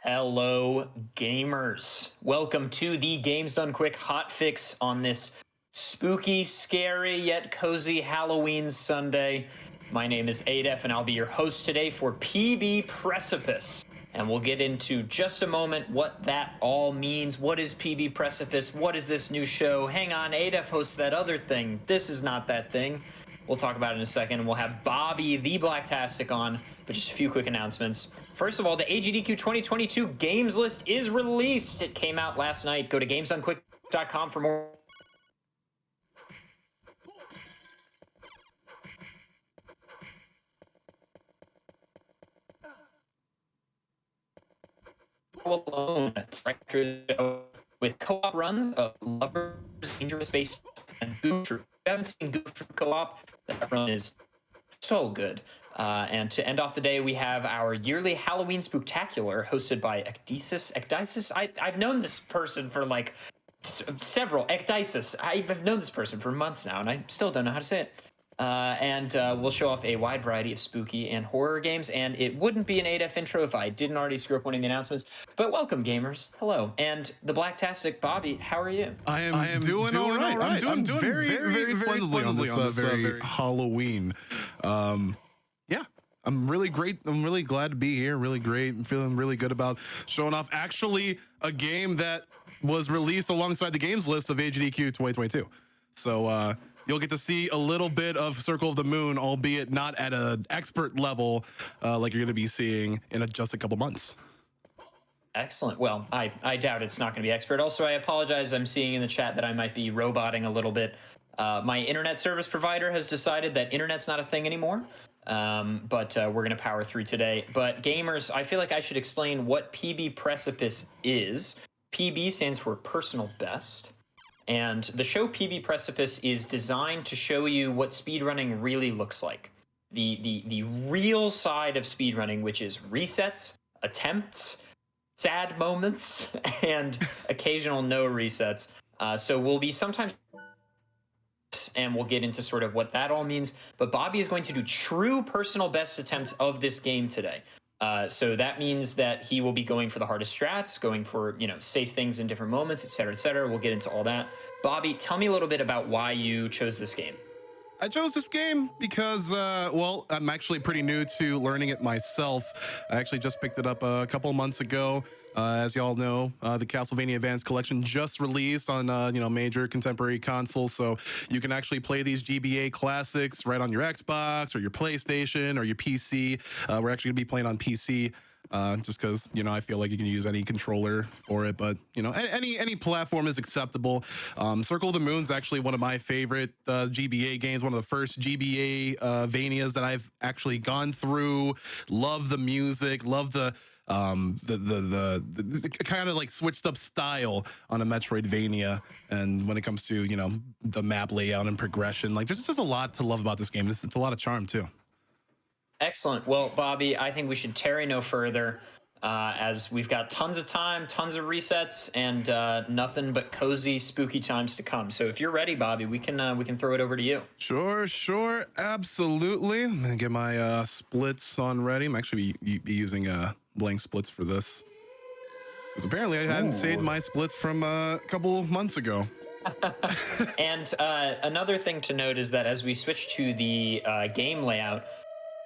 Hello, gamers. Welcome to the Games Done Quick hot fix on this spooky, scary, yet cozy Halloween Sunday. My name is Adef, and I'll be your host today for PB Precipice. And we'll get into just a moment what that all means. What is PB Precipice? What is this new show? Hang on, Adef hosts that other thing. This is not that thing. We'll talk about it in a second. We'll have Bobby the Blacktastic on, but just a few quick announcements. First of all, the AGDQ 2022 games list is released. It came out last night. Go to gamesdonequick.com for more. Alone with co-op runs of Lovers, Dangerous Space, and Goof Troop. If you haven't seen Goof Troop co-op, that run is so good. And to end off the day, we have our yearly Halloween Spooktacular hosted by Ecdysis. I've known this person for like several. Ecdysis. I've known this person for months now, and I still don't know how to say it. And we'll show off a wide variety of spooky and horror games, and it wouldn't be an ADF intro if I didn't already screw up one of the announcements. But welcome, gamers. Hello. And the Blacktastic Bobby, how are you? I am doing all right. I'm doing very splendidly on this very Halloween. Yeah, I'm really great. I'm really glad to be here. Really great. I'm feeling really good about showing off actually a game that was released alongside the games list of AGDQ 2022. So, you'll get to see a little bit of Circle of the Moon, albeit not at an expert level like you're going to be seeing in just a couple months. Excellent. Well, I doubt it's not going to be expert. Also, I apologize. I'm seeing in the chat that I might be roboting a little bit. My internet service provider has decided that internet's not a thing anymore, but we're going to power through today. But gamers, I feel like I should explain what PB Precipice is. PB stands for personal best. And the show PB Precipice is designed to show you what speedrunning really looks like. The real side of speedrunning, which is resets, attempts, sad moments, and occasional no resets. So we'll be sometimes, and we'll get into sort of what that all means. But Bobby is going to do true personal best attempts of this game today. So that means that he will be going for the hardest strats, going for, safe things in different moments, et cetera, et cetera. We'll get into all that. Bobby, tell me a little bit about why you chose this game. I chose this game because, well, I'm actually pretty new to learning it myself. I actually just picked it up a couple months ago. As y'all know, the Castlevania Advanced Collection just released on, major contemporary consoles. So you can actually play these GBA classics right on your Xbox or your PlayStation or your PC. We're actually going to be playing on PC. Just because, I feel like you can use any controller for it, but, any platform is acceptable. Circle of the Moon is actually one of my favorite GBA games, one of the first GBA Vanias that I've actually gone through. Love the music, love the kind of like switched up style on a Metroidvania. And when it comes to, the map layout and progression, like there's just a lot to love about this game. It's a lot of charm too. Excellent. Well, Bobby, I think we should tarry no further, as we've got tons of time, tons of resets, and nothing but cozy, spooky times to come. So if you're ready, Bobby, we can throw it over to you. Sure, absolutely. I'm gonna get my splits on ready. I'm actually be using blank splits for this, because apparently I hadn't saved my splits from a couple months ago. And another thing to note is that as we switch to the game layout,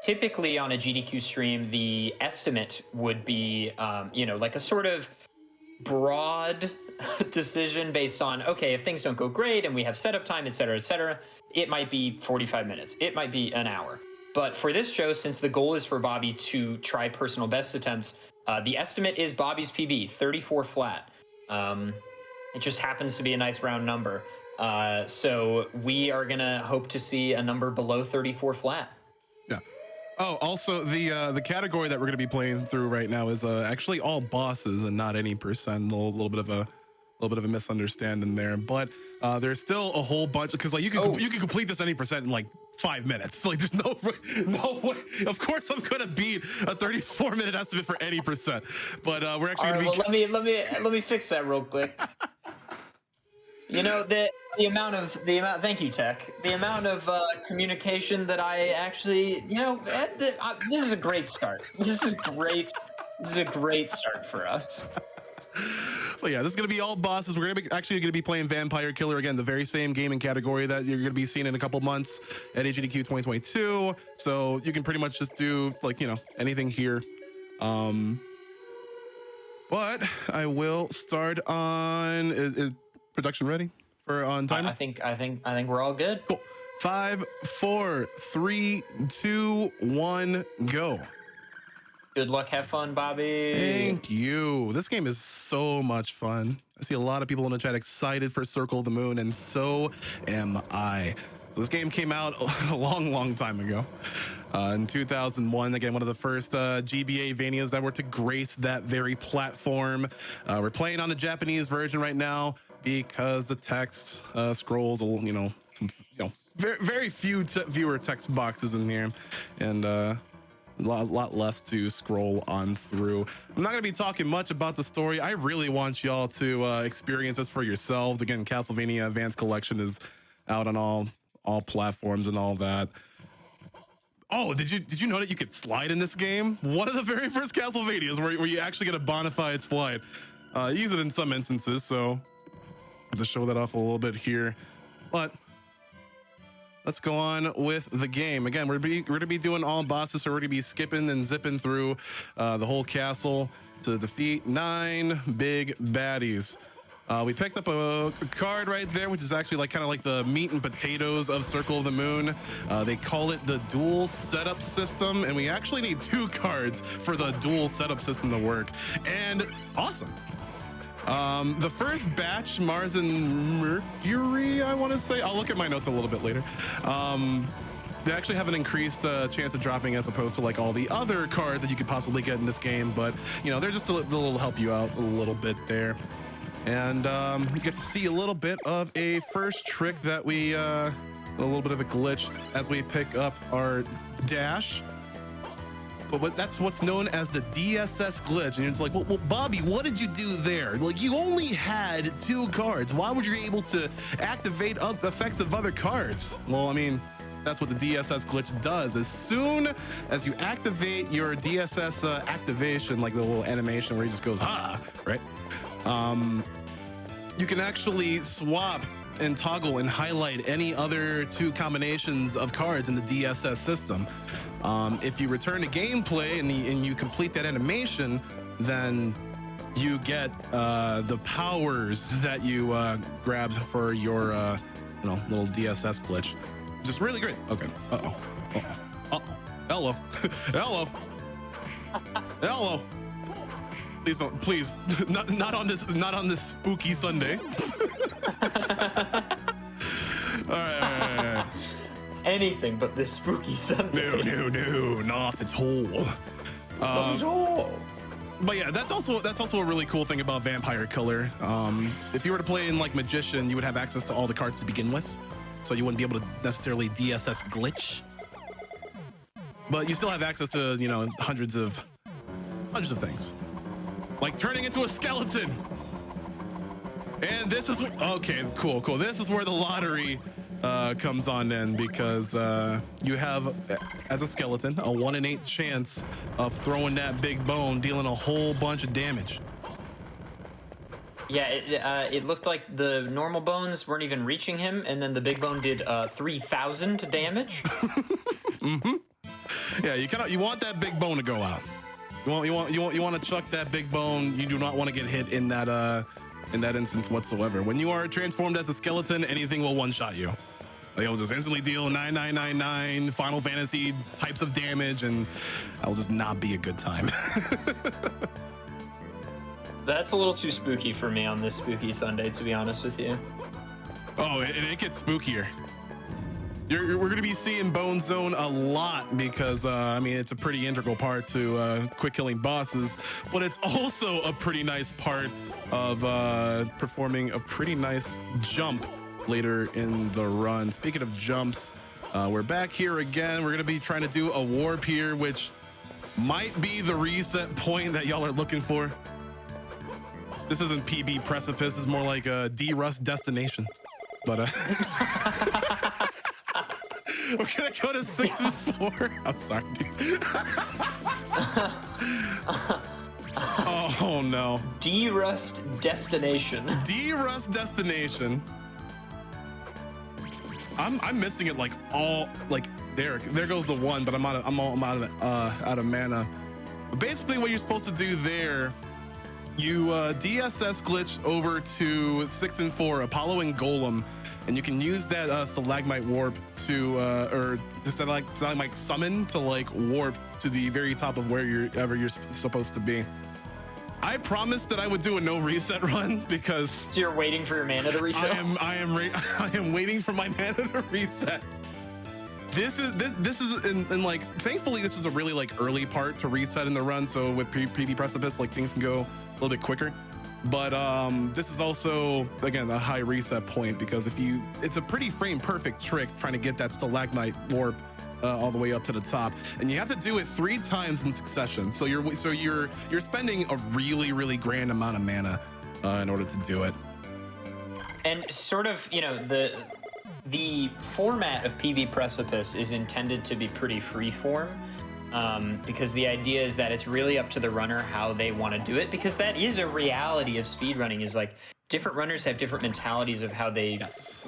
typically on a GDQ stream, the estimate would be, like a sort of broad decision based on, okay, if things don't go great and we have setup time, et cetera, it might be 45 minutes. It might be an hour. But for this show, since the goal is for Bobby to try personal best attempts, the estimate is Bobby's PB, 34 flat. It just happens to be a nice round number. So we are going to hope to see a number below 34 flat. Yeah. Oh, also the category that we're going to be playing through right now is actually all bosses and not any percent. A little bit of a misunderstanding there, but there's still a whole bunch, because like you can complete this any percent in like 5 minutes. Like there's no way. Of course I'm gonna beat a 34-minute estimate for any percent, but we're actually gonna be. Well, let me fix that real quick. The amount. Thank you, Tech. The amount of communication that I actually, this is a great start. This is great. This is a great start for us. But yeah, this is going to be all bosses. We're actually going to be playing Vampire Killer again, the very same gaming category that you're going to be seeing in a couple months at AGDQ 2022. So you can pretty much just do anything here. But I will start on. Is production ready for on timer? I think we're all good. Cool. 5, 4, 3, 2, 1, go. Good luck, have fun, Bobby. Thank you. This game is so much fun. I see a lot of people in the chat excited for Circle of the Moon, and so am I. So this game came out a long time ago. In 2001, again, one of the first GBA Vanias that were to grace that very platform. We're playing on the Japanese version right now because the text scrolls, very few viewer text boxes in here, and a lot less to scroll on through. I'm not going to be talking much about the story. I really want y'all to experience this for yourselves. Again, Castlevania Advanced Collection is out on all platforms and all that. Oh, did you know that you could slide in this game? One of the very first Castlevanias where you actually get a bona fide slide. Use it in some instances, so I'll have to show that off a little bit here. But let's go on with the game. Again, we're gonna be doing all bosses, so we're gonna be skipping and zipping through the whole castle to defeat 9 big baddies. We picked up a card right there, which is actually kind of like the meat and potatoes of Circle of the Moon. They call it the dual setup system, and we actually need 2 cards for the dual setup system to work. And awesome. The first batch, Mars and Mercury, I want to say. I'll look at my notes a little bit later. They actually have an increased chance of dropping as opposed to all the other cards that you could possibly get in this game. But, they're just a little help you out a little bit there. And you get to see a little bit of a first trick that a little bit of a glitch as we pick up our dash. But that's what's known as the DSS glitch. And it's like, well, Bobby, what did you do there? You only had 2 cards. Why would you be able to activate effects of other cards? Well, I mean, that's what the DSS glitch does. As soon as you activate your DSS activation, like the little animation where he just goes, right? You can actually swap and toggle and highlight any other 2 combinations of cards in the DSS system. If you return to gameplay and you complete that animation, then you get the powers that you grabbed for your little DSS glitch, which is really great. Okay. Hello. Hello. Please don't. Please, not on this spooky Sunday. All right. Anything but this spooky Sunday. No, not at all. Not at all. But yeah, that's also a really cool thing about Vampire Killer. If you were to play in Magician, you would have access to all the cards to begin with, so you wouldn't be able to necessarily DSS glitch. But you still have access to hundreds of things. Like turning into a skeleton. And this is okay, cool. This is where the lottery comes on in, because you have, as a skeleton, a 1 in 8 chance of throwing that big bone, dealing a whole bunch of damage. Yeah, it looked like the normal bones weren't even reaching him, and then the big bone did 3,000 damage. Mm-hmm. Yeah, you want that big bone to go out. You want to chuck that big bone. You do not want to get hit in that instance whatsoever. When you are transformed as a skeleton, anything will one-shot you. They'll just instantly deal 9999 Final Fantasy types of damage, and that'll just not be a good time. That's a little too spooky for me on this spooky Sunday, to be honest with you. Oh, it gets spookier. We're going to be seeing Bone Zone a lot because, it's a pretty integral part to quick killing bosses, but it's also a pretty nice part of performing a pretty nice jump later in the run. Speaking of jumps, we're back here again. We're going to be trying to do a warp here, which might be the reset point that y'all are looking for. This isn't PB Precipice. It's more like a D-Rust destination. But we're gonna go to 6 and 4. I'm sorry. Oh no. D-Rust Destination. D-Rust Destination. I'm missing it like all like there goes the one, but I'm out of mana. But basically what you're supposed to do there, you DSS glitch over to 6 and 4 Apollo and Golem, and you can use that stalagmite warp to or the stalagmite summon to like warp to the very top of where you're supposed to be. I promised that I would do a no reset run because So you're waiting for your mana to refill? I am waiting for my mana to reset. This is in like, thankfully this is a really like early part to reset in the run, so with PB Precipice like things can go a little bit quicker. But this is also again a high reset point because it's a pretty frame perfect trick trying to get that stalagmite warp all the way up to the top, and you have to do it 3 times in succession. So you're spending a really grand amount of mana in order to do it. And sort of, you know, the format of PB Precipice is intended to be pretty freeform, because the idea is that it's really up to the runner how they want to do it, because that is a reality of speedrunning, is like different runners have different mentalities of how they,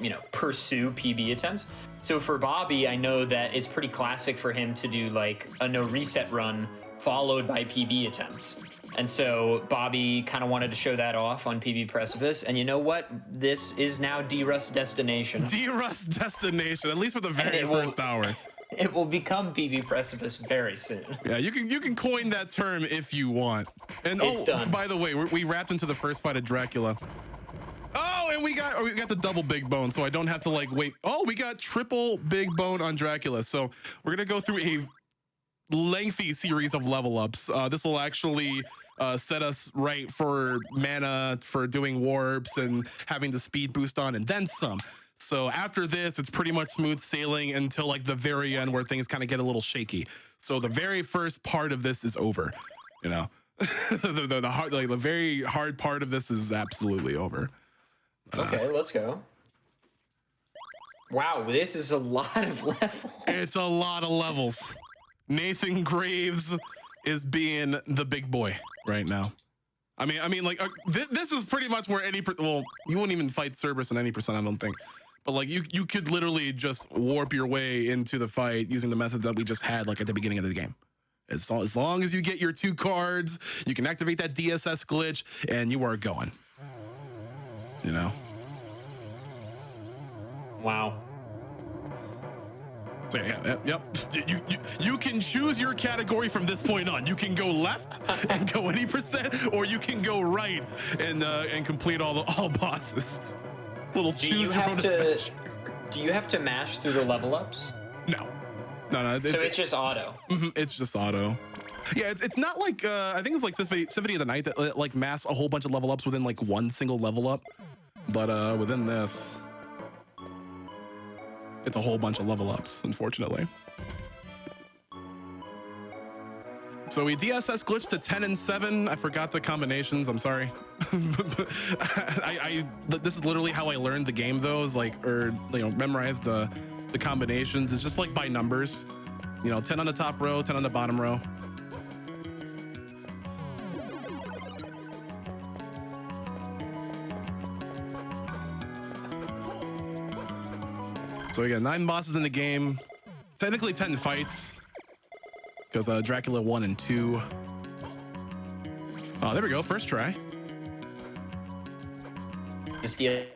you know, pursue PB attempts. So for Bobby, I know that it's pretty classic for him to do like a no reset run followed by PB attempts. And so Bobby kind of wanted to show that off on PB Precipice. And you know what? This is now D-Rust Destination. D-Rust Destination, at least for the very first hour. It will become PB Precipice very soon. Yeah, you can coin that term if you want. And it's done. By the way, we wrapped into the first fight of Dracula. Oh, and we got the double big bone, so I don't have to like wait. Oh, we got triple big bone on Dracula. So we're gonna go through a lengthy series of level ups. This will actually set us right for mana, for doing warps and having the speed boost on, and then some. So after this, it's pretty much smooth sailing until like the very end where things kind of get a little shaky. So the very first part of this is over, you know. the very hard part of this is absolutely over. Okay, let's go. Wow, this is a lot of levels. It's a lot of levels. Nathan Graves is being the big boy right now. I mean, like this is pretty much where well, you wouldn't even fight Cerberus in any percent, I don't think. But like you could literally just warp your way into the fight using the methods that we just had like at the beginning of the game. As long as you get your 2 cards, you can activate that DSS glitch, and you are going. You know. Wow. So yeah, yep. You can choose your category from this point on. You can go left and go any percent, or you can go right and complete all bosses. Little choose your own adventure. Do you have to mash through the level ups? No. So it's just auto. It's just auto. Yeah, it's not like I think it's like Symphony of the Night that like mass a whole bunch of level ups within like one single level up, but within this, it's a whole bunch of level ups, unfortunately. So we DSS glitched to 10 and 7. I forgot the combinations. I'm sorry. This is literally how I learned the game, though. Is like, or you know, memorized the combinations. It's just like by numbers. You know, 10 on the top row, 10 on the bottom row. So again, 9 bosses in the game. Technically 10 fights. Because Dracula 1 and 2. Oh, there we go. First try. The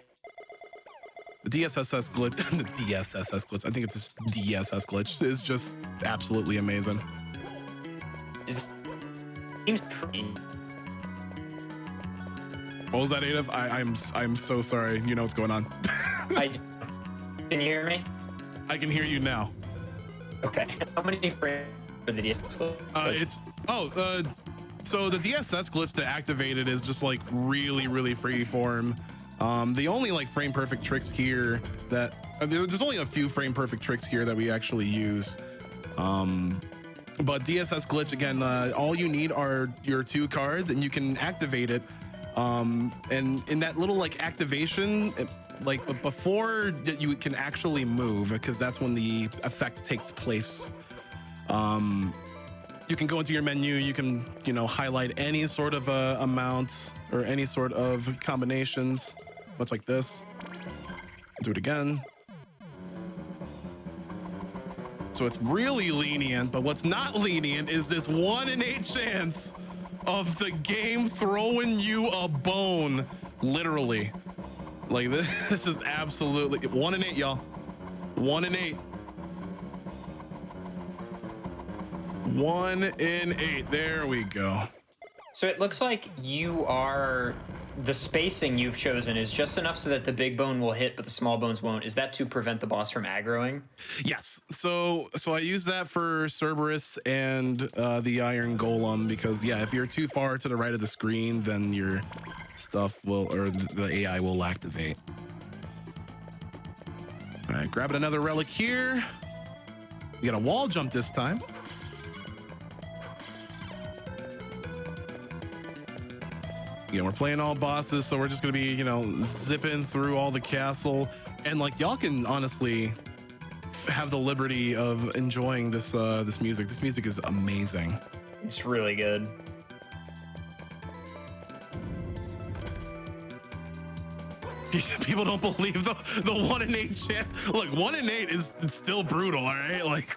DSSS glitch. The DSSS glitch. I think it's this DSS glitch. Is just absolutely amazing. Seems pretty. What was that, Adif? I'm so sorry. You know what's going on. Can you hear me? I can hear you now. Okay. How many frames for the DSS glitch? So the DSS glitch to activate it is just like really free form. The only like frame perfect tricks here that there's only a few frame perfect tricks here that we actually use. But DSS glitch again, all you need are your 2 cards and you can activate it. And in that little like activation, like before that you can actually move, because that's when the effect takes place. you can go into your menu. You can, you know, highlight any sort of amount or any sort of combinations, much like this. Do it again. So it's really lenient, but what's not lenient is this 1 in 8 chance of the game throwing you a bone, literally. Like this is absolutely 1 in 8, y'all. 1 in 8. 1 in 8. There we go. So it looks like the spacing you've chosen is just enough so that the big bone will hit, but the small bones won't. Is that to prevent the boss from aggroing? Yes. So I use that for Cerberus and the Iron Golem because, yeah, if you're too far to the right of the screen, then your stuff will, or the AI will activate. All right, grabbing another relic here. We got a wall jump this time. Yeah, we're playing all bosses, so we're just gonna be, you know, zipping through all the castle, and like y'all can honestly have the liberty of enjoying this this music. This music is amazing. It's really good. People don't believe the 1 in 8 chance. Look, 1 in 8 is still brutal. All right, like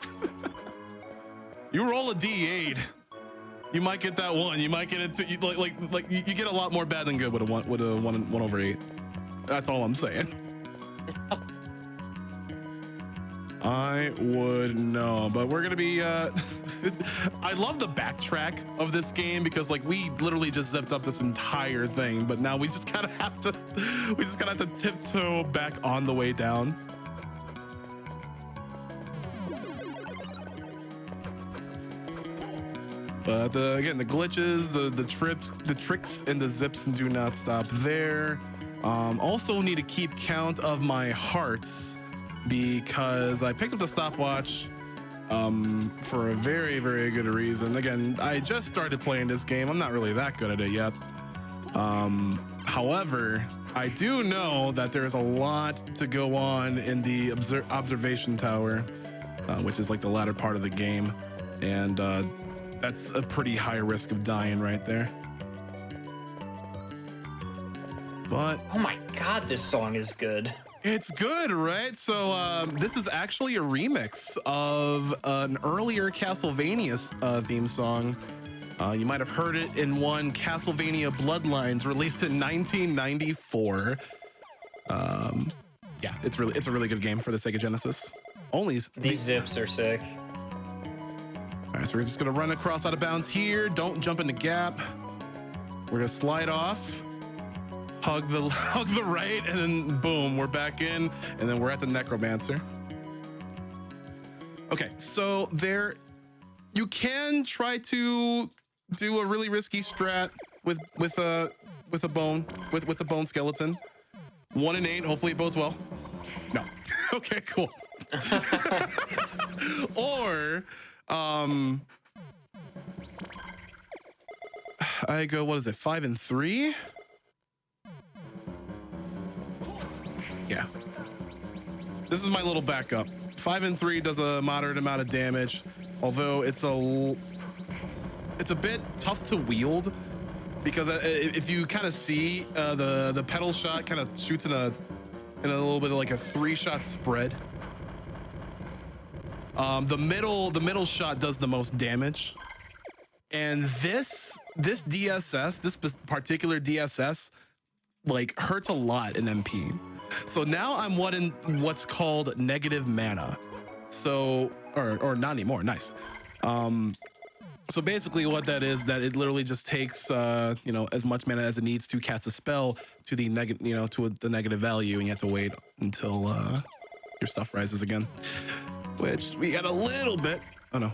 you roll a D8. You might get that one. You might get it. You get a lot more bad than good with a one over 8. That's all I'm saying. I would know, but we're gonna be. I love the backtrack of this game because like we literally just zipped up this entire thing, but now we just gotta have to. We just gotta have to tiptoe back on the way down. But again, the glitches, the tricks, and the zips do not stop there. Also need to keep count of my hearts because I picked up the stopwatch for a very, very good reason. Again, I just started playing this game. I'm not really that good at it yet. However, I do know that there's a lot to go on in the observation tower, which is like the latter part of the game. And that's a pretty high risk of dying right there. But oh my god, this song is good. It's good, right? So this is actually a remix of an earlier Castlevania theme song. You might have heard it in one Castlevania Bloodlines, released in 1994. Yeah, it's a really good game for the Sega Genesis. These zips are sick. All right, so we're just gonna run across out of bounds here. Don't jump in the gap. We're gonna slide off, hug the right, and then boom, we're back in, and then we're at the Necromancer. Okay, so you can try to do a really risky strat with the bone skeleton. 1 in 8. Hopefully it bodes well. No. Okay, cool. Or I go, what is it, 5 and 3? Yeah. This is my little backup. 5 and 3 does a moderate amount of damage, although it's a bit tough to wield because if you kind of see the pedal shot kind of shoots in a little bit of like a 3-shot spread. The middle shot does the most damage, and this DSS, this particular DSS, like hurts a lot in MP. So now I'm what's called negative mana. So or not anymore. Nice. So basically, what that is, that it literally just takes as much mana as it needs to cast a spell to the the negative value, and you have to wait until your stuff rises again. Which we got a little bit. Oh no.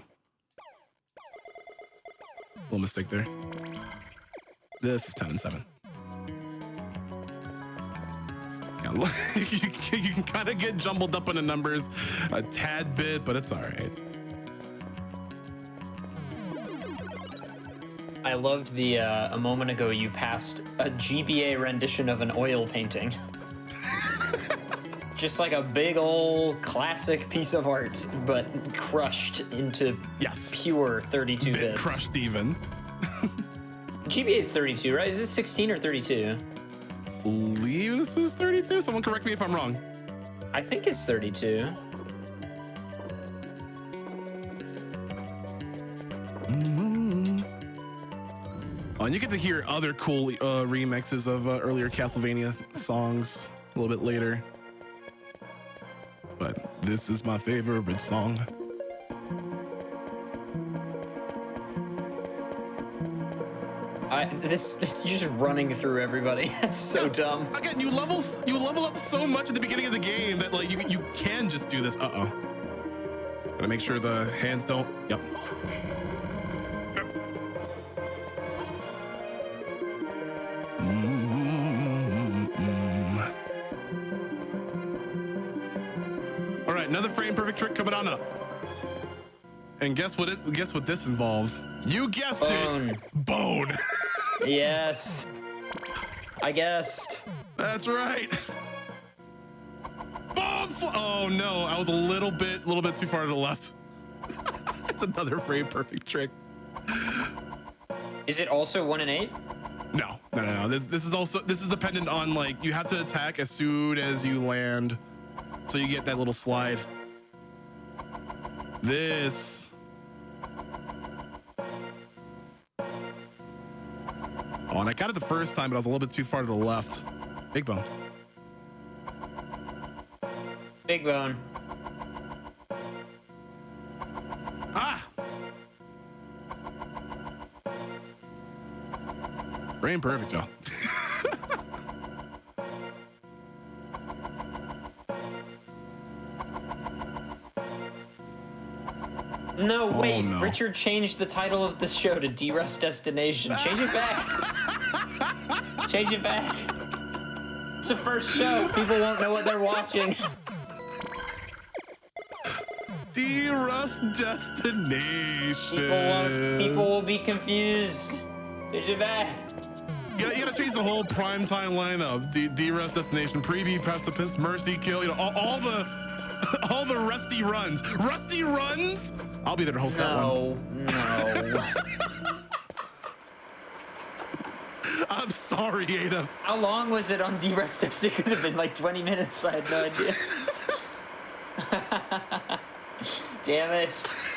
Little mistake there. This is 10 and 7. Yeah, you can kind of get jumbled up in the numbers a tad bit, but it's all right. I loved the a moment ago you passed a GBA rendition of an oil painting. just like a big old classic piece of art, but crushed into pure 32 bits. Crushed even. GBA is 32, right? Is this 16 or 32? I believe this is 32. Someone correct me if I'm wrong. I think it's 32. And you get to hear other cool remixes of earlier Castlevania songs a little bit later. But this is my favorite song. You're just running through everybody. That's so dumb. Again, you level up so much at the beginning of the game that like you can just do this. Gotta make sure the hands don't. Yep. All right, another frame perfect trick coming on up. And guess what this involves? You guessed it. Bone. Yes. I guessed. That's right. Bone. Oh no, I was a little bit too far to the left. It's another frame perfect trick. Is it also 1 and 8? No. This is dependent on like you have to attack as soon as you land, so you get that little slide. This. Oh, and I got it the first time, but I was a little bit too far to the left. Big bone. Big bone. Ah! Brain perfect, y'all. No, wait. No. Richard changed the title of the show to D-Rust Destination. Change it back. Change it back. It's the first show. People won't know what they're watching. D-Rust Destination. People will be confused. Change it back. You gotta change the whole primetime lineup. D-Rust Destination, Preview, Precipice, Mercy Kill. You know, all the Rusty runs. Rusty runs. I'll be there to host that one. No. I'm sorry, Ada. How long was it on D-Rust? It could have been like 20 minutes. I had no idea. Damn it.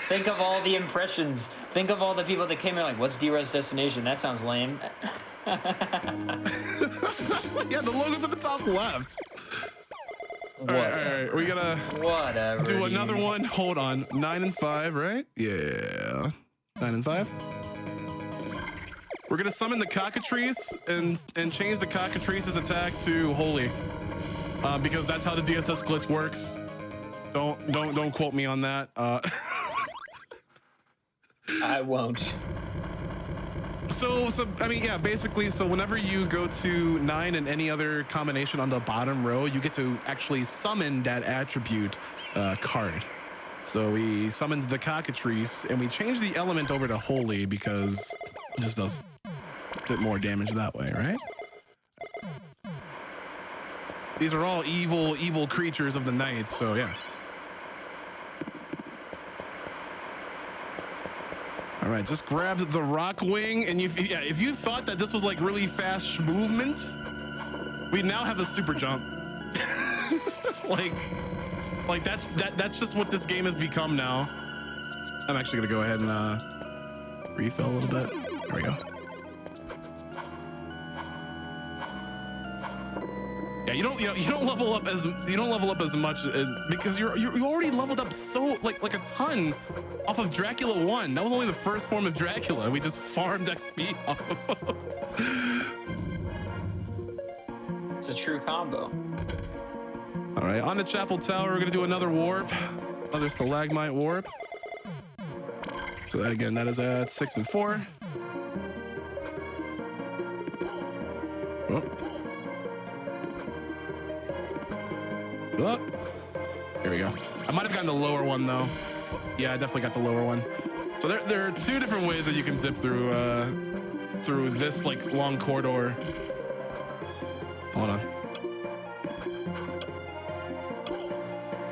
Think of all the impressions. Think of all the people that came in like, what's D-Rust Destination? That sounds lame. Yeah, the logo's at the top left. All right. We gotta do another one. Hold on. 9 and 5, right? Yeah. 9 and 5. We're gonna summon the cockatrice and change the cockatrice's attack to holy, because that's how the DSS glitch works. Don't quote me on that. I won't. So I mean, yeah, basically, so whenever you go to 9 and any other combination on the bottom row, you get to actually summon that attribute card. So we summoned the cockatrice and we changed the element over to holy because it just does a bit more damage that way, right? These are all evil creatures of the night, so yeah. All right, just grab the rock wing, and if you thought that this was like really fast movement, we now have a super jump. like that's just what this game has become now. I'm actually gonna go ahead and refill a little bit. There we go. Yeah, you don't level up as much because you already leveled up so like a ton off of Dracula 1. That was only the first form of Dracula. We just farmed XP off of. It's a true combo. All right, on the Chapel Tower, we're gonna do another warp, another stalagmite warp. So that again, that is at 6 and 4. Oh. Oh. Here we go. I might have gotten the lower one though. Yeah, I definitely got the lower one. So there are two different ways that you can zip through this like long corridor. Hold on.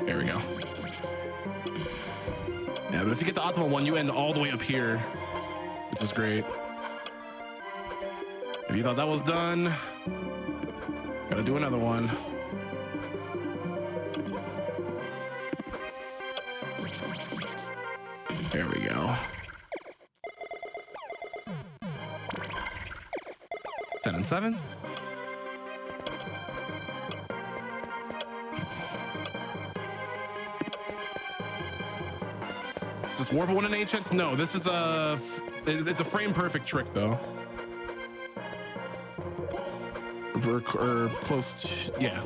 There we go. Yeah, but if you get the optimal one, you end all the way up here, which is great. If you thought that was done, gotta do another one. There we go. 10 and 7. Does warp one in HX? No, this is it's a frame perfect trick though. Or close to, yeah.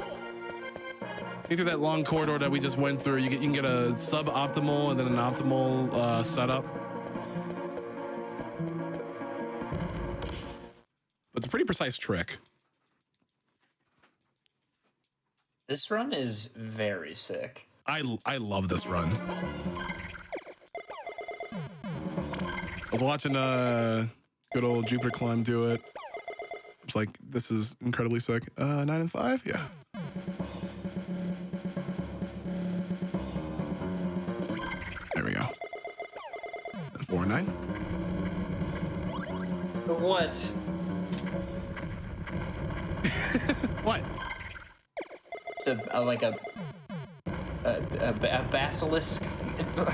Through that long corridor that we just went through, you can get a suboptimal and then an optimal setup. But it's a pretty precise trick. This run is very sick. I love this run. I was watching good old Jupiter Climb do it. It's like, this is incredibly sick. 9 and 5, yeah. There we go. 4 and 9. What? What? Like a basilisk. No,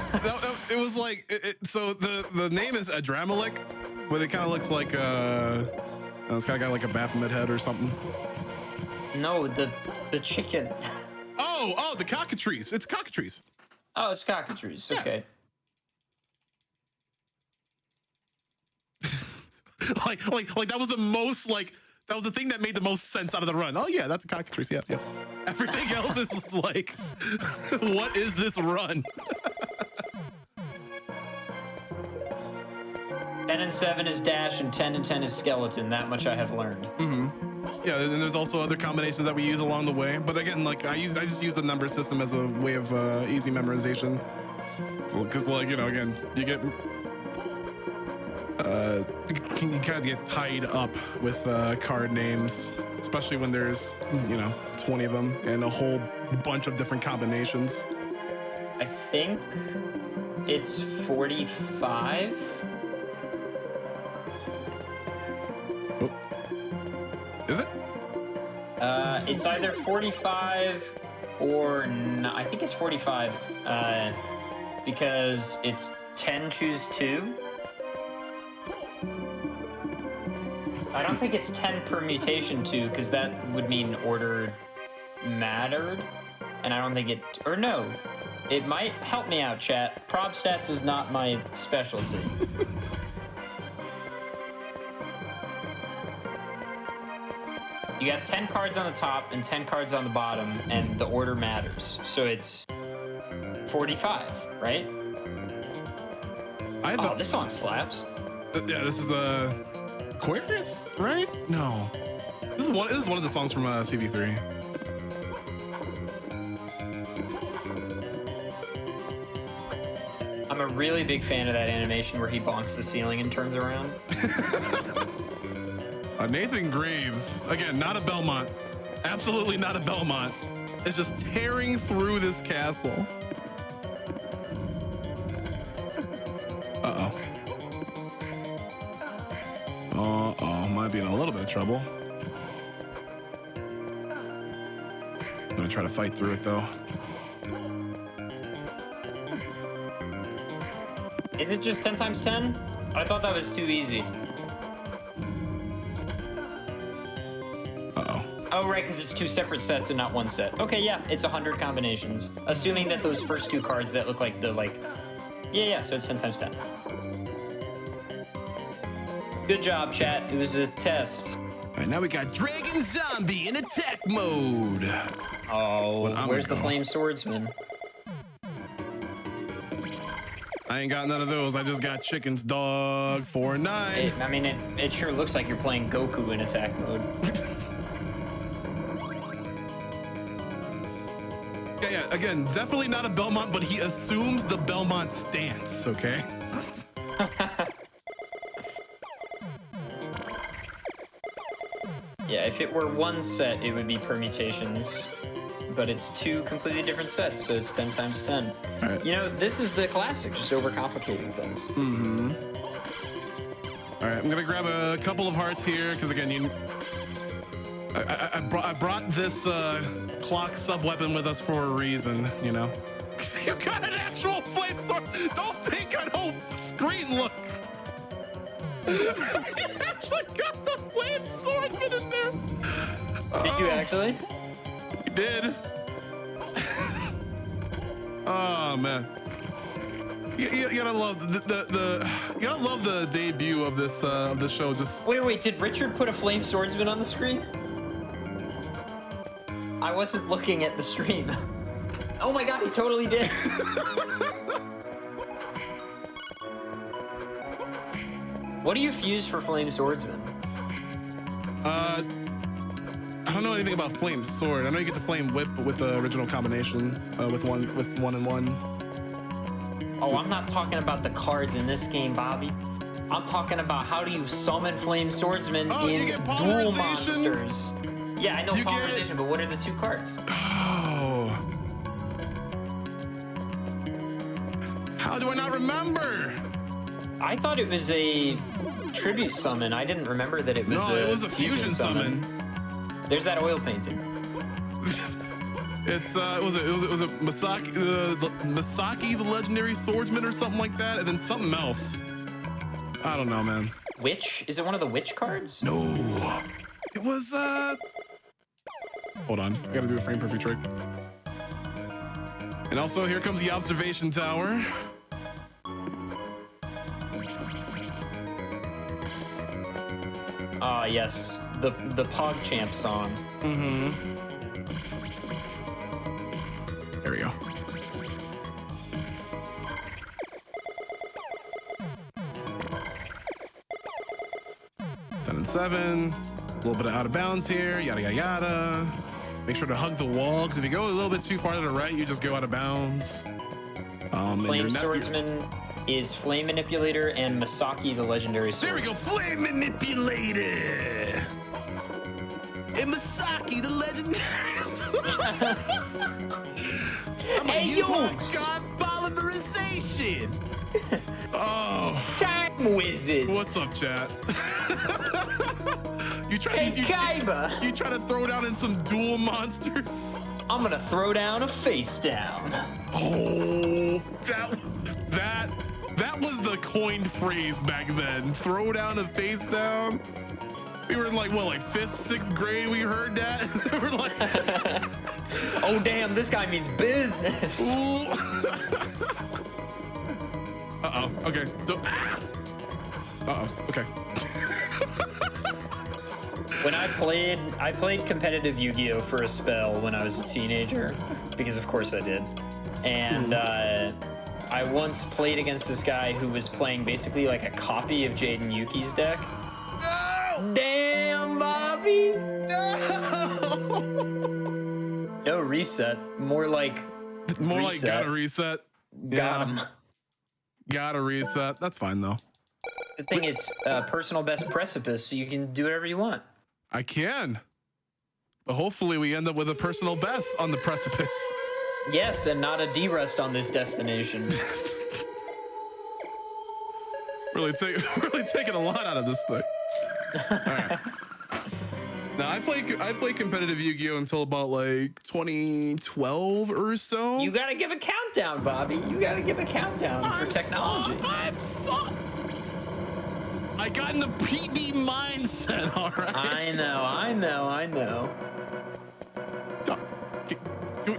it was like so the name is a Dramalic, but it kind of looks like it's kind of got like a Baphomet head or something. No, the chicken. Oh, the cockatrice. It's cockatrice. Oh, it's cockatrice. Yeah. Okay. like that was the most that was the thing that made the most sense out of the run. Oh yeah, that's a cockatrice. Yeah, yeah. Everything else is just like, what is this run? 10 and 7 is dash, and 10 and 10 is skeleton. That much I have learned. Mm-hmm. Yeah, and there's also other combinations that we use along the way. But again, like I just use the number system as a way of easy memorization. Because again, you get you kind of get tied up with card names, especially when there's 20 of them and a whole bunch of different combinations. I think it's 45. Oh. Is it? It's either 45 or I think it's 45 because it's 10 choose 2. I don't think it's 10 permutation 2 because that would mean order mattered, and I don't think it, or no, it might help me out, chat. Prob stats is not my specialty. You got 10 cards on the top and 10 cards on the bottom, and the order matters. So it's 45, right? Oh, this song slaps. Yeah, this is Aquarius, right? No, this is one of the songs from CV3. I'm a really big fan of that animation where he bonks the ceiling and turns around. Nathan Graves, again, not a Belmont, absolutely not a Belmont, is just tearing through this castle. Might be in a little bit of trouble. I'm gonna try to fight through it though. Is it just 10 times 10? I thought that was too easy. Oh, right, because it's 2 separate sets and not 1 set. Okay, yeah, it's 100 combinations. Assuming that those first 2 cards that look like the, yeah, so it's 10 times 10. Good job, chat. It was a test. All right, now we got Dragon Zombie in attack mode. Oh, where's the Flame Swordsman? I ain't got none of those. I just got chickens, dog. 4 and 9. I mean, it sure looks like you're playing Goku in attack mode. Yeah, again, definitely not a Belmont, but he assumes the Belmont stance, okay? Yeah, if it were 1 set, it would be permutations. but it's 2 completely different sets, so it's 10 times 10. All right. You know, this is the classic, just overcomplicating things. Mm-hmm. All right, I'm gonna grab a couple of hearts here because again, I brought this clock sub weapon with us for a reason, you know. You got an actual flame sword. Don't think I don't screen look. You actually got the flame swordsman in there. Did you actually? You did. Oh man. You gotta love you gotta love the debut of this show. Just Wait, did Richard put a flame swordsman on the screen? I wasn't looking at the stream. Oh my god, he totally did. What do you fuse for flame swordsman? I don't know anything about flame sword. I know you get the flame whip with the original combination with one and one. Oh, I'm not talking about the cards in this game, Bobby. I'm talking about how do you summon flame swordsman in Duel Monsters. Yeah, I know Polymerization, but what are the 2 cards? Oh. How do I not remember? I thought it was a tribute summon. I didn't remember that it was it was a fusion summon. There's that oil painting. It was a Masaki the legendary swordsman or something like that, and then something else. I don't know, man. Witch? Is it one of the witch cards? No. It was hold on, I gotta do a frame perfect trick. And also here comes the observation tower. Ah, yes. The PogChamp song. Mm-hmm. There we go. Ten and 7. A little bit of out of bounds here. Yada yada yada. Make sure to hug the wall, because if you go a little bit too far to the right, you just go out of bounds. Flame Swordsman is Flame Manipulator and Masaki the legendary swordsman. There we go, Flame Manipulator! And Masaki the legendary Hey, yo! God, polymerization! Oh. Time Wizard! What's up, chat? You try to throw down in some duel monsters? I'm gonna throw down a face down. Oh, that was the coined phrase back then. Throw down a face down. We were in like 5th, 6th grade. We heard that. We were like, oh damn, this guy means business. ooh. Uh-oh. Okay. So. Uh-oh. Okay. When I played competitive Yu-Gi-Oh for a spell when I was a teenager, because of course I did. And I once played against this guy who was playing basically like a copy of Jaden Yuki's deck. No! Damn, Bobby! No! No reset. More like gotta reset. Got him. Gotta reset. That's fine though. The thing is, personal best Precipice, so you can do whatever you want. I can. But hopefully we end up with a personal best on the Precipice. Yes, and not a D-rest on this destination. really taking a lot out of this thing. All right. Now I played competitive Yu-Gi-Oh until about like 2012 or so. You gotta give a countdown, Bobby. You gotta give a countdown for technology. I got in the PB mindset, all right? I know.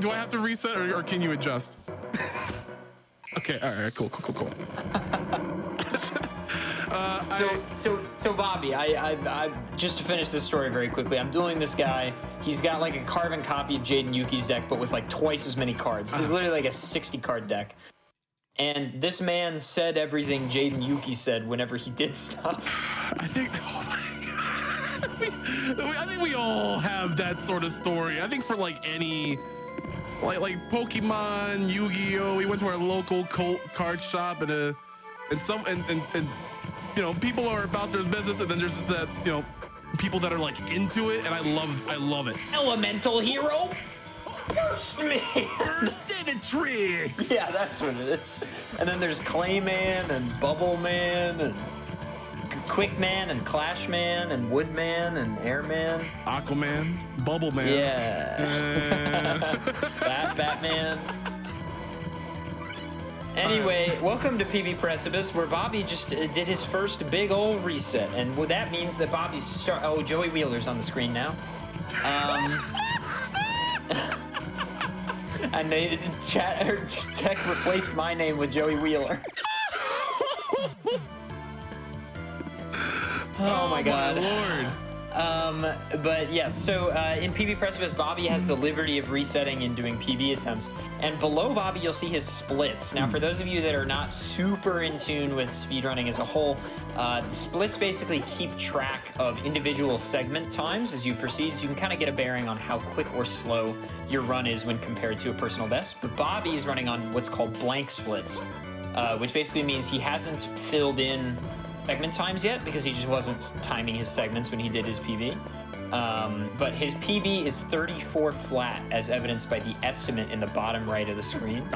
Do I have to reset or can you adjust? Okay, all right, cool. So Bobby, I just to finish this story very quickly, I'm dueling this guy. He's got like a carbon copy of Jaden Yuki's deck, but with like twice as many cards. It's literally like a 60 card deck. And this man said everything Jaden Yuki said whenever he did stuff. I think, oh my God. I think we all have that sort of story. I think for like any, like Pokemon, Yu-Gi-Oh, we went to our local card shop and you know, people are about their business, and then there's just that, you know, people that are like into it, and I love it. Elemental hero? Burst Man. Burst into tricks. Yeah, that's what it is. And then there's Clayman and Bubble Man and Quick Man and Clash Man and Wood Man and Airman. Aquaman, Bubble Man. Yeah. Batman. Anyway, welcome to PB Precipice, where Bobby just did his first big old reset, and what that means that Bobby's oh, Joey Wheeler's on the screen now. And they tech replaced my name with Joey Wheeler. Oh my God. My Lord. But yes, so in PB Precipice, Bobby has the liberty of resetting and doing PB attempts. And below Bobby, you'll see his splits. Now, for those of you that are not super in tune with speedrunning as a whole, splits basically keep track of individual segment times as you proceed, so you can kind of get a bearing on how quick or slow your run is when compared to a personal best. But Bobby is running on what's called blank splits, which basically means he hasn't filled in segment times yet because he just wasn't timing his segments when he did his PB. But his PB is 34 flat, as evidenced by the estimate in the bottom right of the screen.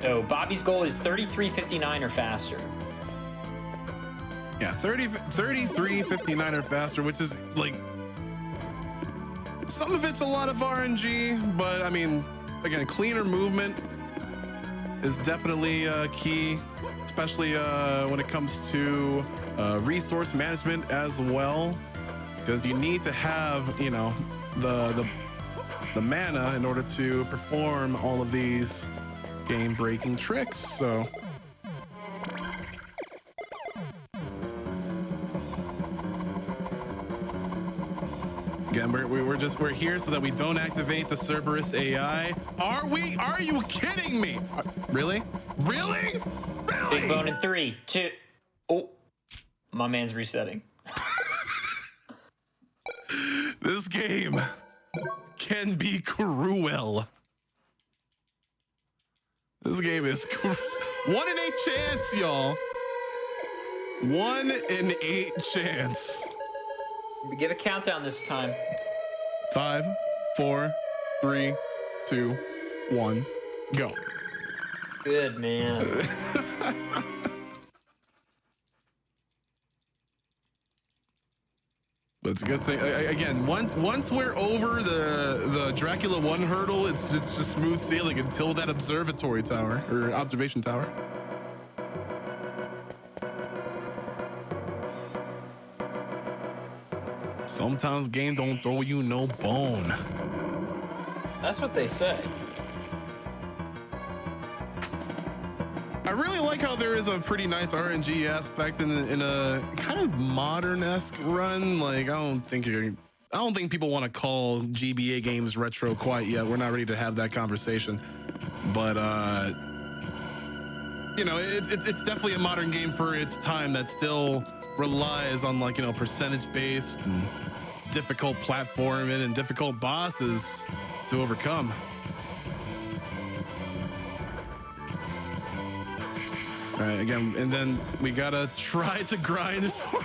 So Bobby's goal is 33:59 or faster. Yeah, 33:59 or faster, which is like, some of it's a lot of RNG, but I mean, again, cleaner movement is definitely key, especially when it comes to resource management as well, because you need to have, you know, the mana in order to perform all of these game-breaking tricks. So again, we're here so that we don't activate the Cerberus AI. Are we? Are you kidding me? Really? Really? Really? Big bone in 3, 2. Oh, my man's resetting. This game can be cruel. This game is 1 in 8 chance, y'all. 1 in 8 chance. Give a countdown this time. 5, 4, 3, 2, 1, go. Good man. But it's a good thing. Again, once we're over the Dracula 1 hurdle, it's just smooth sailing until that observatory tower or observation tower. Sometimes game don't throw you no bone. That's what they say. I really like how there is a pretty nice RNG aspect in a kind of modern-esque run. Like, I don't think people want to call GBA games retro quite yet. We're not ready to have that conversation. But you know, it's definitely a modern game for its time that still relies on, like, you know, percentage-based and difficult platforming and difficult bosses to overcome. All right, again, and then we gotta try to grind for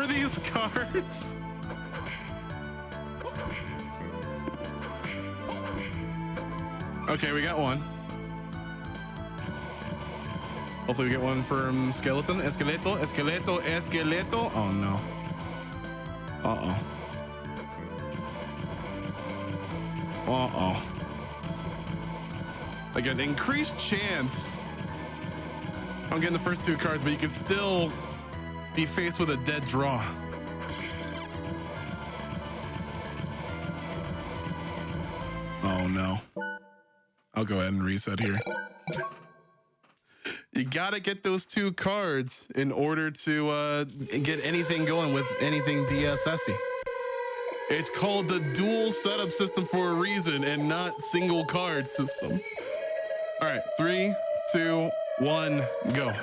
these cards. Okay, we got one. Hopefully we get one from Skeleton. Esqueleto. Oh no. Uh-oh. Like an increased chance on getting the first 2 cards, but you can still be faced with a dead draw. Oh no. I'll go ahead and reset here. You gotta get those 2 cards in order to get anything going with anything DSS-y. It's called the dual setup system for a reason and not single card system. All right, 3, 2, 1, go.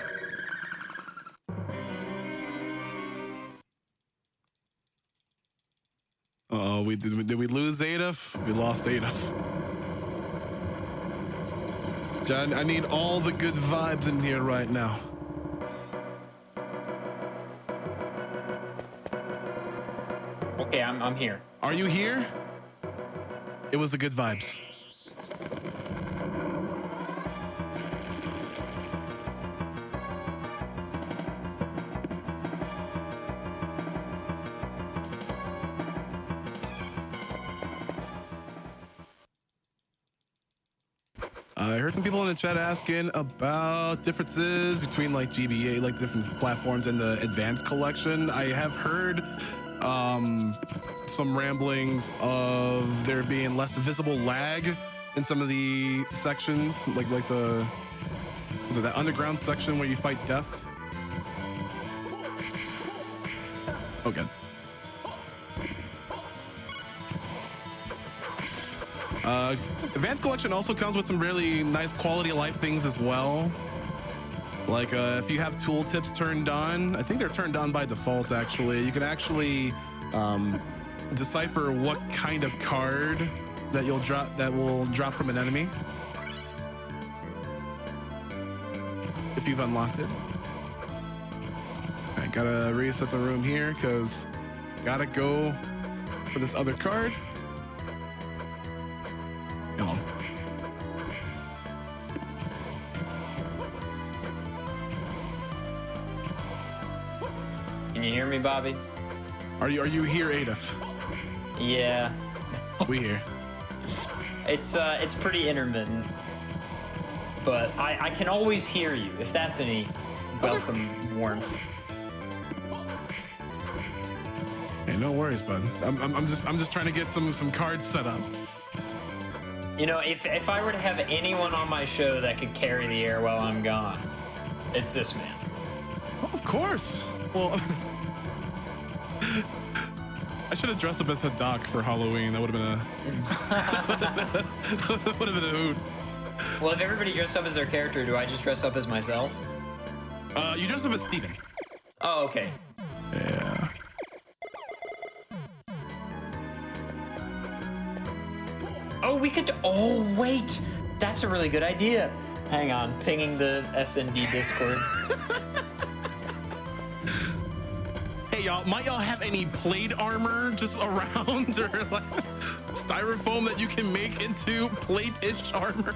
Uh-oh, did we lose Adolf? We lost Adolf. John, I need all the good vibes in here right now. Okay, I'm here. Are you here? It was the good vibes. I heard some people in the chat asking about differences between like GBA, like different platforms and the advanced collection. I have heard some ramblings of there being less visible lag in some of the sections, like the was it that underground section where you fight death? Oh, good. Advanced collection also comes with some really nice quality of life things as well. Like if you have tooltips turned on, I think they're turned on by default actually. You can actually decipher what kind of card that will drop from an enemy if you've unlocked it. I gotta reset the room here because gotta go for this other card. Come on. Can you hear me, Bobby? Are you here, Adolf? Yeah. We here. It's pretty intermittent, but I can always hear you if that's any welcome warmth. Hey, no worries, bud. I'm just trying to get some cards set up. You know, if I were to have anyone on my show that could carry the air while I'm gone, it's this man. Oh, of course. Well, I should have dressed up as Hadak for Halloween. That would have been a hoot. Well, if everybody dressed up as their character, do I just dress up as myself? You dress up as Steven. Oh, okay. Yeah. Oh, we could. Oh, wait. That's a really good idea. Hang on, pinging the SND Discord. Hey, y'all, might y'all have any plate armor just around or like styrofoam that you can make into plate-ish armor?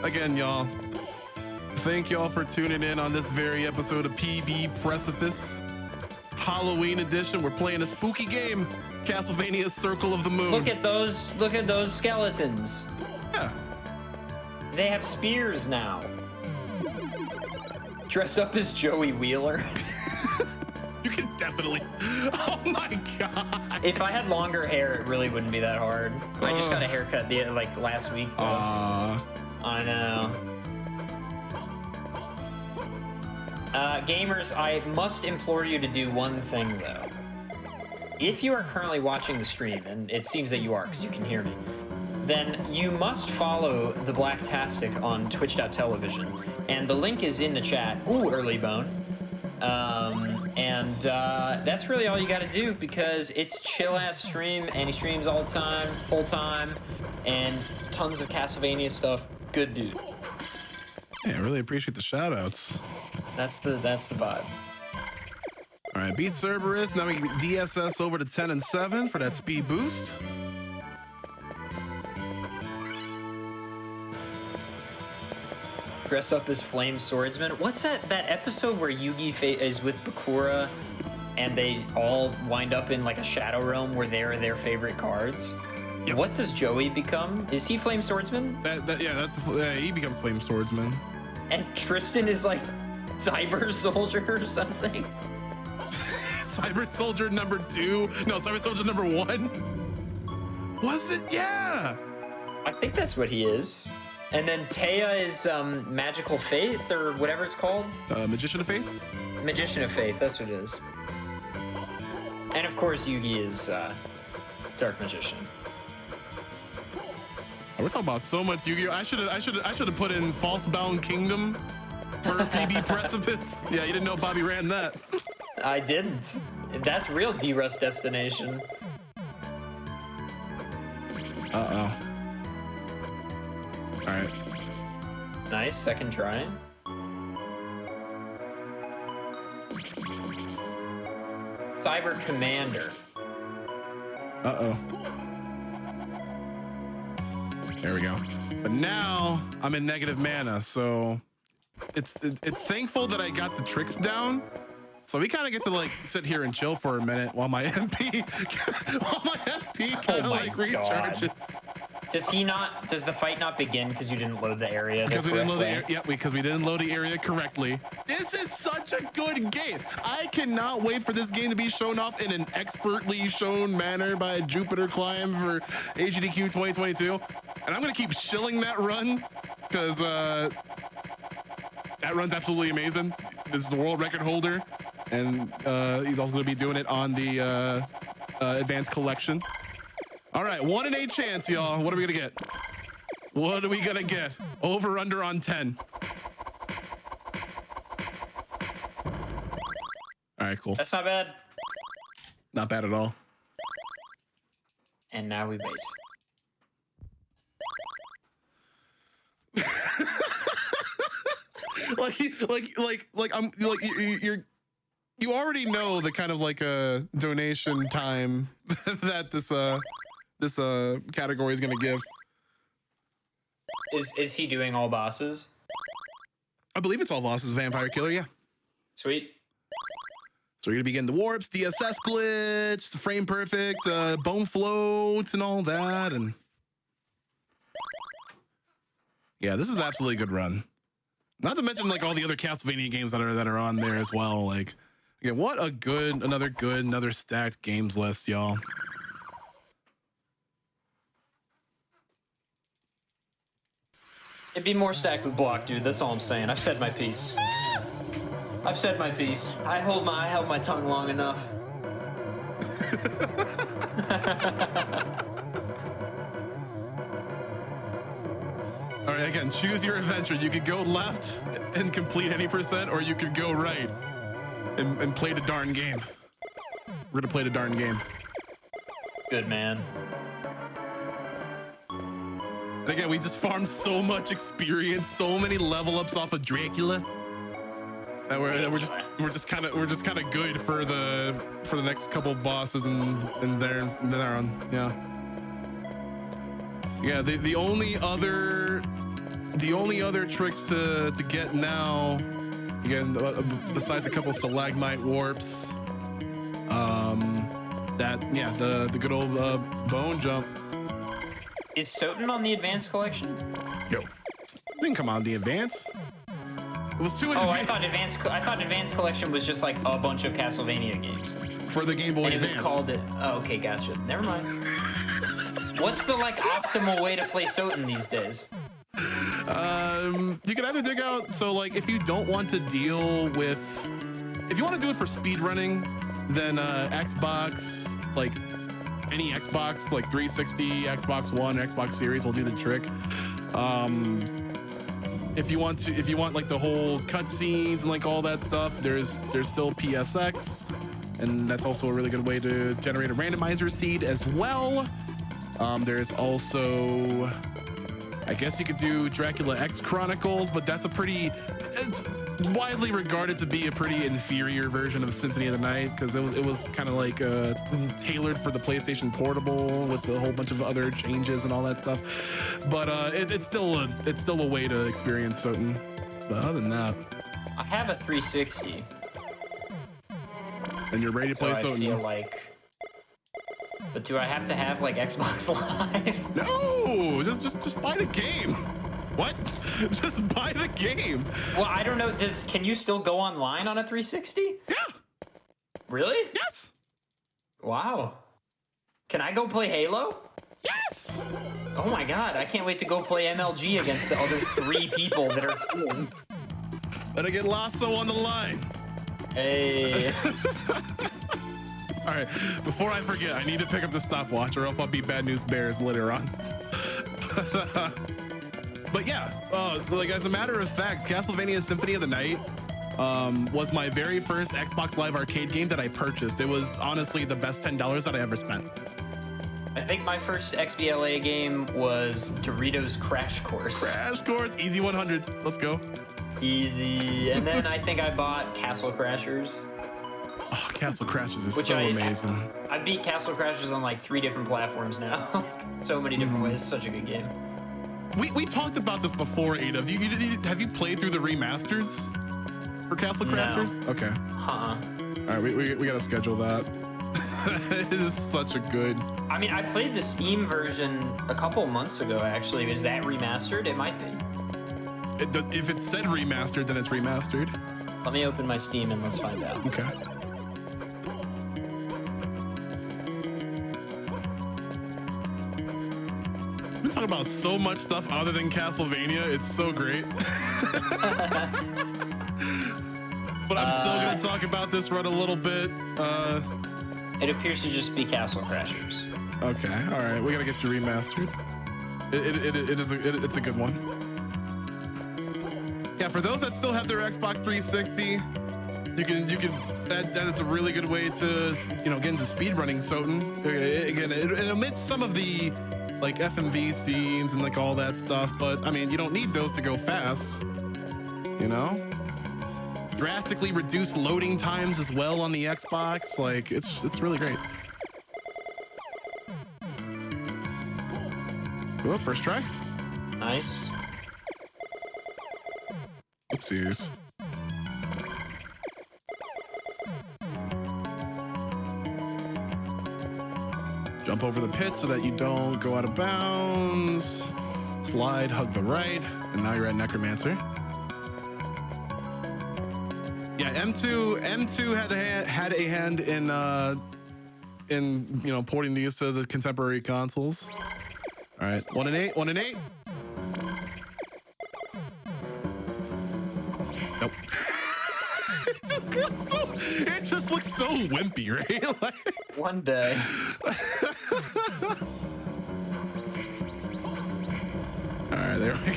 Again, y'all, thank y'all for tuning in on this very episode of PB Precipice. Halloween edition. We're playing a spooky game, Castlevania Circle of the Moon. Look at those skeletons. Yeah. They have spears now. Dressed up as Joey Wheeler. You can definitely. Oh my god. If I had longer hair, it really wouldn't be that hard. I just got a haircut last week though. I know. Gamers, I must implore you to do one thing though. If you are currently watching the stream, and it seems that you are because you can hear me, then you must follow the Blacktastic on twitch.tv. And the link is in the chat. Ooh, early bone. That's really all you gotta do because it's chill-ass stream, and he streams all the time, full time, and tons of Castlevania stuff. Good dude. Yeah, I really appreciate the shout-outs. That's the vibe. All right, beat Cerberus. Now we can DSS over to 10 and 7 for that speed boost. Dress up as Flame Swordsman. What's that episode where Yugi is with Bakura and they all wind up in like a shadow realm where they're their favorite cards? Yep. What does Joey become? Is he Flame Swordsman? He becomes Flame Swordsman. And Tristan is like Cyber Soldier or something? Cyber Soldier number 2? No, Cyber Soldier number 1? Was it? Yeah. I think that's what he is. And then Taya is Magical Faith or whatever it's called. Magician of Faith? Magician of Faith, that's what it is. And of course Yugi is Dark Magician. We're talking about so much Yu-Gi-Oh! I should have put in False Bound Kingdom for PB Precipice. Yeah, you didn't know Bobby ran that. I didn't. That's real D-Rust destination. Uh-oh. All right. Nice, second try. Cyber Commander. Uh-oh. There we go. But now I'm in negative mana, so it's thankful that I got the tricks down. So we kind of get to like sit here and chill for a minute while my MP kind of like recharges. Does the fight not begin because you didn't load the area? Because we didn't load the area. Because we didn't load the area correctly. This is such a good game. I cannot wait for this game to be shown off in an expertly shown manner by Jupiter Climb for AGDQ 2022. And I'm gonna keep shilling that run because that run's absolutely amazing. This is the world record holder, and he's also gonna be doing it on the advanced collection. All right, 1 in 8 chance, y'all. What are we gonna get? What are we gonna get? Over, under on 10. All right, cool. That's not bad. Not bad at all. And now we wait. You already know the kind of like a donation time that this category is gonna give. Is he doing all bosses? I believe it's all bosses. Vampire Killer, yeah. Sweet. So you're gonna begin the warps, DSS glitch, the frame perfect, bone floats, and all that, and yeah, this is absolutely a good run. Not to mention like all the other Castlevania games that are on there as well. Like, again, what a another stacked games list, y'all. It'd be more stacked with block, dude. That's all I'm saying. I've said my piece. I've said my piece. I held my tongue long enough. All right, again, choose your adventure. You could go left and complete any percent, or you could go right and play the darn game. We're gonna play the darn game. Good man. And again, we just farmed so much experience, so many level ups off of Dracula that we're just kind of good for the next couple bosses and there on. Yeah. The only other tricks to get now, again, besides a couple stalagmite warps, the good old bone jump. Is Soten on the advanced collection? Yo, didn't come on the advance. It was too. Oh, I thought advanced collection was just like a bunch of Castlevania games for the Game Boy and Advance. It was called it. Oh, okay, gotcha. Never mind. What's the like optimal way to play Soten these days? You can either dig out. So like, if you don't want to deal with, if you want to do it for speedrunning, then Xbox, like any Xbox, like 360, Xbox One, Xbox Series will do the trick. If you want like the whole cutscenes and like all that stuff, there's still PSX, and that's also a really good way to generate a randomizer seed as well. There's also, I guess you could do Dracula X Chronicles, but that's it's widely regarded to be a pretty inferior version of Symphony of the Night, because it was kind of like tailored for the PlayStation Portable with a whole bunch of other changes and all that stuff. But it's still a way to experience Soten. But other than that, I have a 360. And you're ready to play Soten. I feel like. But do I have to have like Xbox Live? No, just buy the game. What? Just buy the game. Well, I don't know. Can you still go online on a 360? Yeah. Really? Yes. Wow. Can I go play Halo? Yes. Oh my God! I can't wait to go play MLG against the other 3 people that are. Better get Lasso on the line. Hey. All right, before I forget, I need to pick up the stopwatch, or else I'll be Bad News Bears later on. But yeah, like as a matter of fact, Castlevania Symphony of the Night was my very first Xbox Live Arcade game that I purchased. It was honestly the best $10 that I ever spent. I think my first XBLA game was Doritos Crash Course. Crash Course, easy 100. Let's go. Easy. And then I think I bought Castle Crashers. Oh, Castle Crashers is Which so amazing. I beat Castle Crashers on like 3 different platforms now. So many different ways. Such a good game. We talked about this before, Ada. Have you played through the remasters for Castle Crashers? No. Okay. All right, we gotta schedule that. It is such a good. I mean, I played the Steam version a couple months ago. Actually, is that remastered? It might be. If it said remastered, then it's remastered. Let me open my Steam and let's find out. Okay. We talk about so much stuff other than Castlevania. It's so great. But I'm still gonna talk about this run a little bit. It appears to just be Castle Crashers. Okay, all right. We gotta get you remastered. It's a good one. Yeah, for those that still have their Xbox 360, that is a really good way to get into speedrunning. Soten again, it omits some of the like FMV scenes and like all that stuff, but I mean, you don't need those to go fast, drastically reduced loading times as well on the Xbox. Like it's really great. Oh, first try. Nice. Oopsies. Jump over the pit so that you don't go out of bounds. Slide, hug the right, and now you're at Necromancer. Yeah, M2 had a hand in porting these to the contemporary consoles. All right, 1 and 8, 1 and 8. Nope. It just looks so wimpy, right? Like, one day. All right, there we go.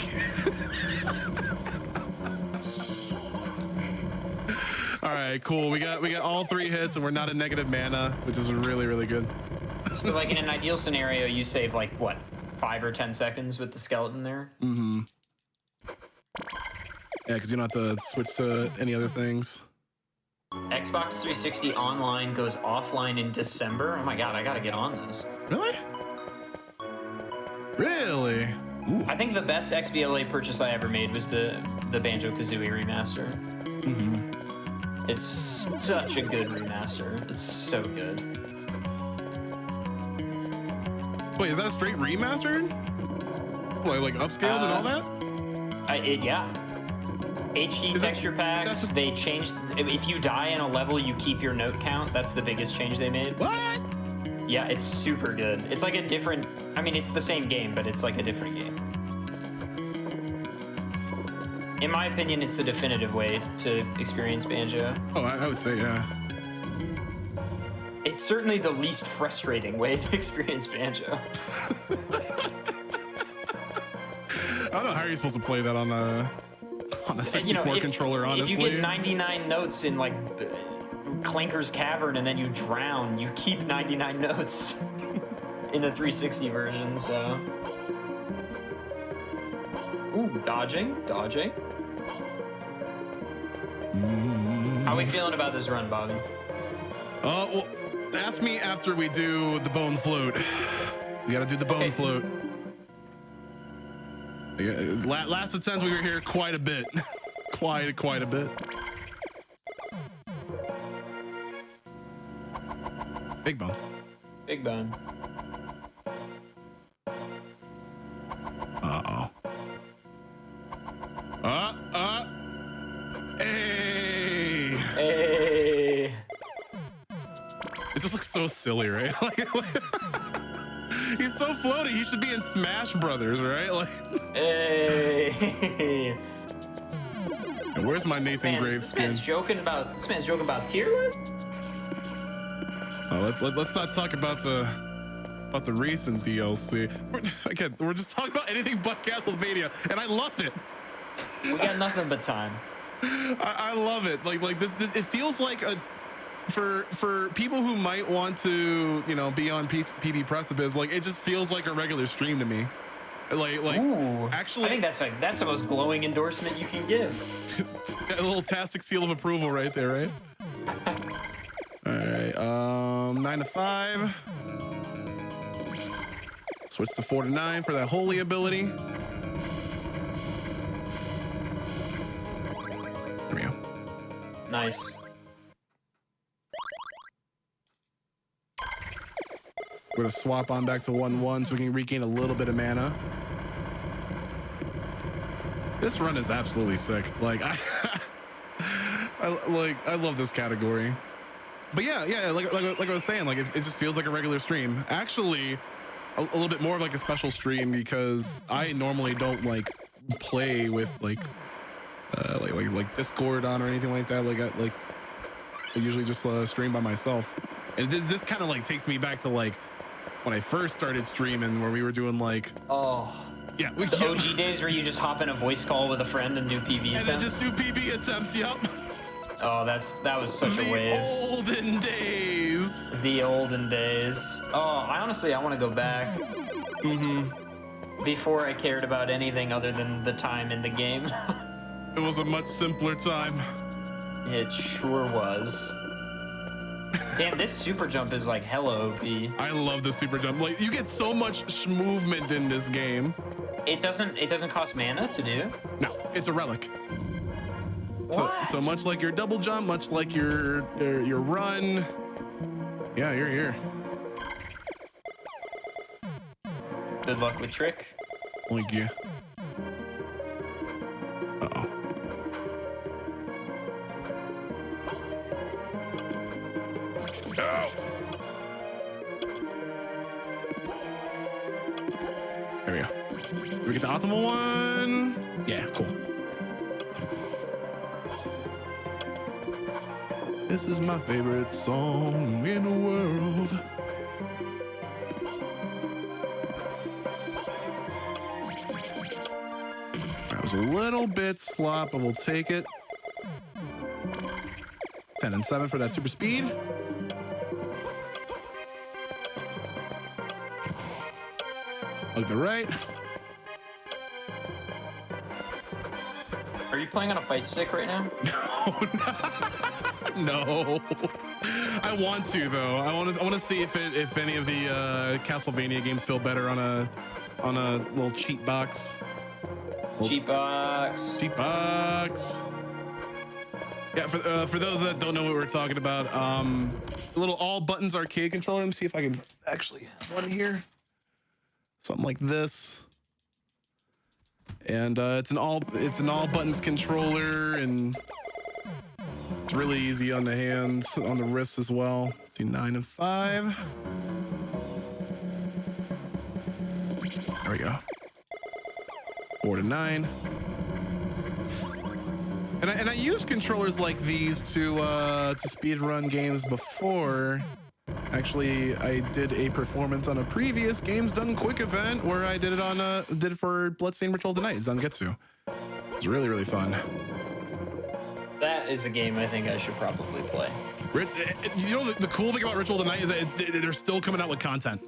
All right, cool. We got all 3 hits, and we're not at negative mana, which is really, really good. So, like in an ideal scenario, you save like what, 5 or 10 seconds with the skeleton there? Mm-hmm. Yeah, because you don't have to switch to any other things. Xbox 360 Online goes offline in December. Oh my god, I gotta get on this. Really? Really? Ooh. I think the best XBLA purchase I ever made was the Banjo-Kazooie Remaster. Mm-hmm. It's such a good remaster. It's so good. Wait, is that straight remastered? Like upscaled and all that? Yeah. HD texture packs, they changed. If you die in a level, you keep your note count. That's the biggest change they made. What? Yeah, it's super good. It's like a different, I mean, it's the same game, but it's like a different game. In my opinion, it's the definitive way to experience Banjo. Oh, I would say, yeah. It's certainly the least frustrating way to experience Banjo. I don't know how you're supposed to play that on a 64 controller, honestly. If you get 99 notes in like Clanker's Cavern and then you drown, you keep 99 notes in the 360 version, so. Ooh, dodging. How are we feeling about this run, Bobby? Well, ask me after we do the bone flute. We gotta do the bone flute. Last attempts we were here quite a bit. quite a bit. Big bone. Big bone. Uh-oh. Hey! Hey! It just looks so silly, right? He's so floaty. He should be in Smash Brothers, right? Like. Hey! And where's my Nathan Graves skin? This man's joking about tier list? Oh, let's not talk about the recent DLC. We're just talking about anything but Castlevania, and I loved it. We got nothing but time. I love it. Like this, it feels like for people who might want to, be on PB Precipice, like it just feels like a regular stream to me. Like Ooh, actually, I think that's the most glowing endorsement you can give. That little Tastic seal of approval right there, right? All right, 9 to 5. Switch to 4 to 9 for that holy ability. There we go. Nice. We're gonna swap on back to 1-1 so we can regain a little bit of mana. This run is absolutely sick. Like I love this category. But yeah, like I was saying, like it just feels like a regular stream. Actually, a little bit more of like a special stream because I normally don't like play with like Discord on or anything like that. I usually just stream by myself. And this kind of like takes me back to like when I first started streaming, where we were doing like the OG days where you just hop in a voice call with a friend and do PB attempts. And then just do PB attempts. Yep. Oh, that was such a wave. The olden days. The olden days. Oh, I want to go back. Before I cared about anything other than the time in the game. It was a much simpler time. It sure was. Damn, this super jump is like hella OP. I love the super jump. Like you get so much movement in this game. It doesn't cost mana to do. No, it's a relic. So much like your double jump, much like your run. Yeah, you're here. Good luck with trick. Thank you. Uh-oh. Oh. There we go. Did we get the optimal one? Yeah, cool. This is my favorite song in the world. That was a little bit slop, but we'll take it. 10 and 7 for that super speed. Look to the right. Are you playing on a fight stick right now? No. I want to though. I want to see if any of the Castlevania games feel better on a little cheat box. Cheat box. Cheat box. Yeah, for those that don't know what we're talking about, a little all buttons arcade controller. Let me see if I can actually have one here. Something like this. And it's an all buttons controller, and it's really easy on the hands, on the wrists as well. See, 9 and 5. There we go. 4 to 9. And I used controllers like these to speed run games before. Actually, I did a performance on a previous Games Done Quick event where I did it for Bloodstained Ritual Tonight, Zangetsu. It's really, really fun. That is a game I think I should probably play. You know, the cool thing about Ritual Tonight is that they're still coming out with content.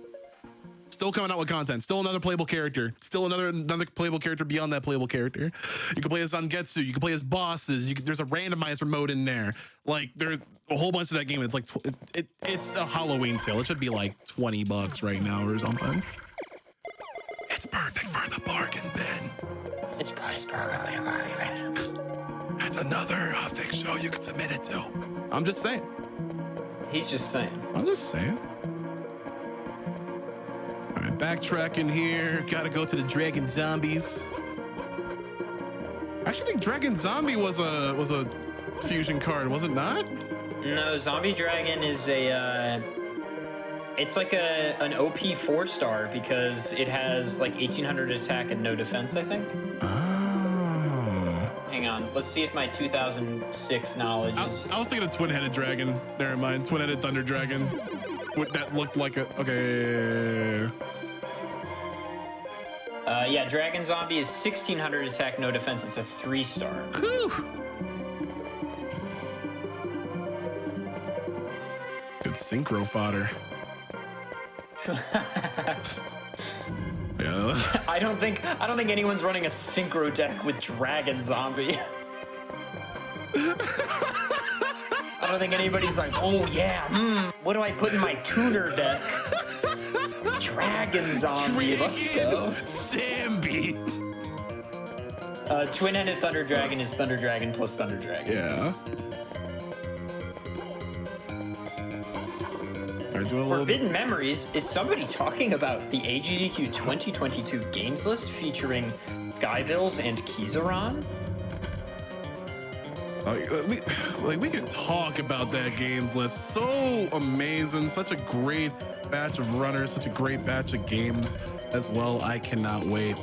Still coming out with content. Still another playable character. Still another playable character beyond that playable character. You can play as Zangetsu. You can play as bosses. There's a randomizer mode in there. Like there's a whole bunch of that game. It's like it's a Halloween sale. It should be like $20 right now or something. It's perfect for the bargain bin. It's perfect for the bargain bin. That's another fix show you can submit it to. I'm just saying. He's just saying. I'm just saying. All right, backtracking here. Gotta go to the Dragon Zombies. I actually think Dragon Zombie was a fusion card, was it not? No, Zombie Dragon is it's like an OP 4-star because it has like 1800 attack and no defense, I think. Oh. Hang on, let's see if my 2006 knowledge is... I was thinking of twin-headed dragon. Never mind, twin-headed thunder dragon. That looked like a... Okay. Yeah, Dragon Zombie is 1600 attack, no defense. It's a 3-star. Whew. Good synchro fodder. Yeah. I don't think anyone's running a synchro deck with Dragon Zombie. I don't think anybody's like, oh yeah, what do I put in my tuner deck? Dragon zombie, let's go. Zombie. Twin-headed Thunder Dragon is Thunder Dragon plus Thunder Dragon. Yeah. All right, do a little. Forbidden Memories, is somebody talking about the AGDQ 2022 games list featuring Skybills and Kizaran? We can talk about that games list. So amazing, such a great batch of runners, such a great batch of games as well. I cannot wait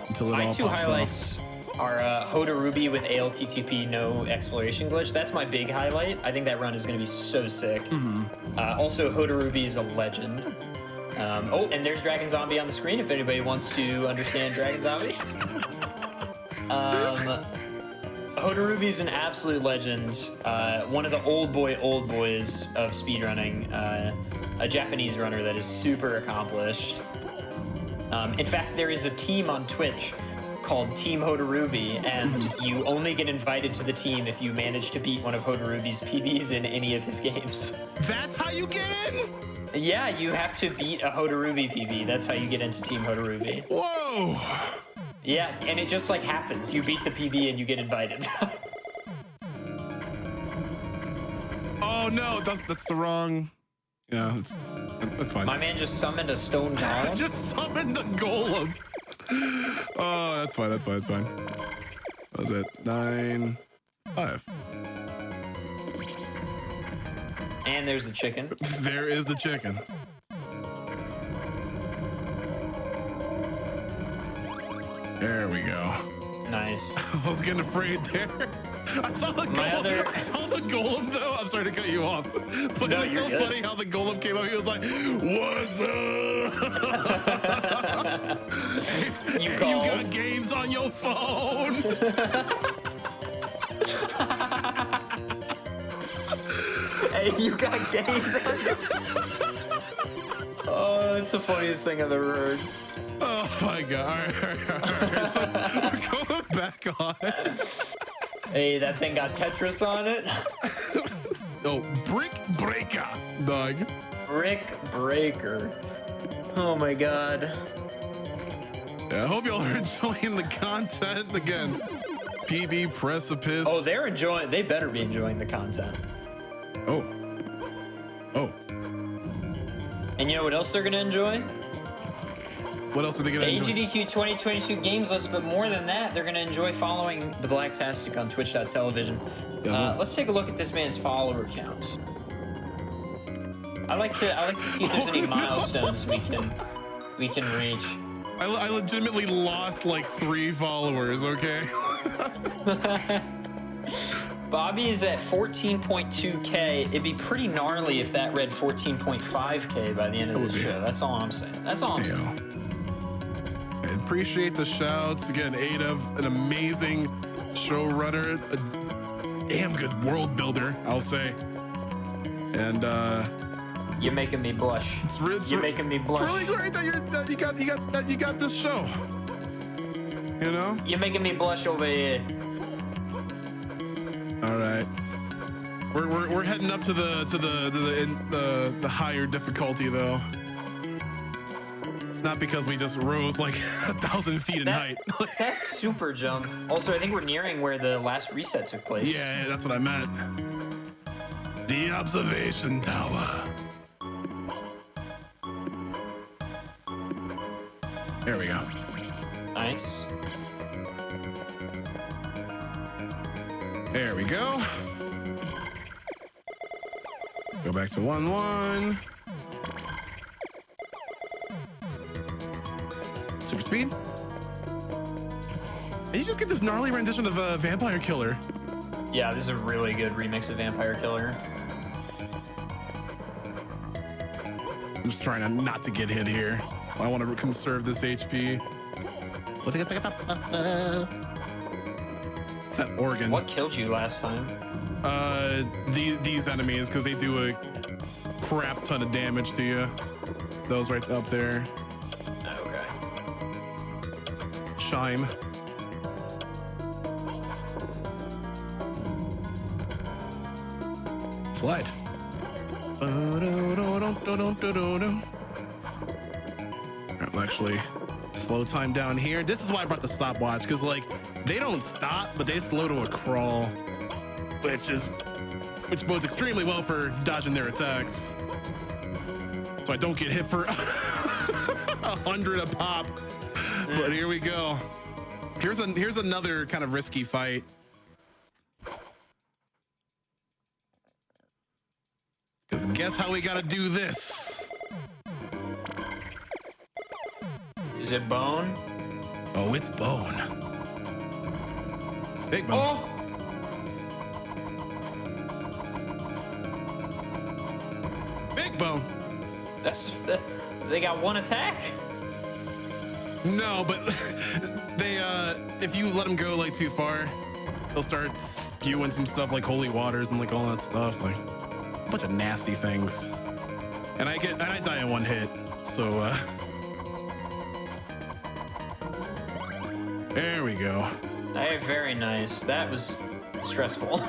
until it all pops My two off. highlights are Hoda Ruby with ALTTP no exploration glitch. That's my big highlight. I think that run is going to be so sick. Also, Hoda Ruby is a legend. Oh, and there's Dragon Zombie on the screen if anybody wants to understand Dragon Zombie. Hoda Ruby's an absolute legend. One of the old boys of speedrunning. A Japanese runner that is super accomplished. In fact, there is a team on Twitch called Team Hoda Ruby, and you only get invited to the team if you manage to beat one of Hoda Ruby's PBs in any of his games. That's how you get in? Yeah, you have to beat a Hoda Ruby PB. That's how you get into Team Hoda Ruby. Whoa. Yeah, and it just like happens. You beat the PB and you get invited. Oh no, that's the wrong. Yeah, that's fine. My man just summoned a stone doll. Just summoned the golem. Oh, that's fine. That's fine. That was it. 9, 5. And there's the chicken. There is the chicken. There we go. Nice. I was getting afraid there. I saw the golem. I saw the golem though. I'm sorry to cut you off, but No, it was so you're good. funny how the golem came up. He was like, "What's up? You You called. got games on your phone?" Hey, you got games on your... Oh, that's the funniest thing I've ever heard. Oh my god! All right. So we're going back on. Hey, that thing got Tetris on it. No, Brick Breaker, dog. Brick Breaker. Oh my god. Yeah, I hope y'all are enjoying the content again. PB Precipice. Oh, they're enjoying. They better be enjoying the content. Oh. And you know what else they're gonna enjoy? What else are they gonna The enjoy? AGDQ 2022 games list, but more than that, they're gonna enjoy following the Blacktastic on Twitch.tv. Let's take a look at this man's follower count. I like to see if there's any milestones we can reach. I legitimately lost like 3 followers, okay? Bobby is at 14.2K. It'd be pretty gnarly if that read 14.5K by the end of this show. That's all I'm saying. I appreciate the shouts. Again, Adav, an amazing showrunner, a damn good world builder, I'll say. And You're making me blush. You're making me blush. It's really great that you got this show. You know? You're making me blush over here. All right. We're heading up to the higher difficulty though. Not because we just rose like 1,000 feet in height. That's super jump. Also, I think we're nearing where the last reset took place. Yeah, that's what I meant. The observation tower. There we go. Nice. There we go. Go back to 1-1. Super speed. And you just get this gnarly rendition of a Vampire Killer. Yeah, this is a really good remix of Vampire Killer. I'm just trying not to get hit here. I want to conserve this HP. It's that organ. What killed you last time? These enemies, because they do a crap ton of damage to you. Those right up there. Okay. Chime. slide. I'll actually slow time down here. This is why I brought the stopwatch, because like they don't stop, but they slow to a crawl, which bodes extremely well for dodging their attacks. So I don't get hit for 100 a pop. But here we go. Here's another kind of risky fight. Because guess how we gotta do this? Is it bone? Oh, it's bone. Big bone. Oh! Big bone. They got one attack? No, but they if you let them go like too far, they'll start spewing some stuff like holy waters and like all that stuff, like a bunch of nasty things. And I die in one hit. So there we go. Hey, very nice. That was stressful.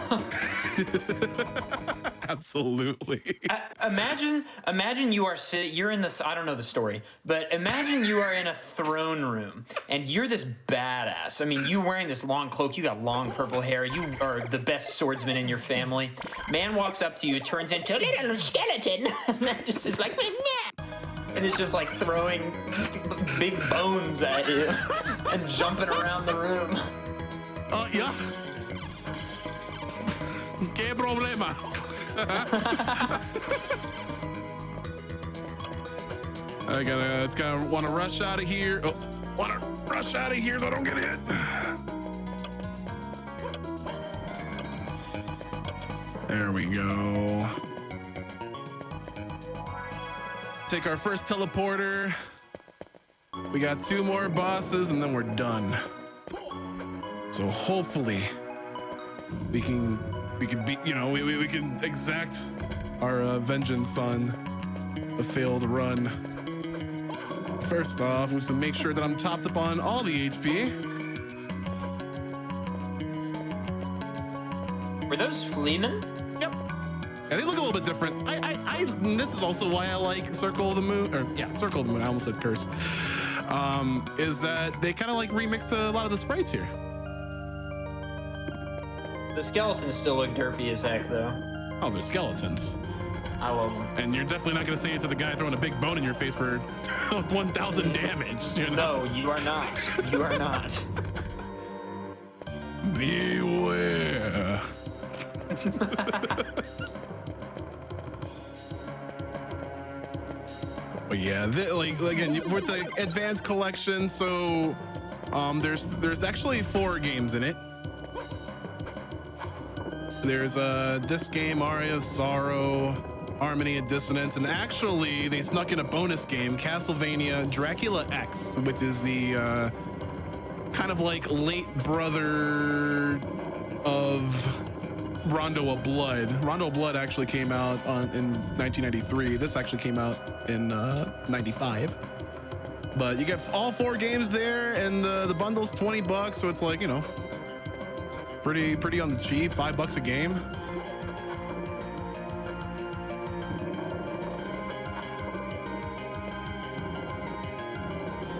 Absolutely. Imagine you are you're in the I don't know the story, but imagine you are in a throne room and you're this badass. I mean, you wearing this long cloak, you got long purple hair, you are the best swordsman in your family. Man walks up to you, turns into a little skeleton, and that just is like, meh. And it's just like throwing big bones at you and jumping around the room. Yeah. ¿Qué problema? It's gonna want to rush out of here. Oh, want to rush out of here so I don't get hit. There we go. Take our first teleporter. We got 2 more bosses and then we're done. So hopefully we can beat, we can exact our vengeance on the failed run. First off, we have to make sure that I'm topped up on all the HP. Were those Fleemen? Yep. And they look a little bit different. This is also why I like Circle of the Moon, Circle of the Moon, I almost said Curse. Is that they kind of like remixed a lot of the sprites here. The skeletons still look derpy as heck, though. Oh, they're skeletons. I love them. And you're definitely not going to say it to the guy throwing a big bone in your face for 1,000 damage. You know? No, you are not. You are not. Beware. But yeah, again, with the advanced collection, so there's actually 4 games in it. There's this game, Aria of Sorrow, Harmony and Dissonance, and actually they snuck in a bonus game, Castlevania Dracula X, which is the kind of like late brother of Rondo of Blood. Rondo of Blood actually came out in 1993. This actually came out in 95. But you get all 4 games there, and the bundle's $20, so it's like, pretty on the cheap, $5 a game.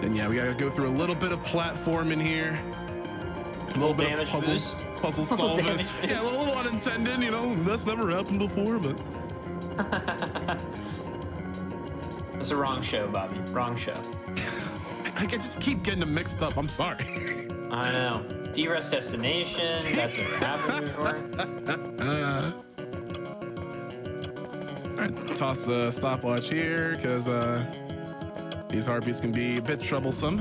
And yeah, we gotta go through a little bit of platforming here. A little bit of puzzle solving. Yeah, a little unintended, that's never happened before, but. It's the wrong show, Bobby. Wrong show. I just keep getting them mixed up. I'm sorry. I know. D-Rest Destination. That's never happened before. All right, toss the stopwatch here because these harpies can be a bit troublesome.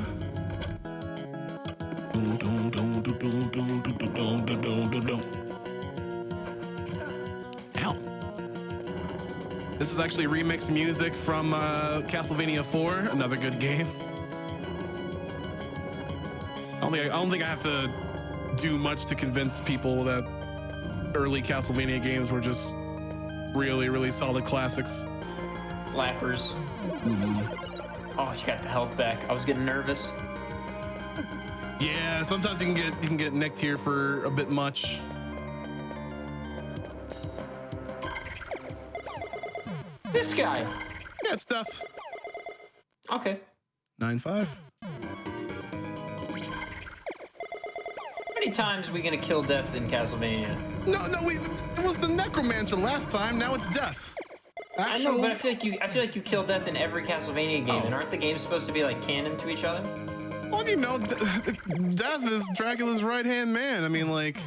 Ow. This is actually remixed music from Castlevania 4, another good game. I don't think I have to do much to convince people that early Castlevania games were just really, really solid classics. Slappers. Oh, you got the health back. I was getting nervous. Yeah, sometimes you can get nicked here for a bit much. this guy? Yeah, it's death. Okay. 9-5. How many times are we gonna kill death in Castlevania? No, it was the Necromancer last time. Now it's death. I know, but I feel like you kill death in every Castlevania game, and aren't the games supposed to be like canon to each other? Well, you know, death is Dracula's right-hand man. I mean, like,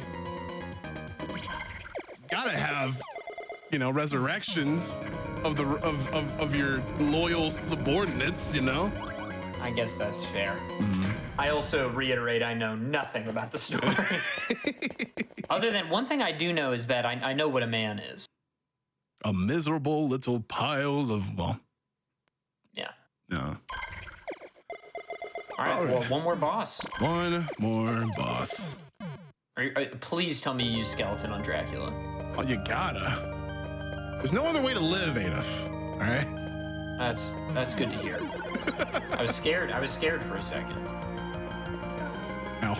gotta have, you know, resurrections of your loyal subordinates, you know? I guess that's fair. I also reiterate, I know nothing about the story. Other than one thing I do know is that I know what a man is. A miserable little pile of, well, Yeah. no. All right, well, one more boss. One more boss. Please tell me you use skeleton on Dracula. Oh, you gotta. There's no other way to live, Adolf. All right? That's good to hear. I was scared for a second. Ow.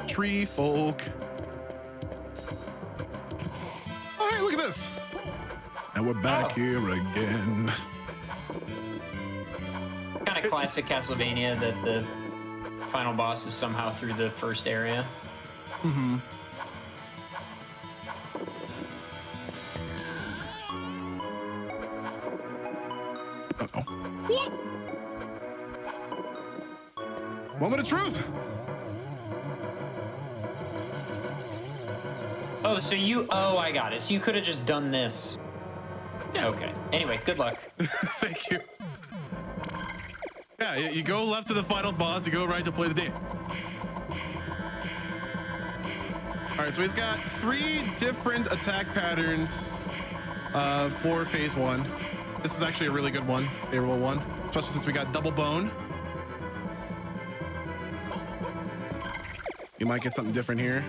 Tree folk. Oh, hey, look at this. And we're back here again. Kind of classic Castlevania that the final boss is somehow through the first area. Mm-hmm. Uh-oh. What? Moment of truth. Oh, so I got it. So you could have just done this. Yeah. Okay. Anyway, good luck. Thank you. Yeah, you go left to the final boss, you go right to play the game. All right, so he's got 3 different attack patterns for phase 1. This is actually a really good one, favorable one, especially since we got double bone. You might get something different here.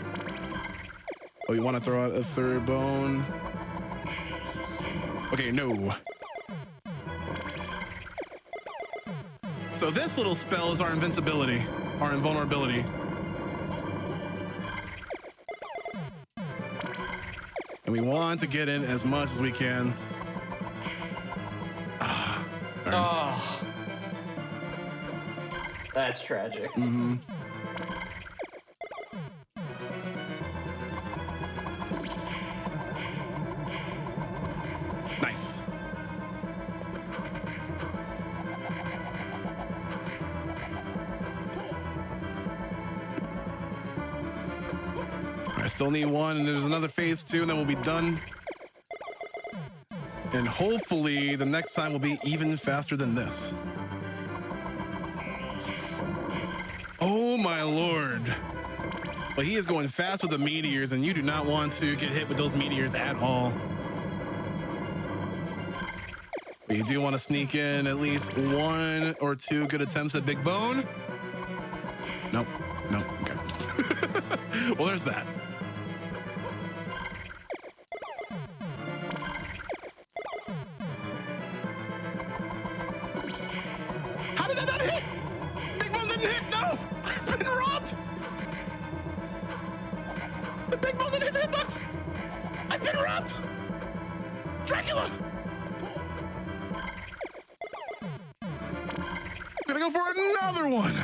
Oh, you want to throw out a 3rd bone? Okay, no. So this little spell is our invincibility, our invulnerability. And we want to get in as much as we can. Oh. That's tragic. Mm-hmm. Nice. I still need one, and there's another phase 2, and then we'll be done. And hopefully the next time will be even faster than this. Oh my lord. But he is going fast with the meteors, and you do not want to get hit with those meteors at all. But you do want to sneak in at least 1 or 2 good attempts at Big Bone. Nope. Nope. Okay. Well, there's that. How did that not hit? Big Bone didn't hit. No, I've been robbed. The Big Bone didn't hit the hitbox. I've been robbed. Dracula. Gonna go for another one.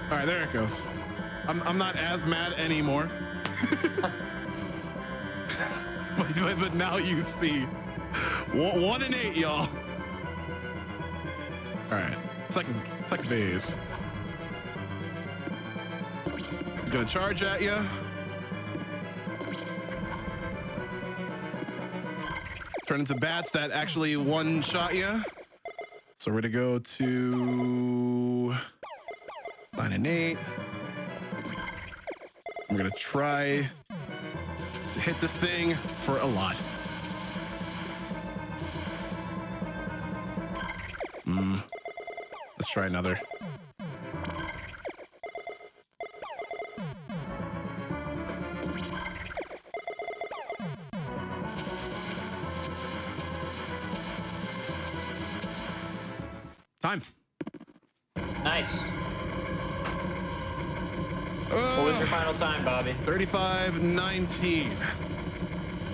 All right, there it goes. I'm not as mad anymore. but now you see 1 and 8, y'all. All right, second phase. He's gonna charge at you. Turn into bats that actually one-shot you. So we're gonna go to 9 and 8. I'm gonna try to hit this thing for a lot. Let's try another. Time. Nice. What was your final time, Bobby? 35:19.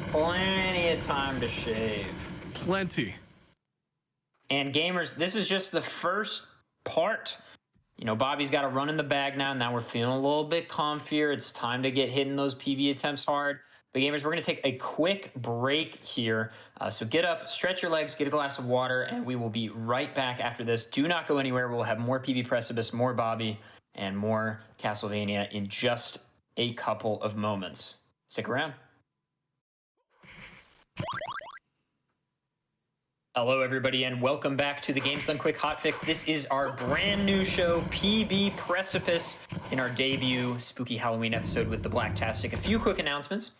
Plenty of time to shave. Plenty. And gamers, this is just the first part. You know, Bobby's got a run in the bag now. Now we're feeling a little bit comfier. It's time to get hitting those PB attempts hard. But gamers, we're going to take a quick break here. So get up, stretch your legs, get a glass of water, and we will be right back after this. Do not go anywhere. We'll have more PB Precipice, more Bobby, and more Castlevania in just a couple of moments. Stick around. Hello, everybody, and welcome back to the Games Done Quick Hotfix. This is our brand new show, PB Precipice, in our debut spooky Halloween episode with the Blacktastic. A few quick announcements.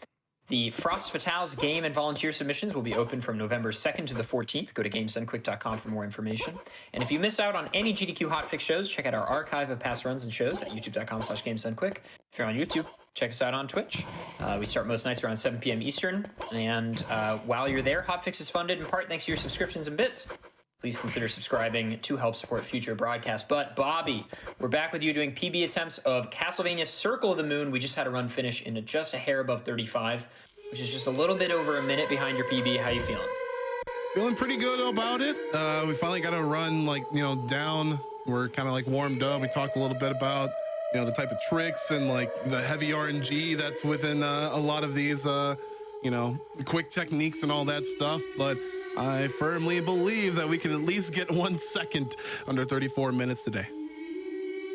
The Frost Fatales game and volunteer submissions will be open from November 2nd to the 14th. Go to gamesdonequick.com for more information. And if you miss out on any GDQ Hotfix shows, check out our archive of past runs and shows at youtube.com/gamesdonequick. If you're on YouTube, check us out on Twitch. We start most nights around 7 p.m. Eastern. And while you're there, Hotfix is funded in part thanks to your subscriptions and bits. Please consider subscribing to help support future broadcasts. But Bobby, we're back with you doing PB attempts of Castlevania Circle of the Moon. We just had a run finish in just a hair above 35, which is just a little bit over a minute behind your PB. How you feeling? Feeling pretty good about it. We finally got a run down. We're kind of warmed up. We talked a little bit about the type of tricks and the heavy RNG that's within a lot of these quick techniques and all that stuff. But I firmly believe that we can at least get 1 second under 34 minutes today.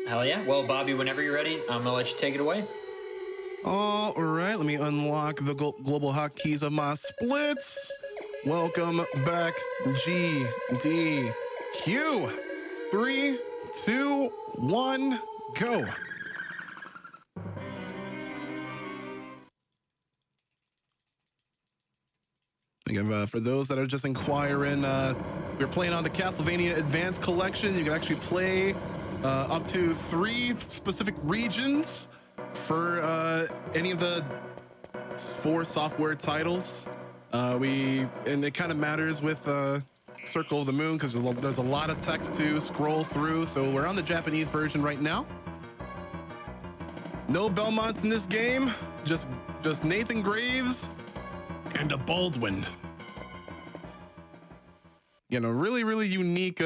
Hell yeah. Well, Bobby, whenever you're ready, I'm gonna let you take it away. All right, let me unlock the global hotkeys of my splits. Welcome back, GDQ. 3, 2, 1, go. Again, for those that are just inquiring, we're playing on the Castlevania Advanced Collection. You can actually play up to 3 specific regions for any of the 4 software titles. And it kind of matters with Circle of the Moon because there's a lot of text to scroll through. So we're on the Japanese version right now. No Belmonts in this game, just Nathan Graves and a Baldwin. Really unique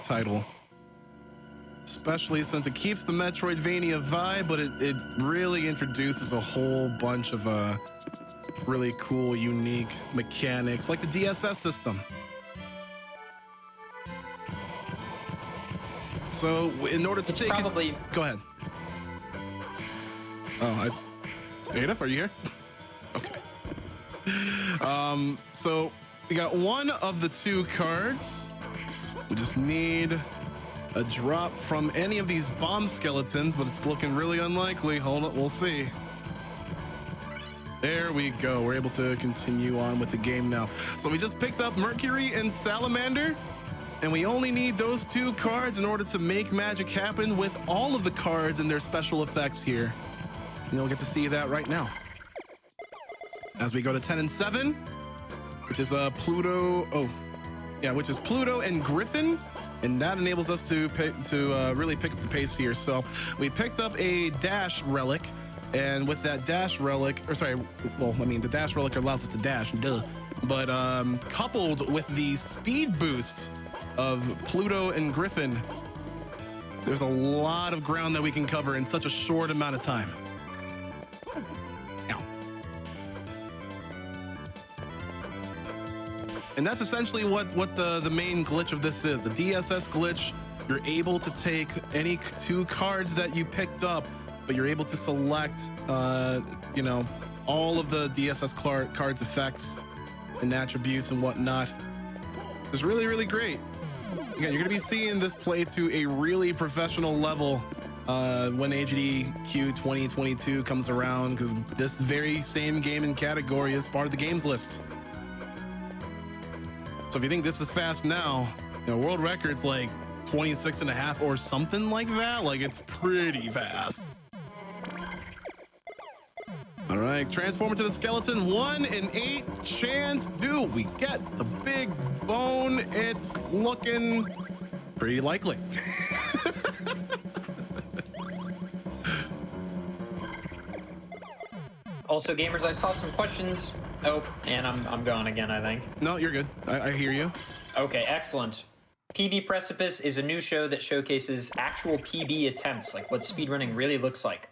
title. Especially since it keeps the Metroidvania vibe, but it really introduces a whole bunch of really cool, unique mechanics, like the DSS system. So in order to take it, go ahead. Oh, Adolf, are you here? Okay. So we got one of the 2 cards. We just need a drop from any of these bomb skeletons, but it's looking really unlikely. Hold on, we'll see. There we go. We're able to continue on with the game now. So we just picked up Mercury and Salamander, and we only need those 2 cards in order to make magic happen with all of the cards and their special effects here. And you'll get to see that right now. As we go to 10 and 7, which is Pluto. Oh, yeah, which is Pluto and Griffin, and that enables us to really pick up the pace here. So we picked up a dash relic, and with that dash relic, the dash relic allows us to dash, duh. But coupled with the speed boost of Pluto and Griffin, there's a lot of ground that we can cover in such a short amount of time. And that's essentially what the main glitch of this is. The DSS glitch, you're able to take any 2 cards that you picked up, but you're able to select, all of the DSS cards' effects and attributes and whatnot. It's really, really great. Again, you're gonna be seeing this play to a really professional level when AGDQ 2022 comes around, because this very same game and category is part of the games list. So if you think this is fast now, world record's 26.5 or something like that. It's pretty fast. All right, transform into the skeleton. 1 in 8 chance. Do we get the big bone? It's looking pretty likely. Also, gamers, I saw some questions. Oh, and I'm gone again, I think. No, you're good. I hear you. Okay, excellent. PB Precipice is a new show that showcases actual PB attempts, like what speedrunning really looks like.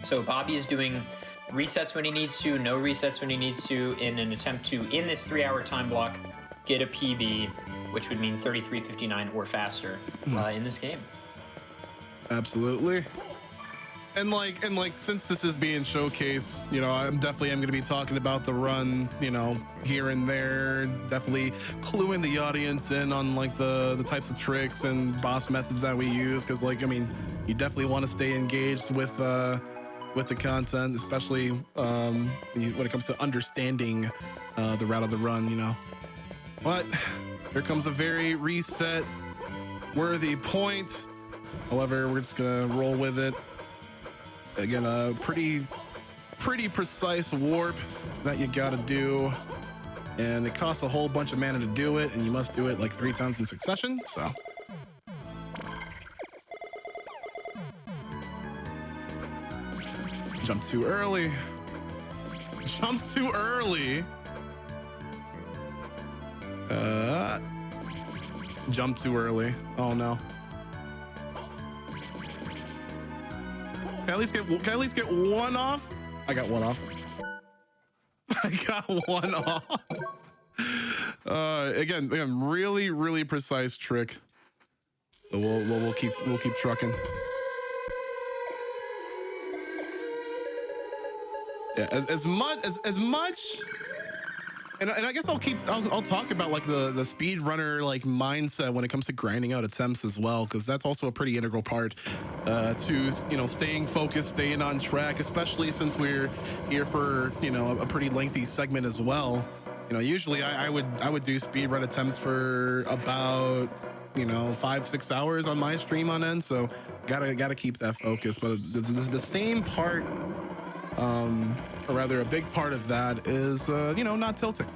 So Bobby is doing resets when he needs to, no resets when he needs to, in an attempt to, in this 3-hour time block, get a PB, which would mean 33:59 or faster in this game. Absolutely. And like since this is being showcased, you know, I'm definitely going to be talking about the run, you know, here and there, definitely cluing the audience in on like the types of tricks and boss methods that we use, because like, I mean, you definitely want to stay engaged with the content, especially when it comes to understanding the route of the run, you know. But here comes a very reset worthy point. However, we're just gonna roll with it. Again, a pretty precise warp that you gotta do, and it costs a whole bunch of mana to do it, and you must do it like 3 times in succession. So jump too early. Jumped too early. Jump too early. Oh no. Can I at least get one off? I got one off. I got one off. Again, really precise trick. So we'll keep trucking. Yeah, as much. And I guess I'll talk about like the speedrunner like mindset when it comes to grinding out attempts as well, because that's also a pretty integral part to, you know, staying focused, staying on track, especially since we're here for, you know, a pretty lengthy segment as well. You know, usually I would do speedrun attempts for about, you know, 5-6 hours on my stream on end, so gotta keep that focus. But the same part, or rather a big part of that is, you know, not tilting.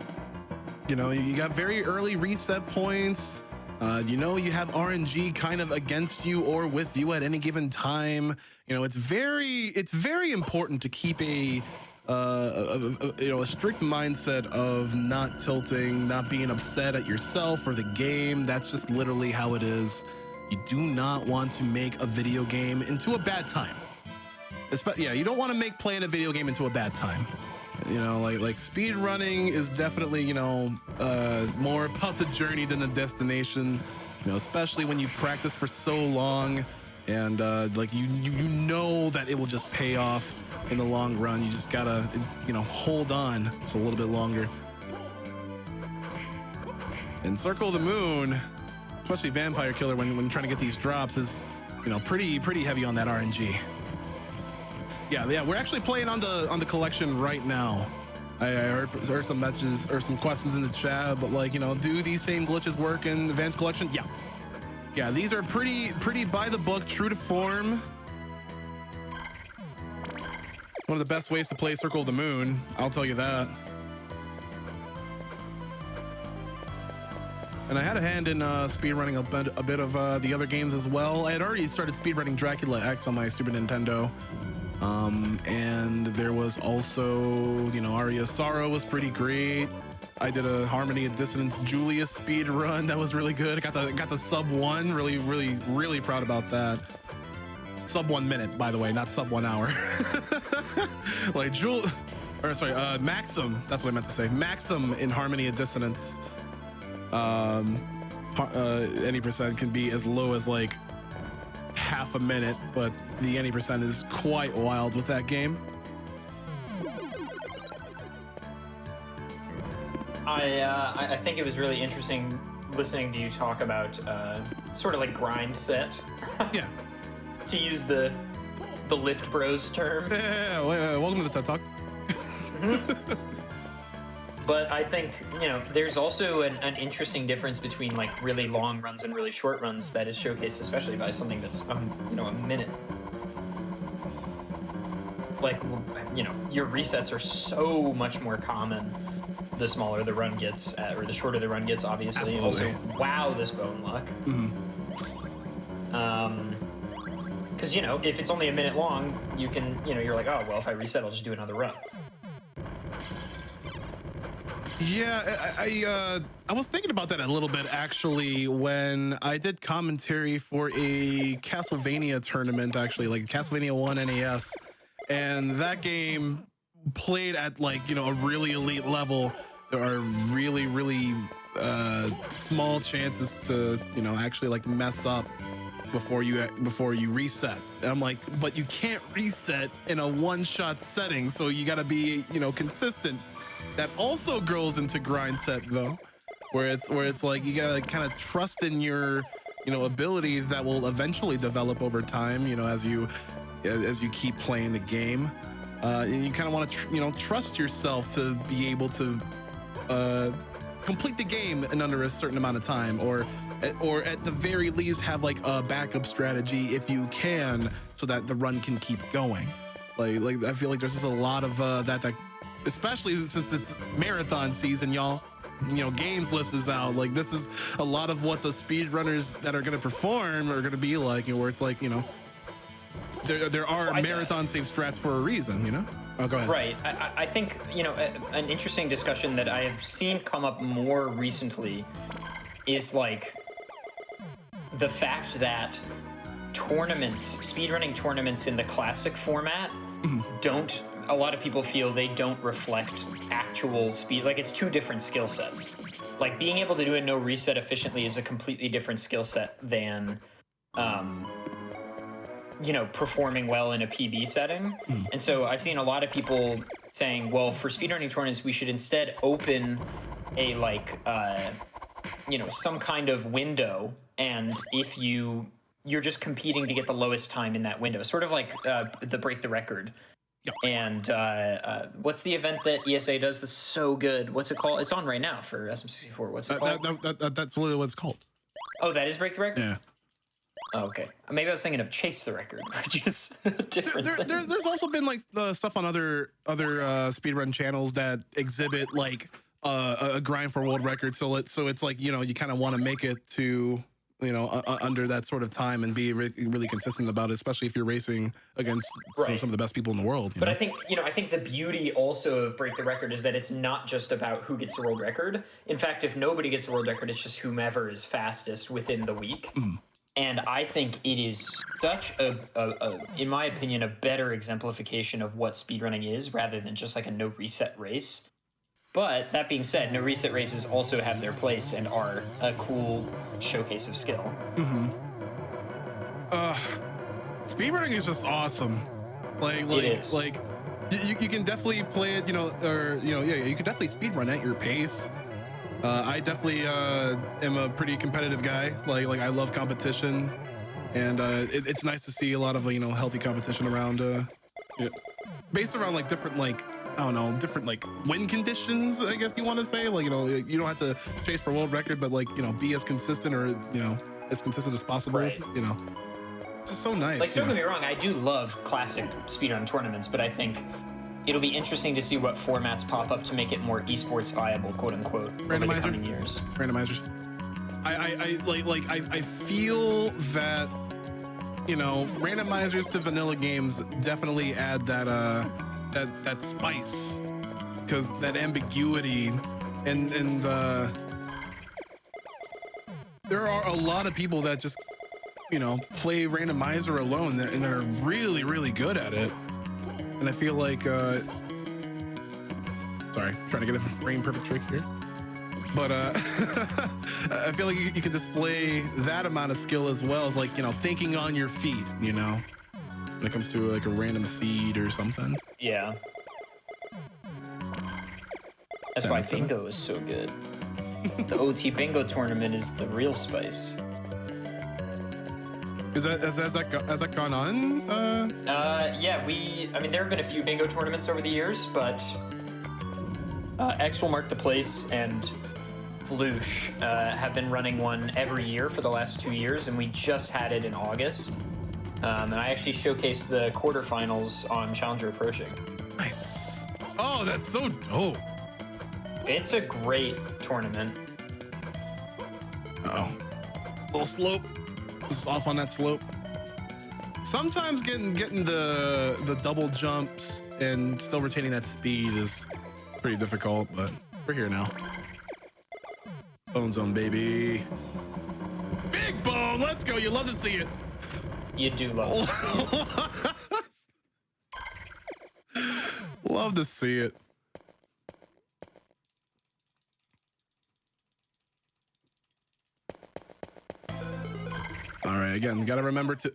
You know, you got very early reset points. You know, you have RNG kind of against you or with you at any given time. You know, it's very important to keep a strict mindset of not tilting, not being upset at yourself or the game. That's just literally how it is. You do not want to make a video game into a bad time. Yeah, you don't want to make playing a video game into a bad time. You know, like speed running is definitely, you know, more about the journey than the destination. You know, especially when you've practiced for so long, and like you know that it will just pay off in the long run. You just gotta, you know, hold on just a little bit longer. And Circle of the Moon, especially Vampire Killer, when trying to get these drops, is, you know, pretty heavy on that RNG. Yeah, we're actually playing on the collection right now. I heard some messages or some questions in the chat, but like, you know, do these same glitches work in Advanced Collection? Yeah, these are pretty by the book, true to form. One of the best ways to play Circle of the Moon, I'll tell you that. And I had a hand in speedrunning a bit of the other games as well. I had already started speedrunning Dracula X on my Super Nintendo. And there was also, you know, Aria Sorrow was pretty great. I did a Harmony of Dissonance Julius speed run that was really good. I got the sub 1. Really proud about that. Sub 1 minute, by the way, not sub 1 hour. Like Maxim. That's what I meant to say. Maxim in Harmony of Dissonance. Any percent can be as low as like half a minute, but the any percent is quite wild with that game. I think it was really interesting listening to you talk about sort of like grind set. Yeah. To use the Lift Bros term. Yeah, welcome to TED Talk. But I think, you know, there's also an interesting difference between like really long runs and really short runs that is showcased, especially by something that's, you know, a minute. Like, you know, your resets are so much more common the smaller the run gets, or the shorter the run gets, obviously. Absolutely. Also, wow, this bone luck. Mm-hmm. Because, if it's only a minute long, you can, you're like, oh, well, if I reset, I'll just do another run. Yeah, I was thinking about that a little bit actually when I did commentary for a Castlevania tournament, actually, like Castlevania 1 NES, and that game played at like a really elite level. There are really small chances to actually like mess up before you reset. And I'm like, but you can't reset in a one-shot setting, so you got to be consistent. That also grows into grind set though, where it's like you gotta kind of trust in your ability that will eventually develop over time, as you keep playing the game. And you kind of want to trust yourself to be able to complete the game in under a certain amount of time, or at the very least have like a backup strategy if you can, so that the run can keep going. Like I feel like there's just a lot of that especially since it's marathon season, y'all. Games list is out. Like, this is a lot of what the speedrunners that are going to perform are going to be like, where it's like, there are marathon save strats for a reason, Oh, go ahead. Right. I think, an interesting discussion that I have seen come up more recently is like the fact that speedrunning tournaments in the classic format a lot of people feel they don't reflect actual speed. Like, it's two different skill sets. Like, being able to do a no reset efficiently is a completely different skill set than performing well in a PB setting. And so I've seen a lot of people saying, well, for speedrunning tournaments, we should instead open a some kind of window, and if you're just competing to get the lowest time in that window, sort of like the break the record. Yep. And what's the event that ESA does that's so good? What's it called? It's on right now for SM64. What's it called? That's literally what it's called. Oh, that is break the record? Yeah. Oh, okay. Maybe I was thinking of chase the record, which is different. There's also been like the stuff on other speedrun channels that exhibit like a grind for world record. So it's like you kind of want to make it to under that sort of time and be really consistent about it, especially if you're racing against some of the best people in the world. But I think the beauty also of break the record is that it's not just about who gets the world record. In fact, if nobody gets the world record, it's just whomever is fastest within the week. And I think it is such in my opinion, a better exemplification of what speedrunning is, rather than just like a no reset race. But that being said, no reset races also have their place and are a cool showcase of skill. Speedrunning is just awesome. Like you can definitely play it, you can definitely speedrun at your pace. I definitely am a pretty competitive guy. Like I love competition, and it's nice to see a lot of healthy competition around, based around like different different like win conditions, I guess you want to say. Like you don't have to chase for world record, but like be as consistent or as consistent as possible. Right. It's just so nice. Like, don't get me wrong, I do love classic speedrun tournaments, but I think it'll be interesting to see what formats pop up to make it more esports viable, quote unquote, over the coming years. Randomizers. I feel that randomizers to vanilla games definitely add that spice, because that ambiguity and there are a lot of people that just play randomizer alone and they're really, really good at it. And I feel like sorry, trying to get a frame perfect trick here, but I feel like you can display that amount of skill as well as thinking on your feet, when it comes to like a random seed or something. Yeah. That's why bingo is so good. The OT bingo tournament is the real spice. Has that gone on? Yeah, there have been a few bingo tournaments over the years, but X will mark the place and Floosh have been running one every year for the last 2 years, and we just had it in August. And I actually showcased the quarterfinals on Challenger Approaching. Nice. Oh, that's so dope. It's a great tournament. Uh-oh. Little slope. This is off on that slope. Sometimes getting the double jumps and still retaining that speed is pretty difficult, but we're here now. Bone zone, baby. Big bone, let's go. You love to see it. You do love to see it. Love to see it. All right, again, gotta remember to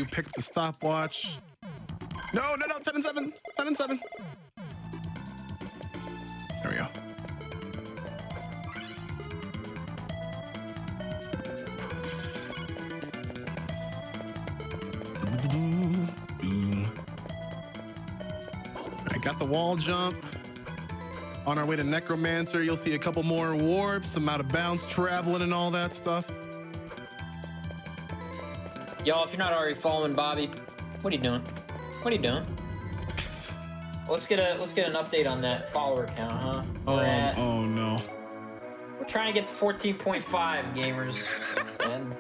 pick up the stopwatch. No, 10 and 7. 10 and 7. There we go. I got the wall jump. On our way to Necromancer, you'll see a couple more warps, some out of bounds traveling and all that stuff. Y'all, if you're not already following Bobby, what are you doing? What are you doing? Let's get an update on that follower count, huh? Oh no. We're trying to get to 14.5 gamers, and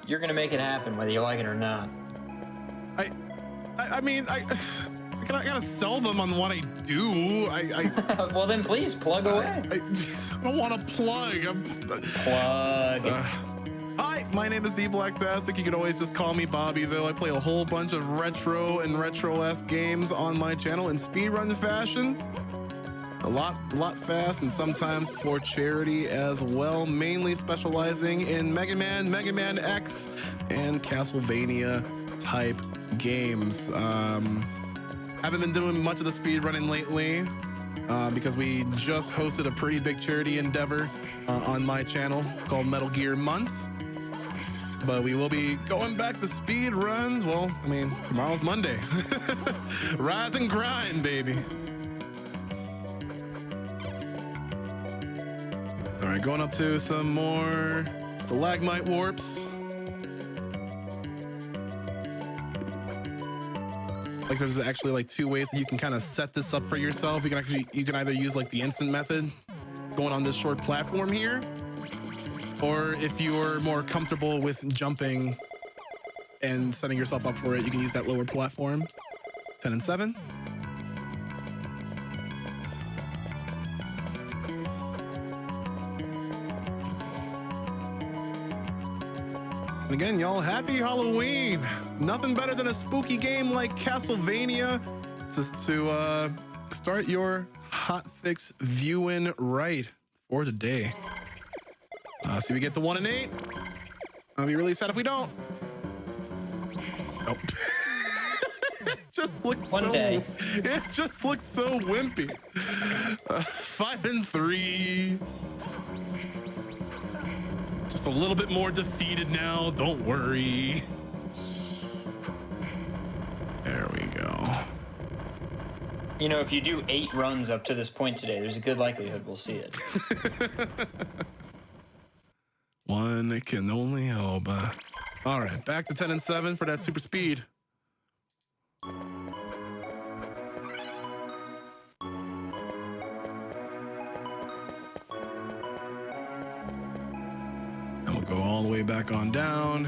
you're gonna make it happen whether you like it or not. I mean, I gotta sell them on what I do. Well, then please plug away. I don't want to plug. Plug. Hi, my name is DBlacktastic. You can always just call me Bobby, though. I play a whole bunch of retro and retro-esque games on my channel in speedrun fashion. A lot fast, and sometimes for charity as well, mainly specializing in Mega Man X, and Castlevania type games. Haven't been doing much of the speedrunning lately because we just hosted a pretty big charity endeavor on my channel called Metal Gear Month. But we will be going back to speed runs. Well, I mean, tomorrow's Monday. Rise and grind, baby. All right, going up to some more stalagmite warps. Like there's actually like two ways that you can kind of set this up for yourself. You can either use like the instant method going on this short platform here, or if you're more comfortable with jumping and setting yourself up for it, you can use that lower platform. 10 and 7. And again, y'all, happy Halloween. Nothing better than a spooky game like Castlevania to start your hotfix viewing right for today. So we get the 1 and 8. I'll be really sad if we don't. Nope. It just looks It just looks so wimpy. 5 and 3. Just a little bit more defeated now. Don't worry. There we go. You know, if you do 8 runs up to this point today, there's a good likelihood we'll see it. One can only hope. All right, back to 10 and 7 for that super speed. And we'll go all the way back on down.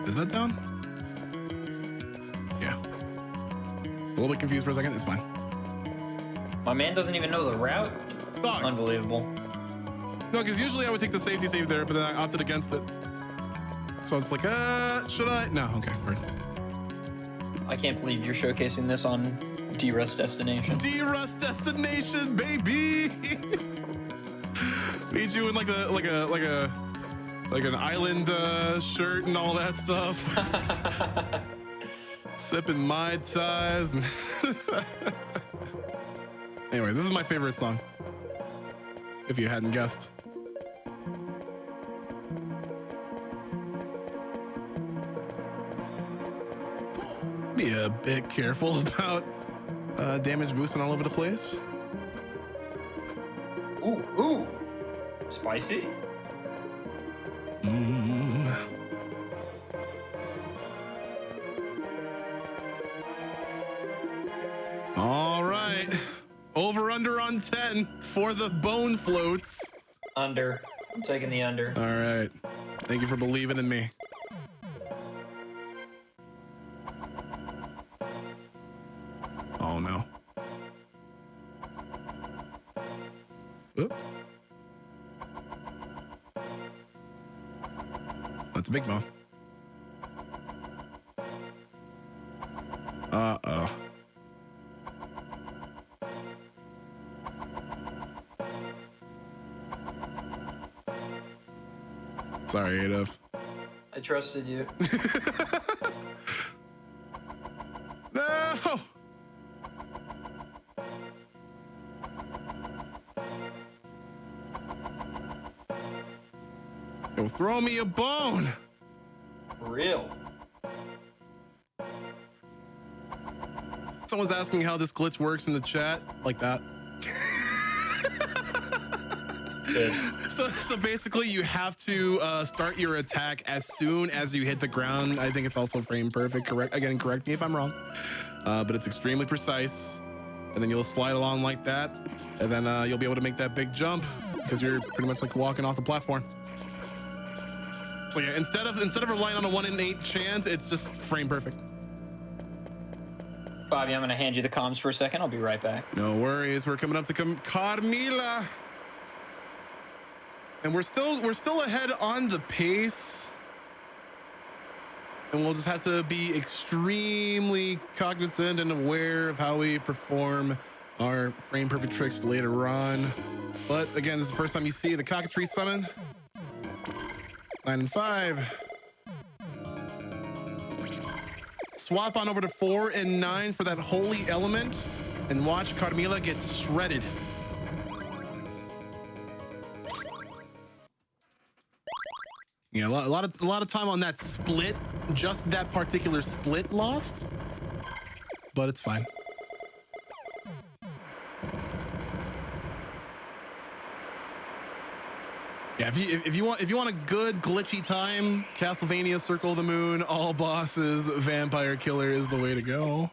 Is that down? Yeah. A little bit confused for a second. It's fine. My man doesn't even know the route. Dog. Unbelievable. No, because usually I would take the safety save there, but then I opted against it. So it's like, should I? No, okay, word. I can't believe you're showcasing this on D-Rust Destination. D-Rust Destination, baby! Made you in like an island shirt and all that stuff. Sipping Mai Tais. Anyway, this is my favorite song. If you hadn't guessed. Be a bit careful about damage boosting all over the place. Ooh. Spicy. All right. Over under on 10 for the bone floats. Under. I'm taking the under. All right. Thank you for believing in me. Oh, no. Oop. That's a big mouth. Uh-oh. Sorry, Adolf. I trusted you. No! Yo, throw me a bone! Real. Someone's asking how this glitch works in the chat. Like that. Good. So basically you have to start your attack as soon as you hit the ground. I think it's also frame perfect. Correct. Again, correct me if I'm wrong. But it's extremely precise. And then you'll slide along like that. And then you'll be able to make that big jump because you're pretty much like walking off the platform. So yeah, instead of relying on a 1 in 8 chance, it's just frame perfect. Bobby, I'm going to hand you the comms for a second. I'll be right back. No worries. We're coming up to Carmilla. And we're still ahead on the pace. And we'll just have to be extremely cognizant and aware of how we perform our frame perfect tricks later on. But again, this is the first time you see the cockatrice summon. 9 and 5. Swap on over to 4 and 9 for that holy element and watch Carmilla get shredded. Yeah, a lot of time on that split, just that particular split lost, but it's fine. Yeah, if you want a good glitchy time, Castlevania Circle of the Moon, all bosses, Vampire Killer is the way to go.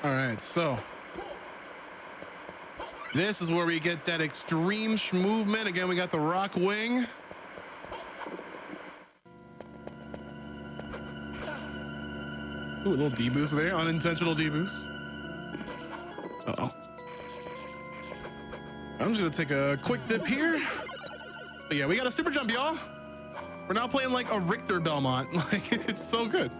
All right, so this is where we get that extreme movement. Again, we got the rock wing. Ooh, a little deboost there, unintentional deboost. Uh-oh. I'm just gonna take a quick dip here. But yeah, we got a super jump, y'all. We're now playing like a Richter Belmont. Like, it's so good.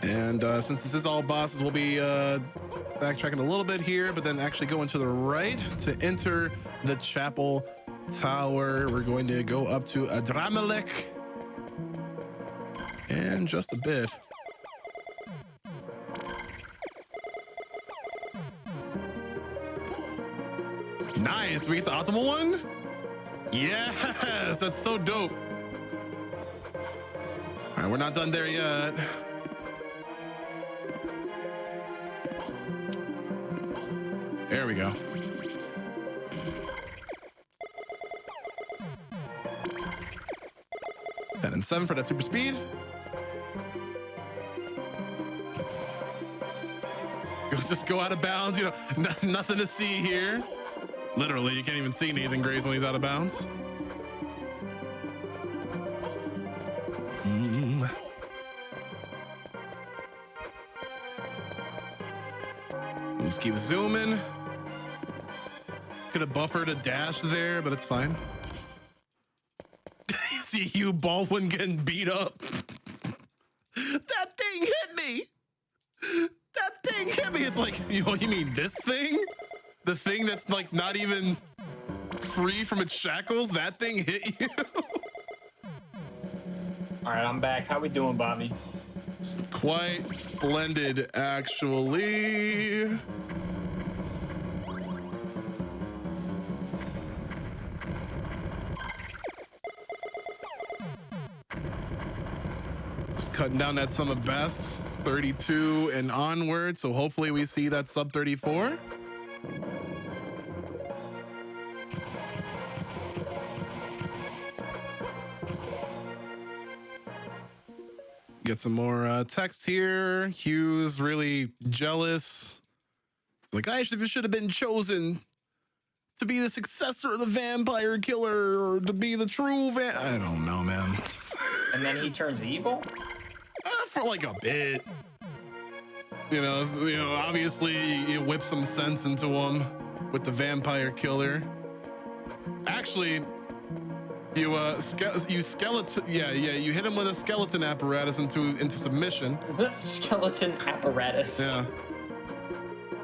And since this is all bosses, we'll be backtracking a little bit here, but then actually going to the right to enter the chapel tower. We're going to go up to Adramelech in just a bit. Nice. Did we get the optimal one? Yes, that's so dope. All right, we're not done there yet. There we go. 10 and 7 for that super speed. Just go out of bounds, you know, nothing to see here. Literally, you can't even see anything Grace when he's out of bounds. Just keep zooming. Could have buffered a dash there, but it's fine. See Hugh Baldwin getting beat up. That thing hit me. That thing hit me. It's like, you mean this thing? The thing that's like not even free from its shackles? That thing hit you? All right, I'm back. How we doing, Bobby? It's quite splendid, actually. Just cutting down that sum of bests, 32 and onward. So hopefully we see that sub 34. Get some more text here. Hugh's really jealous. It's like, I should have been chosen to be the successor of the vampire killer, or to be the true I don't know, man. And then he turns evil? For like a bit. You know, obviously you whip some sense into him with the vampire killer. Actually, you skeleton, you hit him with a skeleton apparatus into submission. Skeleton apparatus. Yeah.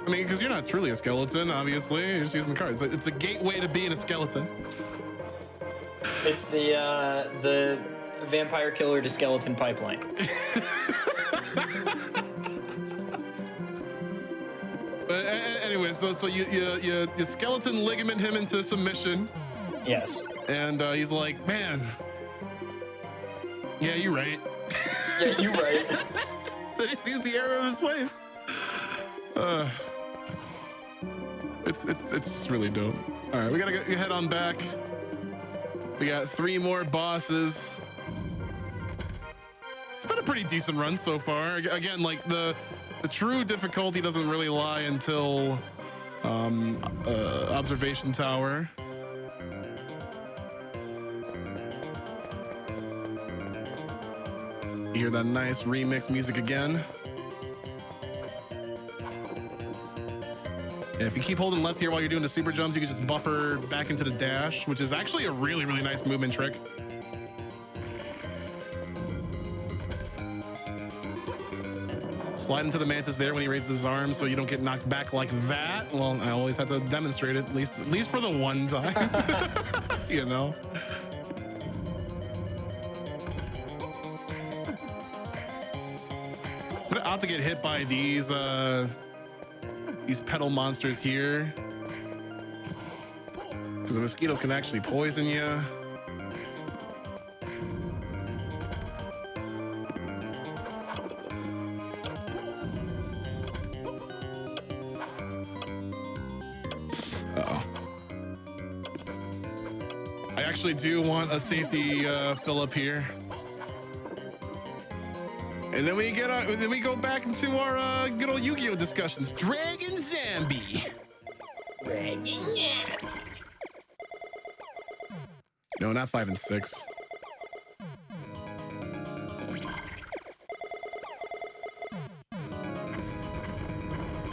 I mean, because you're not truly a skeleton, obviously. You're just using cards. It's a gateway to being a skeleton. It's the vampire killer to skeleton pipeline. But anyway, so you skeleton ligament him into submission. Yes. And he's like, man, yeah, you're right. Yeah, you're right. Then he sees the error of his ways. It's really dope. All right, we gotta head on back. We got 3 more bosses. It's been a pretty decent run so far. Again, like the true difficulty doesn't really lie until observation tower. You hear that nice remix music again. And if you keep holding left here while you're doing the super jumps, you can just buffer back into the dash, which is actually a really, really nice movement trick. Slide into the mantis there when he raises his arms so you don't get knocked back like that. Well, I always have to demonstrate it, at least for the one time, you know? I'm gonna opt to get hit by these pedal monsters here, because the mosquitoes can actually poison you. I actually do want a safety fill up here. And then we go back into our good old Yu-Gi-Oh discussions. Dragon Zambi. Dragon Zambi. No, not 5 and 6.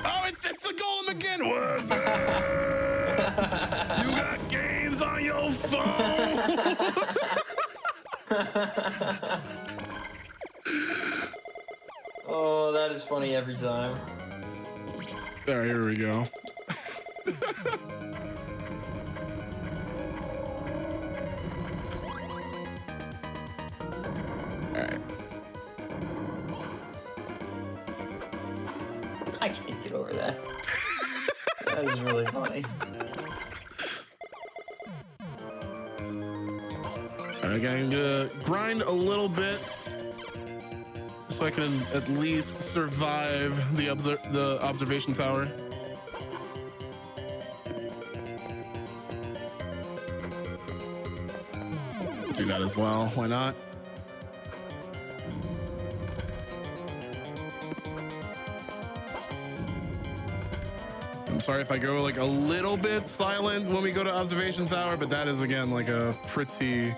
Oh, it's the golem again. What's up? You got games on your phone. Oh, that is funny every time. All right, here we go. All right. I can't get over that. That is really funny. All right, I'm gonna grind a little bit, so I can at least survive the observation tower. Do that as well, why not? I'm sorry if I go like a little bit silent when we go to observation tower, but that is again like a pretty...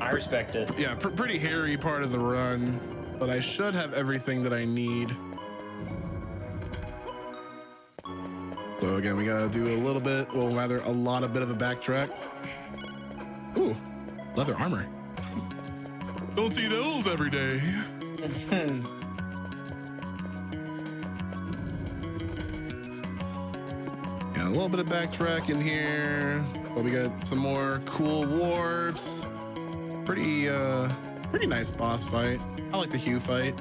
I respect it. Yeah, pretty hairy part of the run. But I should have everything that I need. So again, we gotta do a little bit, well, rather a lot of bit of a backtrack. Ooh, leather armor. Don't see those every day. Yeah, a little bit of backtrack in here. But we got some more cool warps. Pretty nice boss fight. I like the Hugh fight.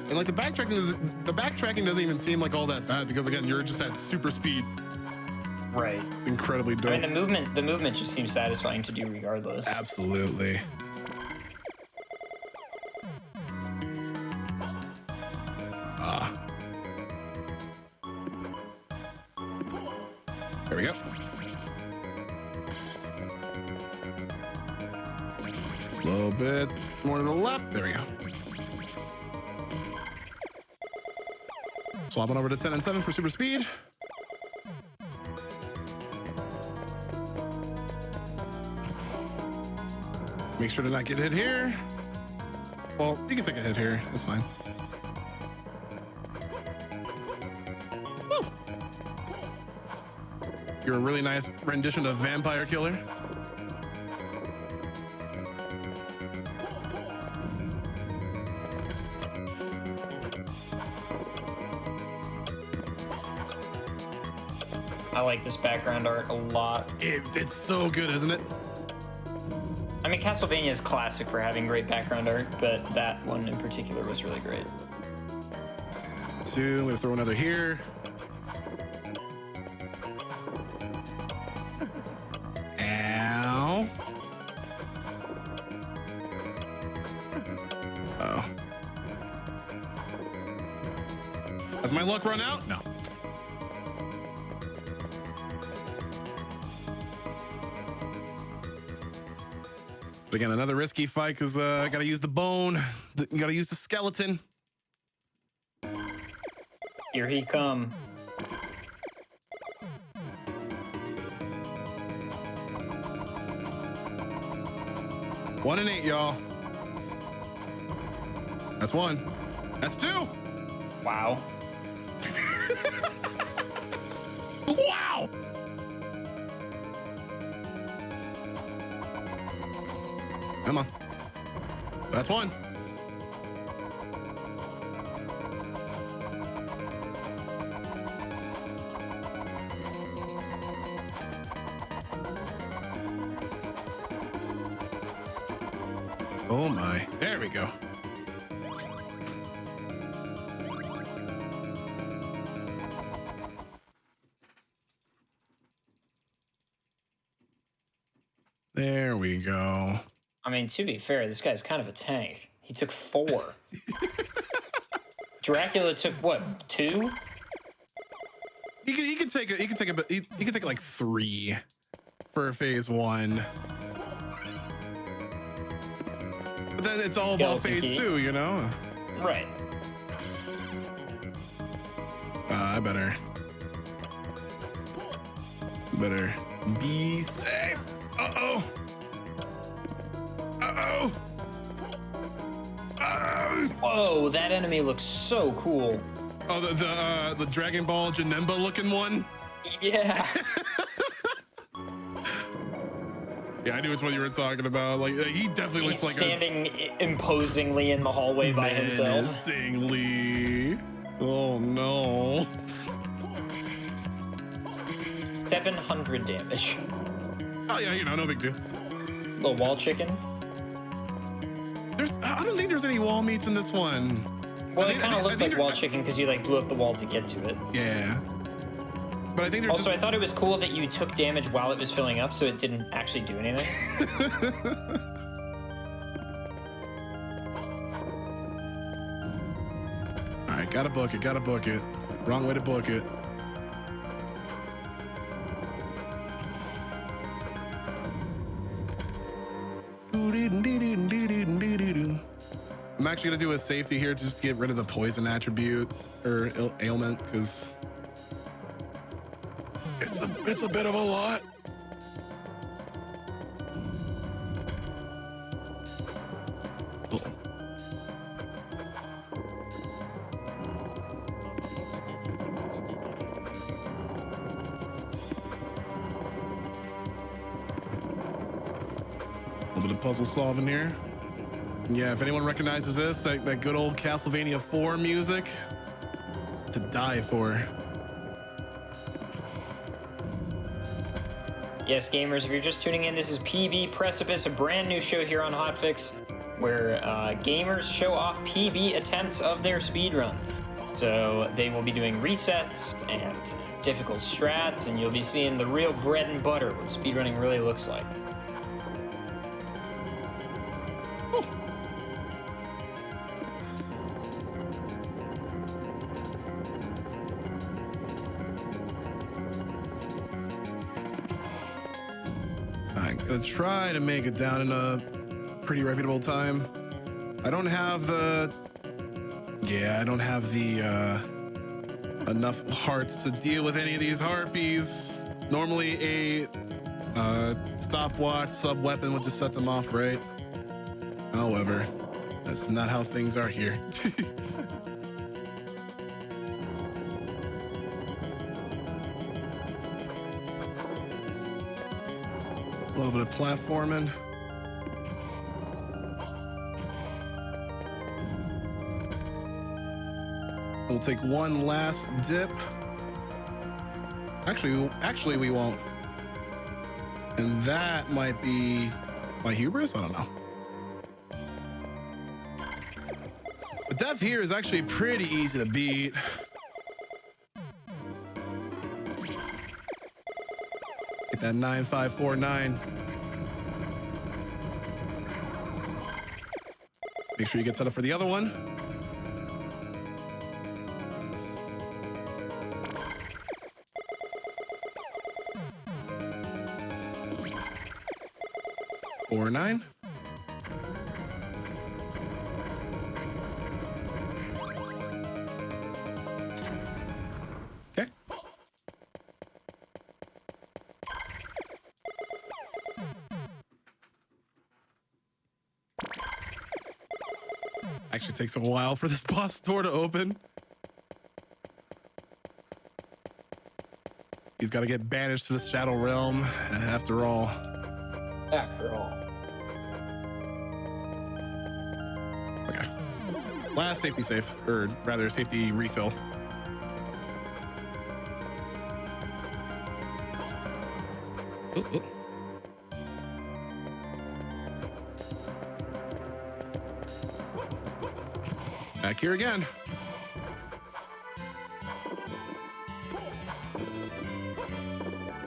And like the backtracking doesn't even seem like all that bad, because again, you're just at super speed. Right. Incredibly dope. I mean, the movement just seems satisfying to do regardless. Absolutely. There we go. A little bit more to the left. There we go. Swapping over to 10 and 7 for super speed. Make sure to not get hit here. Well, you can take a hit here. That's fine. Woo. You're a really nice rendition of Vampire Killer. I like this background art a lot. It's so good, isn't it? I mean, Castlevania is classic for having great background art, but that one in particular was really great. Two, I'm gonna throw another here. Ow. Oh. Has my luck run out? No. But again, another risky fight because I gotta use the bone. You gotta use the skeleton. Here he come. One and 8, y'all. That's one. That's two. Wow. Wow. Come on. That's one. Oh my. There we go. There we go. I mean, to be fair, this guy's kind of a tank. He took 4. Dracula took what, 2? He can take like 3 for phase 1. But then it's all about Skeleton phase key. 2, you know? Right. I better be safe. Uh-oh. Uh-oh. Whoa, that enemy looks so cool. Oh, the Dragon Ball Janemba looking one? Yeah. Yeah, I knew which one you were talking about. Like, he definitely He's looks like standing imposingly in the hallway by himself. menacingly. Oh no. 700 damage. Oh yeah, you know, no big deal. Little wall chicken. I don't think there's any wall meats in this one. Well, it kind of looked like wall chicken because you like blew up the wall to get to it. Yeah. But I think there's Also, I thought it was cool that you took damage while it was filling up, so it didn't actually do anything. All right, gotta book it. Wrong way to book it. I'm actually gonna do a safety here just to get rid of the poison attribute or ailment because it's a bit of a lot. Oh. A little bit of puzzle solving here. Yeah, if anyone recognizes this, that good old Castlevania 4 music, to die for. Yes, gamers, if you're just tuning in, this is PB Precipice, a brand new show here on Hotfix, where gamers show off PB attempts of their speedrun. So they will be doing resets and difficult strats, and you'll be seeing the real bread and butter, what speedrunning really looks like. I'm gonna try to make it down in a pretty reputable time. I don't have the enough hearts to deal with any of these harpies. Normally a stopwatch sub weapon would just set them off, right? However, that's not how things are here. A little bit of platforming. We'll take one last dip. Actually, we won't. And that might be my hubris? I don't know. But death here is actually pretty easy to beat. Get that 9549. Make sure you get set up for the other one. Four, 9. Okay. Actually takes a while for this boss door to open. He's got to get banished to the Shadow Realm after all. After all. Okay. Last safety save, or rather safety refill. Ooh, ooh. Back here again.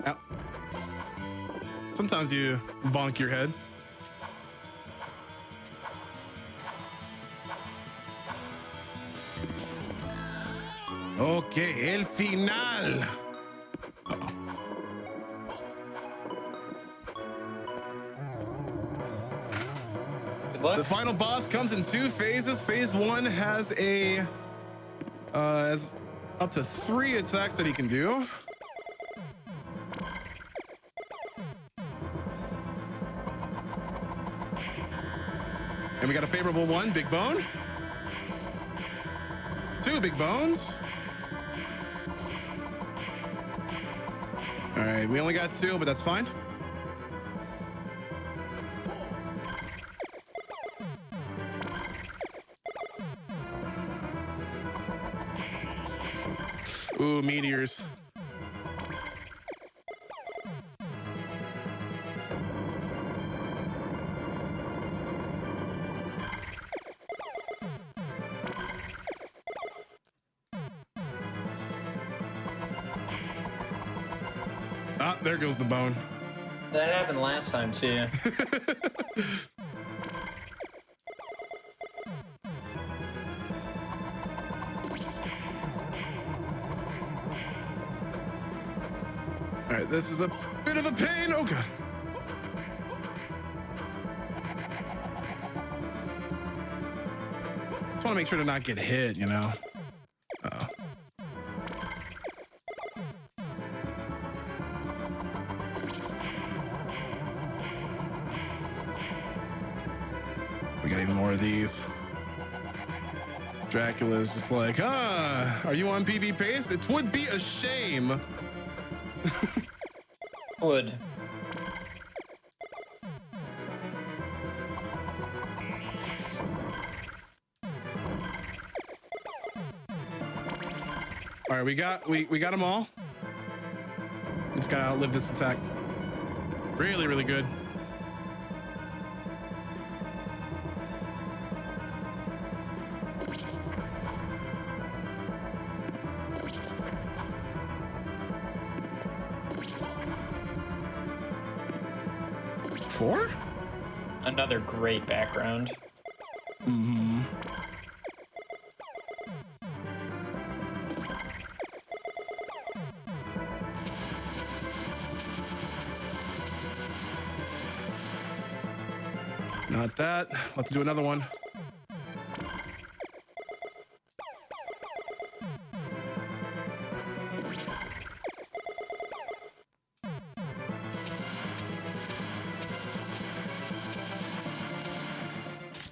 Ow. Sometimes you bonk your head. Okay, el final. Good luck. The final boss comes in 2 phases. Phase 1 has has up to 3 attacks that he can do. And we got a favorable one, big bone. 2 big bones. All right, we only got 2, but that's fine. Ooh, meteors. Ah, there goes the bone. That happened last time too. All right, this is a bit of a pain. Oh God. Just want to make sure to not get hit, you know. Uh-oh. We got even more of these. Dracula's just like, are you on PB pace? It would be a shame. Would. All right, we got them all. It's gotta outlive this attack. Really, really good. Four? Another great background. Mm-hmm. Got that. Let's do another one.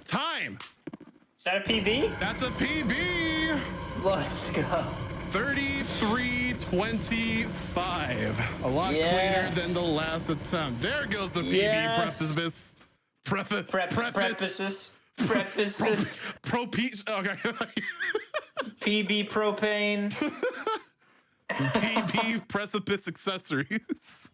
Time. Is that a PB? That's a PB. Let's go. 33-25. A lot Yes. cleaner than the last attempt. There goes the PB. Yes. Precipice. Preface. Prefaces. Okay. PB propane. PB Precipice accessories.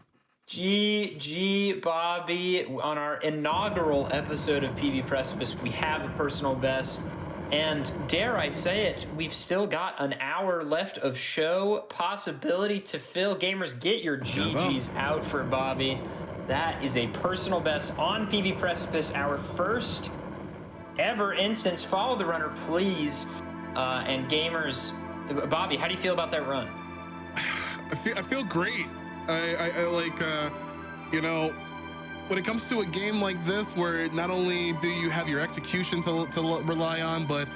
GG Bobby. On our inaugural episode of PB Precipice, we have a personal best. And dare I say it, we've still got an hour left of show possibility to fill. Gamers, get your GGs out for Bobby. That is a personal best on PB Precipice, our first ever instance. Follow the runner, please. And gamers, Bobby, how do you feel about that run? I feel great. I like, you know, when it comes to a game like this, where not only do you have your execution to rely on, but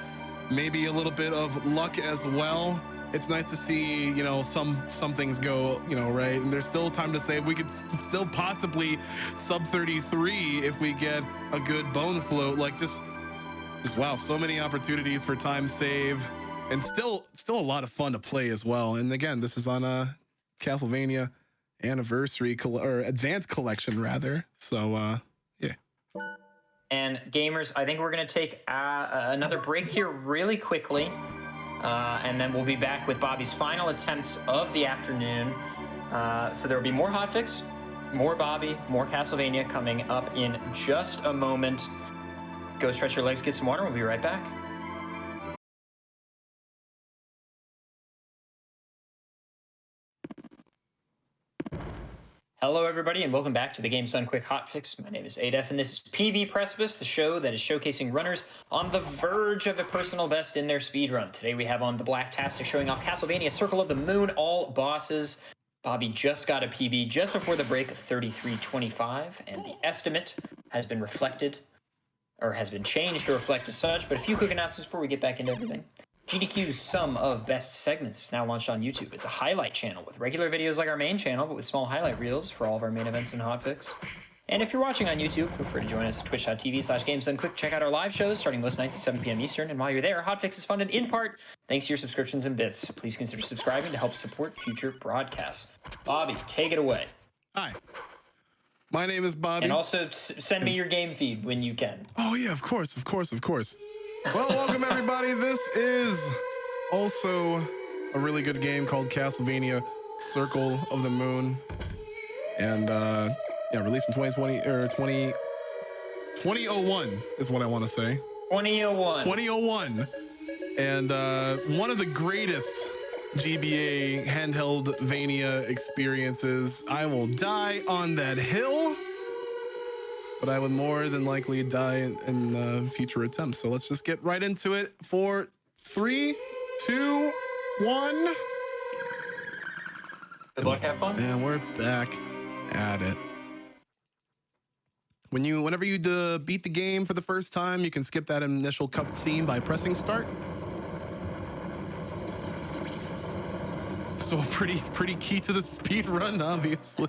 maybe a little bit of luck as well. It's nice to see, you know, some things go, you know, right. And there's still time to save. We could still possibly sub 33 if we get a good bone float. Like just wow, so many opportunities for time save, and still a lot of fun to play as well. And again, this is on a Castlevania Anniversary or Advanced Collection rather. So yeah. And gamers, I think we're going to take another break here really quickly. And then we'll be back with Bobby's final attempts of the afternoon. So there will be more hotfix, more Bobby, more Castlevania coming up in just a moment. Go stretch your legs, get some water. We'll be right back. Hello, everybody, and welcome back to the Games Done Quick Hotfix. My name is Adef, and this is PB Precipice, the show that is showcasing runners on the verge of a personal best in their speedrun. Today we have on the Blacktastic showing off Castlevania Circle of the Moon, all bosses. Bobby just got a PB just before the break of 33-25, and the estimate has been reflected, or has been changed to reflect as such, but a few quick announcements before we get back into everything. GDQ's Sum of Best Segments is now launched on YouTube. It's a highlight channel with regular videos like our main channel, but with small highlight reels for all of our main events and hotfix. And if you're watching on YouTube, feel free to join us at twitch.tv/GamesDoneQuick. Check out our live shows starting most nights at 7 p.m. Eastern. And while you're there, Hotfix is funded in part thanks to your subscriptions and bits. Please consider subscribing to help support future broadcasts. Bobby, take it away. Hi. My name is Bobby. And also send me your game feed when you can. Oh yeah, of course. Well, welcome everybody. This is also a really good game called Castlevania Circle of the Moon. And yeah, released in 2020 or 2001 is what I want to say. 2001. And one of the greatest GBA handheld Vania experiences. I will die on that hill, but I would more than likely die in future attempts. So let's just get right into it for 3, 2, 1. Good luck, have fun. And we're back at it. Whenever you beat the game for the first time, you can skip that initial cutscene by pressing start. So pretty key to the speed run, obviously.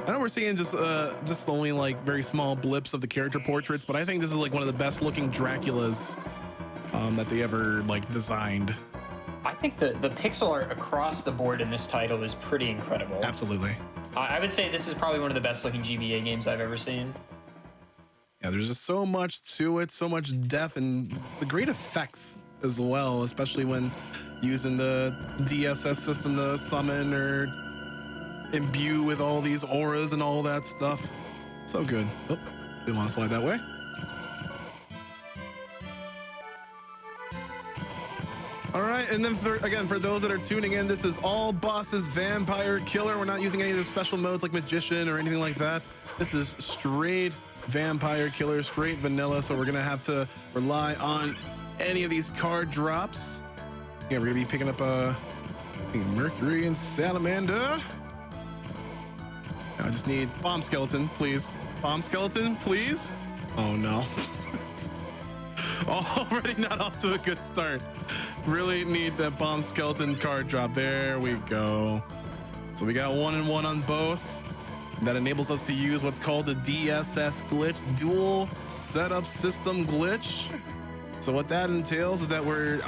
I know we're seeing just only like very small blips of the character portraits, but I think this is like one of the best looking Draculas that they ever like designed. I think the pixel art across the board in this title is pretty incredible. Absolutely. I would say this is probably one of the best looking GBA games I've ever seen. Yeah, there's just so much to it, so much depth, and the great effects as well, especially when using the DSS system to summon or imbue with all these auras and all that stuff. So good. Oh, didn't want to slide that way. All right, and then for those that are tuning in, this is all bosses vampire killer. We're not using any of the special modes like magician or anything like that. This is straight vampire killer, straight vanilla. So we're gonna have to rely on any of these card drops. Yeah, we're gonna be picking up Mercury and Salamander. I just need bomb skeleton, please. Bomb skeleton, please. Oh no. Already not off to a good start. Really need that bomb skeleton card drop. There we go. So we got 1 and 1 on both. That enables us to use what's called the DSS glitch, dual setup system glitch. So what that entails is that we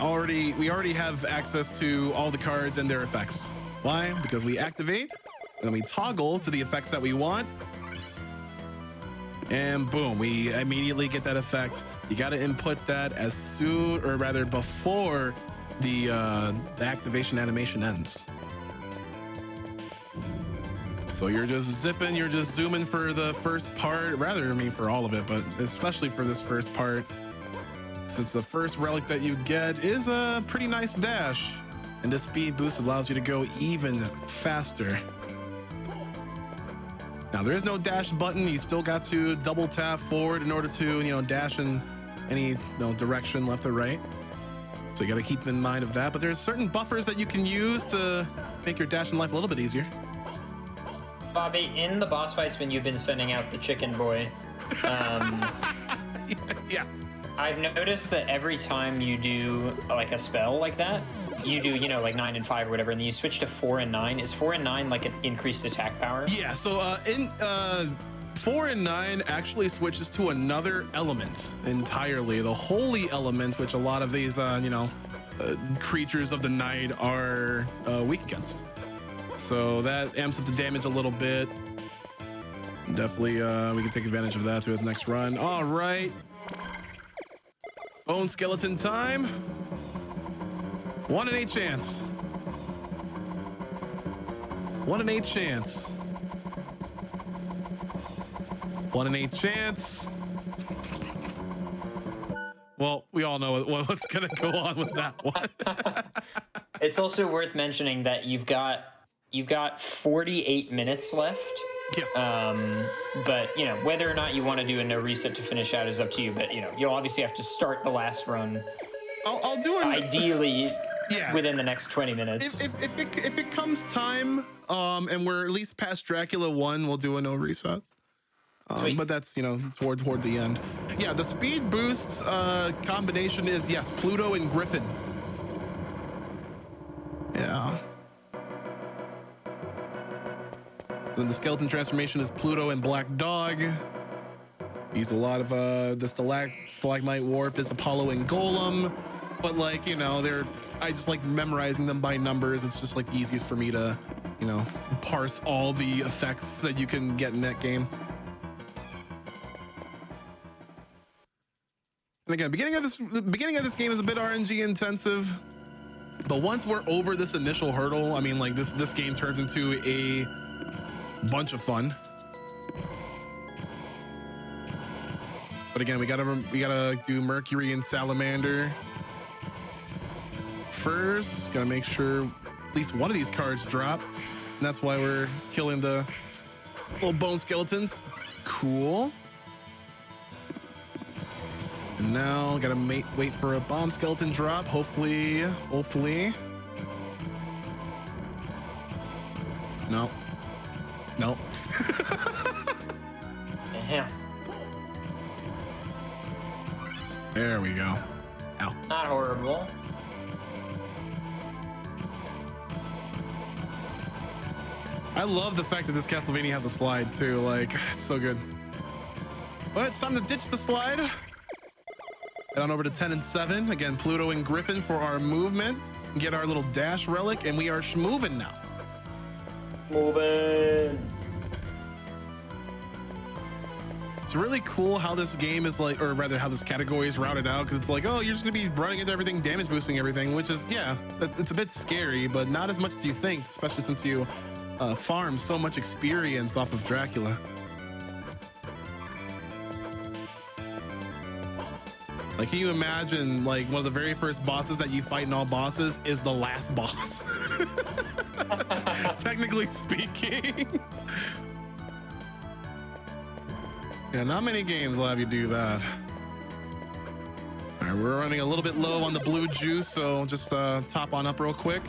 already have access to all the cards and their effects. Why? Because we activate and then we toggle to the effects that we want. And boom, we immediately get that effect. You got to input that as soon, or rather before the activation animation ends. So you're just zipping, you're just zooming for the first part, rather, I mean, for all of it, but especially for this first part, since the first relic that you get is a pretty nice dash, and this speed boost allows you to go even faster. Now there is no dash button. You still got to double tap forward in order to, you know, dash in any direction, left or right. So you got to keep in mind of that. But there's certain buffers that you can use to make your dash in life a little bit easier. Bobby, in the boss fights when you've been sending out the chicken boy, yeah. I've noticed that every time you do like a spell like that, you do, you know, like 9 and 5 or whatever, and then you switch to 4 and 9. Is 4 and 9 like an increased attack power? Yeah, so in 4 and 9 actually switches to another element entirely, the holy element, which a lot of these creatures of the night are weak against. So that amps up the damage a little bit. Definitely we can take advantage of that through the next run. All right, bone skeleton time. 1 in 8 chance. 1 in 8 chance. 1 in 8 chance. Well, we all know what's gonna go on with that one. It's also worth mentioning that you've got 48 minutes left. Yes. But you know, whether or not you want to do a no reset to finish out is up to you. But you know, you'll obviously have to start the last run. I'll do it. Ideally, yeah, within the next 20 minutes. If it comes time, and we're at least past Dracula 1, we'll do a no reset. But that's, you know, toward the end. Yeah, the speed boost combination is, yes, Pluto and Griffin. Yeah. Then the skeleton transformation is Pluto and Black Dog. Use a lot of the stalagmite warp is Apollo and Golem. But like, you know, I just like memorizing them by numbers. It's just like the easiest for me to, you know, parse all the effects that you can get in that game. And again, beginning of this game is a bit RNG intensive, but once we're over this initial hurdle, I mean, like this game turns into a bunch of fun. But again, we gotta do Mercury and Salamander first. Gotta make sure at least one of these cards drop, and that's why we're killing the little bone skeletons. Cool. And now gotta wait for a bomb skeleton drop. Hopefully. No. Nope. Yeah. There we go. Ow. Not horrible. I love the fact that this Castlevania has a slide too. Like, it's so good. But it's time to ditch the slide. Head on over to 10 and 7. Again, Pluto and Griffin for our movement. Get our little dash relic, and we are schmoving now. Moving. It's really cool how this game is like, or rather how this category is routed out, because it's like, oh, you're just gonna be running into everything, damage boosting everything, which is, yeah, it's a bit scary, but not as much as you think, especially since you farm so much experience off of Dracula. Like, can you imagine, like, one of the very first bosses that you fight in all bosses is the last boss? Technically speaking. Yeah, not many games will have you do that. All right, we're running a little bit low on the blue juice, so just top on up real quick.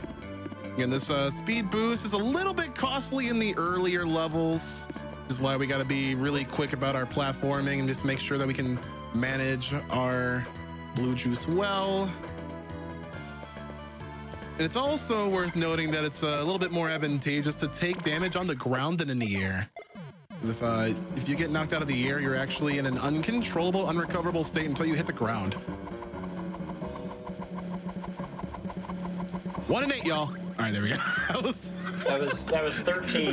Again, this speed boost is a little bit costly in the earlier levels, which is why we got to be really quick about our platforming and just make sure that we can manage our blue juice well. And it's also worth noting that it's a little bit more advantageous to take damage on the ground than in the air. Because if you get knocked out of the air, you're actually in an uncontrollable, unrecoverable state until you hit the ground. 1 and 8, y'all. All right, there we go. That was 13.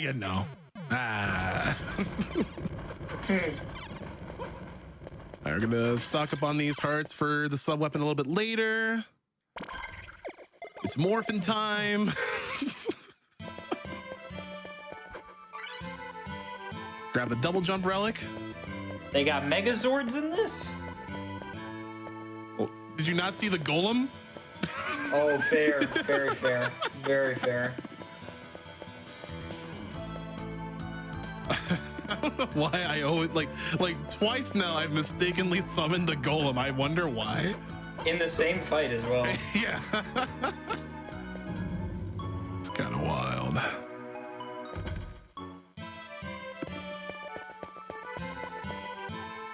You know. All right, we're gonna stock up on these hearts for the sub weapon a little bit later. It's morphin' time. Grab the double jump relic. They got Megazords in this? Oh, did you not see the golem? Oh, fair. Very fair. Very fair. I don't know why I always like twice now I've mistakenly summoned the golem. I wonder why. In the same fight as well. Yeah. It's kind of wild.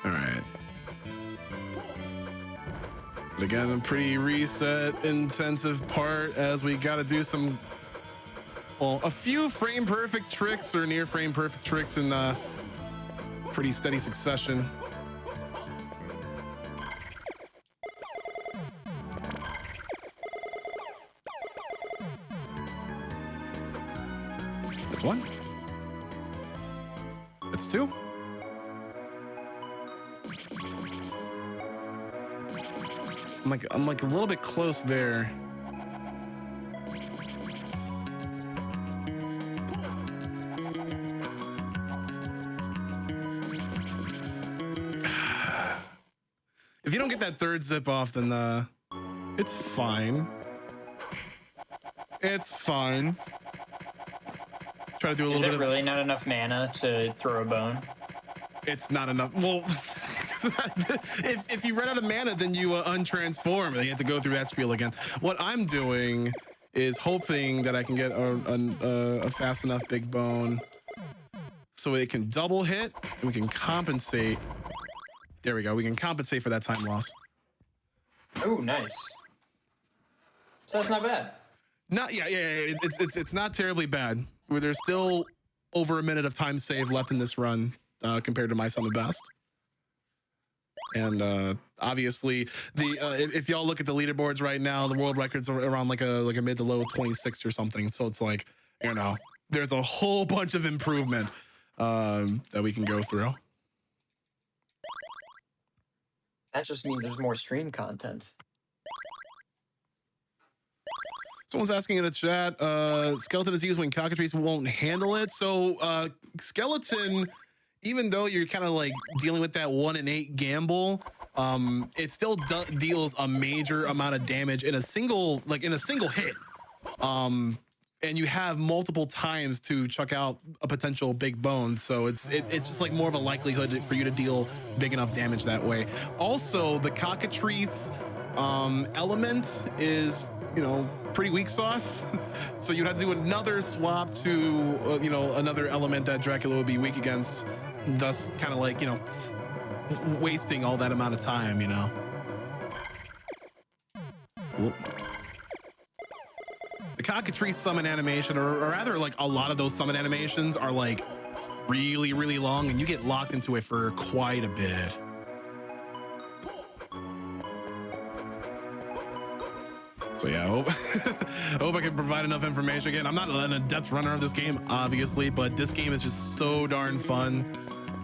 All right. Again, a pretty reset intensive part as we got to do some, well, a few frame perfect tricks or near frame perfect tricks in pretty steady succession. That's one. That's two. I'm like a little bit close there. If you don't get that third zip off, then it's fine. It's fine. Try to do a little bit of. Is it really not enough mana to throw a bone? It's not enough. Well, if you run out of mana, then you untransform, and you have to go through that spiel again. What I'm doing is hoping that I can get a fast enough big bone so it can double hit, and we can compensate. There we go. We can compensate for that time loss. Oh, nice. So that's not bad. It's not terribly bad. Where there's still over a minute of time saved left in this run compared to my Summon Best. And obviously, if y'all look at the leaderboards right now, the world record's around like a mid to low 26 or something. So it's like, you know, there's a whole bunch of improvement that we can go through. That just means there's more stream content. Someone's asking in the chat, skeleton is used when cockatrice won't handle it. So skeleton, even though you're kind of like dealing with that 1 in 8 gamble, it still deals a major amount of damage in a single hit. And you have multiple times to chuck out a potential big bone. So it's just like more of a likelihood for you to deal big enough damage that way. Also, the cockatrice element is, you know, pretty weak sauce. So you'd have to do another swap to, you know, another element that Dracula would be weak against, thus kind of like, you know, wasting all that amount of time, you know. Whoop. The cockatrice summon animation, or rather like a lot of those summon animations are like really, really long, and you get locked into it for quite a bit. So yeah, I hope I can provide enough information. Again, I'm not an adept runner of this game, obviously, but this game is just so darn fun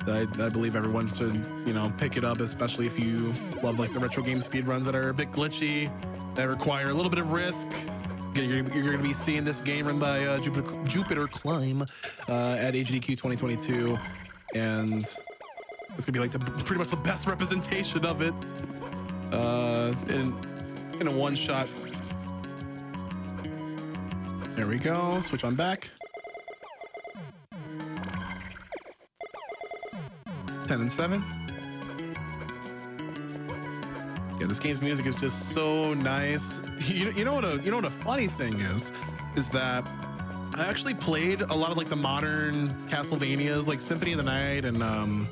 that I believe everyone should, you know, pick it up, especially if you love like the retro game speedruns that are a bit glitchy, that require a little bit of risk. You're going to be seeing this game run by Jupiter Climb at HDQ 2022, and it's going to be like pretty much the best representation of it in a one-shot. There we go. Switch on back. 10 and 7. Yeah, this game's music is just so nice. You know what a funny thing is that I actually played a lot of like the modern Castlevanias, like Symphony of the Night and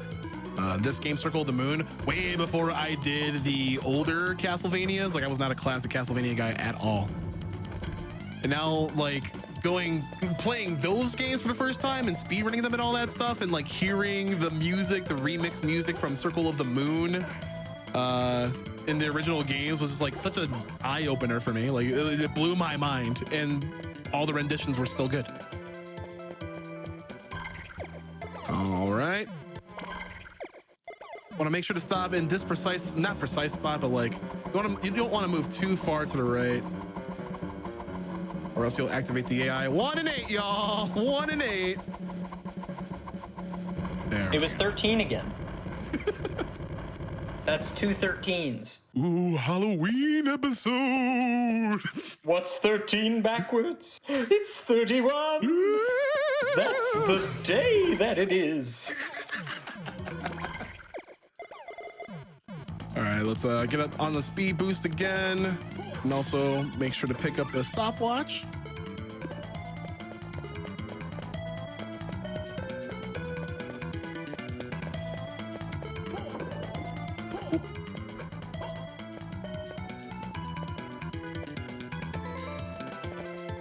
this game, Circle of the Moon, way before I did the older Castlevanias. Like I was not a classic Castlevania guy at all. And now like playing those games for the first time and speedrunning them and all that stuff, and like hearing the music, the remix music from Circle of the Moon in the original games was just like such an eye-opener for me. Like it blew my mind, and all the renditions were still good. All right. Want to make sure to stop in this not precise spot, but like you don't want to move too far to the right, or else you'll activate the AI. 1 and 8, y'all. 1 and 8. There. It was 13 again. That's 2 13s. Ooh, Halloween episode. What's 13 backwards? It's 31. That's the day that it is. All right, let's get up on the speed boost again, and also make sure to pick up the stopwatch.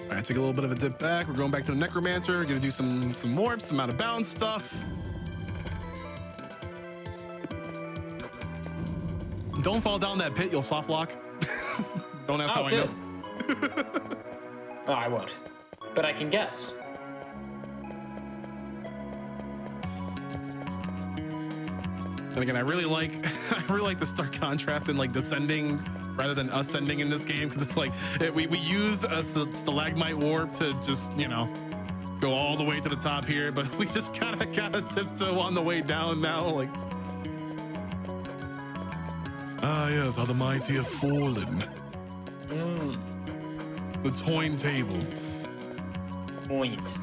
All right, take a little bit of a dip back. We're going back to the Necromancer. We're gonna do some warps, some out of bounds stuff. Don't fall down that pit, you'll soft lock. Don't ask how I know. Oh, I won't. But I can guess. And again, I really like the stark contrast in like descending rather than ascending in this game, because it's like we used a stalagmite warp to just, you know, go all the way to the top here, but we just kind of gotta tiptoe on the way down now. Like, ah, yes, how the mighty have fallen. The Toyn tables. Point.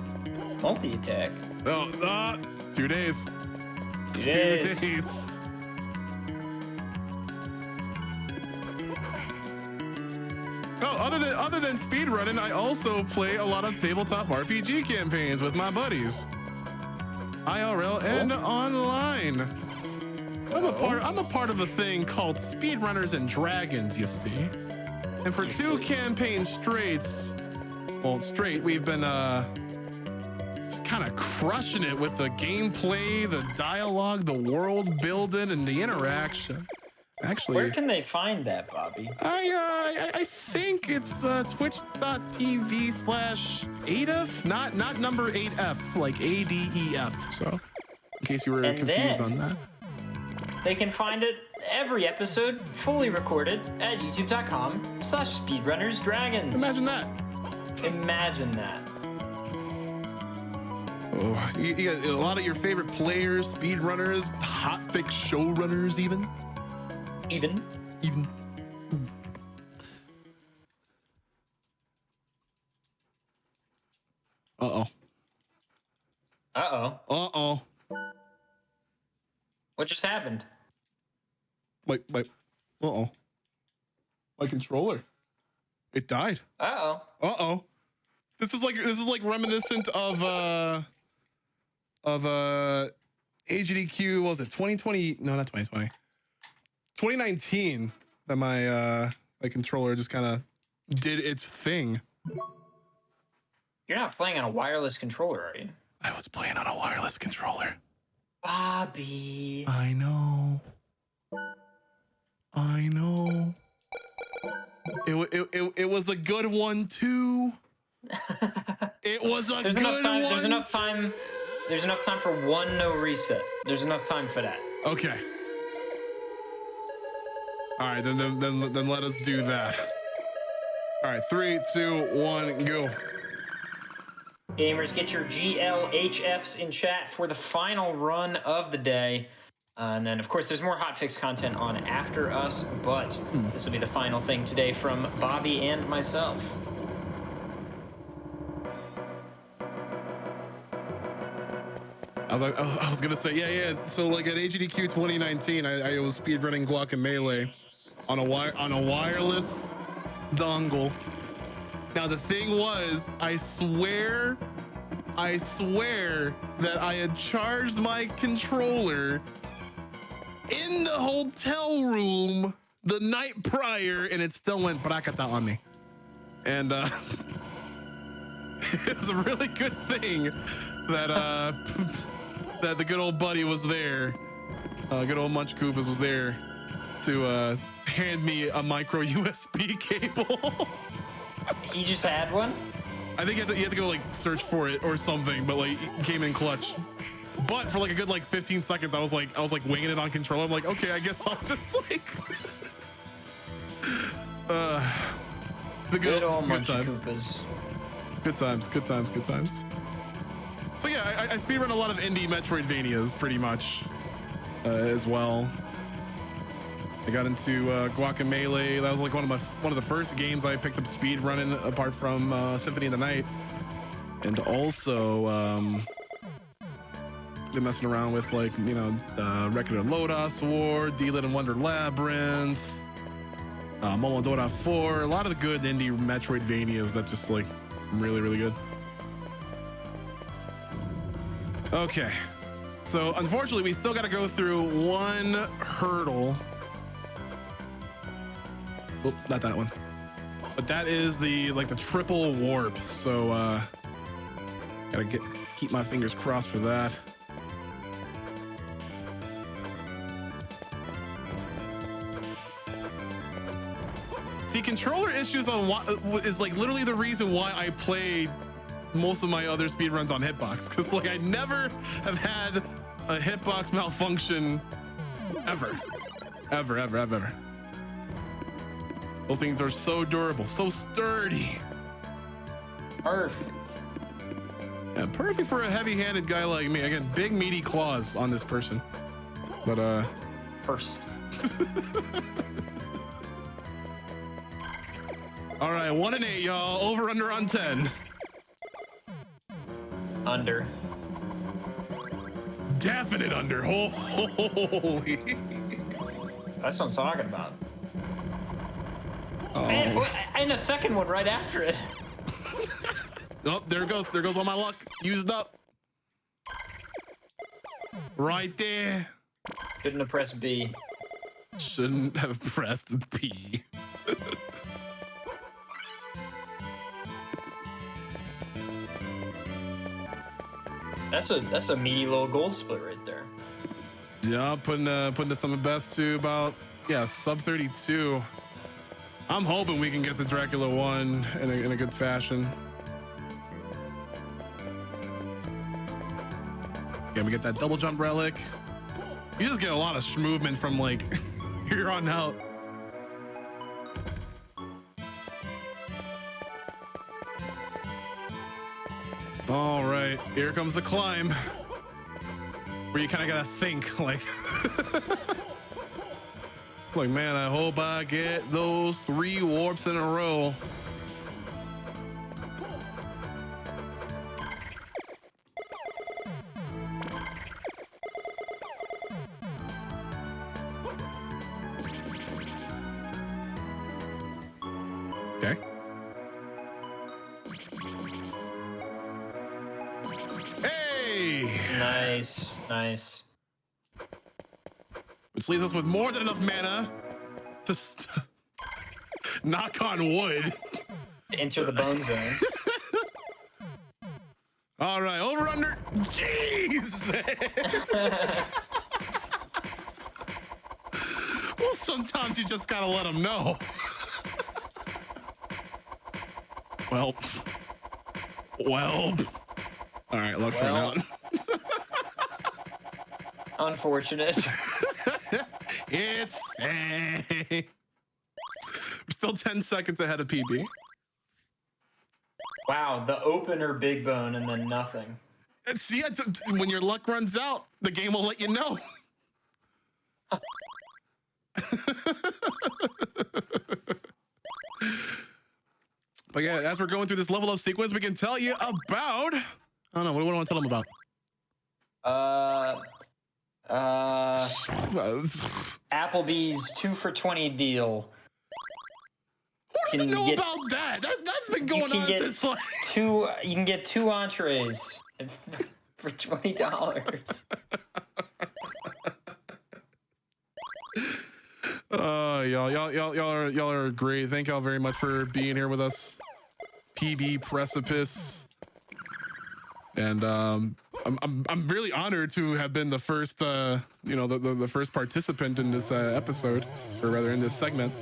Multi-attack. Oh, 2 days. 2 days. Oh, other than speedrunning, I also play a lot of tabletop RPG campaigns with my buddies, IRL and online. I'm a part of a thing called Speedrunners and Dragons, you see. And for 2 campaigns straight, we've been just kind of crushing it with the gameplay, the dialogue, the world building, and the interaction. Actually, where can they find that, Bobby? I think it's twitch.tv/ADEF, not number 8F, like ADEF. So, in case you were confused on that. They can find it every episode fully recorded at youtube.com/speedrunnersdragons. Imagine that. Imagine that. Oh, you got a lot of your favorite players, speedrunners, hotfix showrunners, even. Uh-oh. What just happened? Wait. Uh-oh. My controller. It died. Uh-oh. This is like reminiscent of AGDQ, what was it, 2020? No, not 2020. 2019, that my controller just kind of did its thing. You're not playing on a wireless controller, are you? I was playing on a wireless controller. Bobby. I know. It was a good one too. It was a good one. There's enough time for one no reset. There's enough time for that. Okay. All right, then let us do that. All right, 3, 2, 1, go. Gamers, get your GLHFs in chat for the final run of the day. And then, of course, there's more hotfix content on after us, but this will be the final thing today from Bobby and myself. I was gonna say, yeah. So like at AGDQ 2019, I was speedrunning Guacamelee, on a wireless dongle. Now the thing was, I swear that I had charged my controller in the hotel room the night prior, and it still went brakata on me. And it was a really good thing that that the good old buddy was there. Good old Munch Koopas was there to hand me a micro USB cable. He just had one? I think you had to go like search for it or something, but like it came in clutch. But for like a good like 15 seconds, I was like winging it on control. I'm like, okay, I guess I'll just like the good old good Munch times. Koopas. Good times. So yeah, I speedrun a lot of indie Metroidvanias pretty much as well. I got into Guacamelee. That was like one of the first games I picked up speedrunning, apart from Symphony of the Night. And also been messing around with like, you know, Record of Lodos War, D-Lit and Wonder Labyrinth, Momodora 4, a lot of the good indie Metroidvanias that just like really, really good. Okay, so unfortunately we still got to go through one hurdle. Oh, not that one, but that is the triple warp. So gotta keep my fingers crossed for that. See, controller issues on is like literally the reason why I played most of my other speedruns on Hitbox, because like I never have had a Hitbox malfunction ever. Those things are so durable, so sturdy. Perfect. Yeah, perfect for a heavy-handed guy like me. Again, big meaty claws on this person. But Purse. all right, 1 and 8, y'all. Over under on 10. Under. Definite under. Holy. That's what I'm talking about. Oh. And a second one right after it. Oh, there it goes. There goes all my luck. Used up. Right there. Shouldn't have pressed B. Shouldn't have pressed B. That's a meaty little gold split right there. Yeah, putting this on the best to about sub 32. I'm hoping we can get to Dracula 1 in a good fashion. Yeah, we get that double jump relic. You just get a lot of movement from like here on out. All right, here comes the climb, where you kind of gotta think like, like, man, I hope I get those 3 warps in a row. Okay. Hey! Nice. Which leaves us with more than enough mana to knock on wood. Enter the bone zone. All right, over under. Jeez. Well, sometimes you just gotta let them know. Well. All right, let's run out. Unfortunate. It's fine. We're still 10 seconds ahead of PB. Wow, the opener big bone and then nothing. And see, when your luck runs out, the game will let you know. But yeah, as we're going through this level up sequence, we can tell you about. I don't know. What do I want to tell them about? Applebee's 2 for $20 deal. Who doesn't know about that? That's been going on since like... You can get 2 entrees for $20. Y'all are great. Thank y'all very much for being here with us. PB Precipice. And I'm really honored to have been the first the first participant in this episode, or rather in this segment.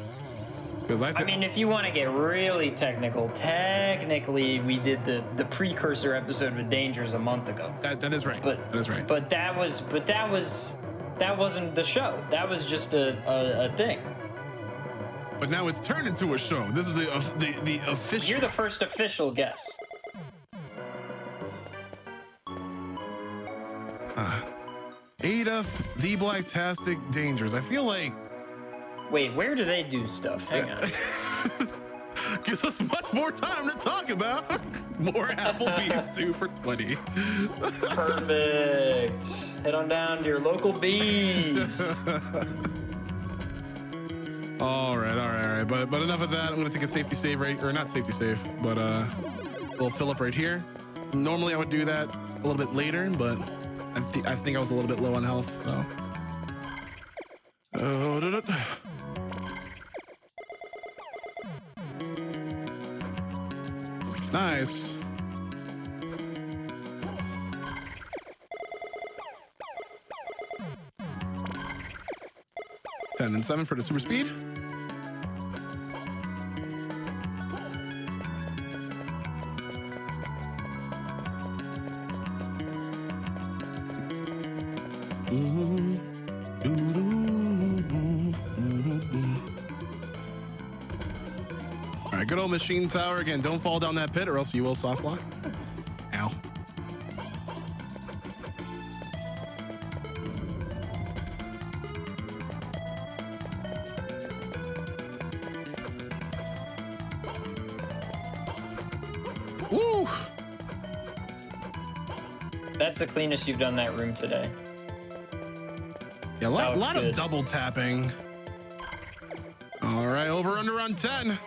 Because I mean, if you want to get really technical, technically we did the precursor episode with Dangers a month ago. That is right. That is right. But that wasn't the show. That was just a thing. But now it's turned into a show. This is the official. You're the first official guest. Ada, the Blacktastic Dangers. I feel like. Wait, where do they do stuff? Hang on. Gives us much more time to talk about. More Applebee's 2 for $20. Perfect. Head on down to your local bees. All right. But enough of that. I'm gonna take a safety save or not safety save, but a little fill up right here. Normally I would do that a little bit later, but I think I was a little bit low on health, so. Nice. Ten and 7 for the super speed. All right, good old machine tower again. Don't fall down that pit or else you will soft lock. Ow. Woo! That's the cleanest you've done that room today. Yeah, a lot of double tapping. All right, over under on 10.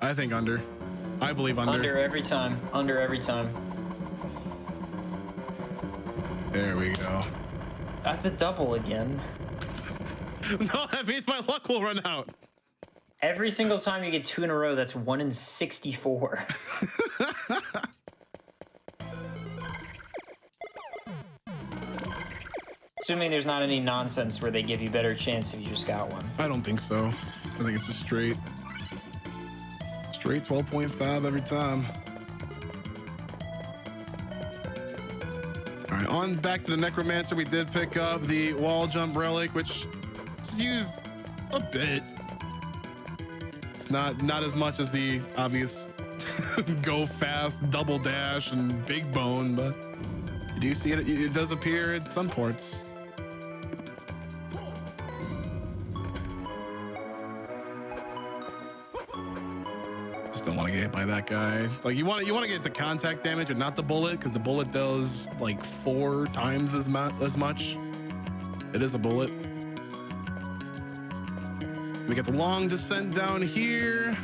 I think under. I believe under. Under every time. Under every time. There we go. I have to double again. No, that means my luck will run out. Every single time you get 2 in a row, that's 1 in 64. Assuming there's not any nonsense where they give you better chance if you just got one. I don't think so. I think it's just straight 12.5 every time. All right, on back to the Necromancer. We did pick up the wall jump relic, which is used a bit. It's not as much as the obvious go fast, double dash, and big bone, but you do see it. It does appear at some ports. Don't want to get hit by that guy. Like you want to get the contact damage and not the bullet, because the bullet does like 4 times as much. It is a bullet. We get the long descent down here.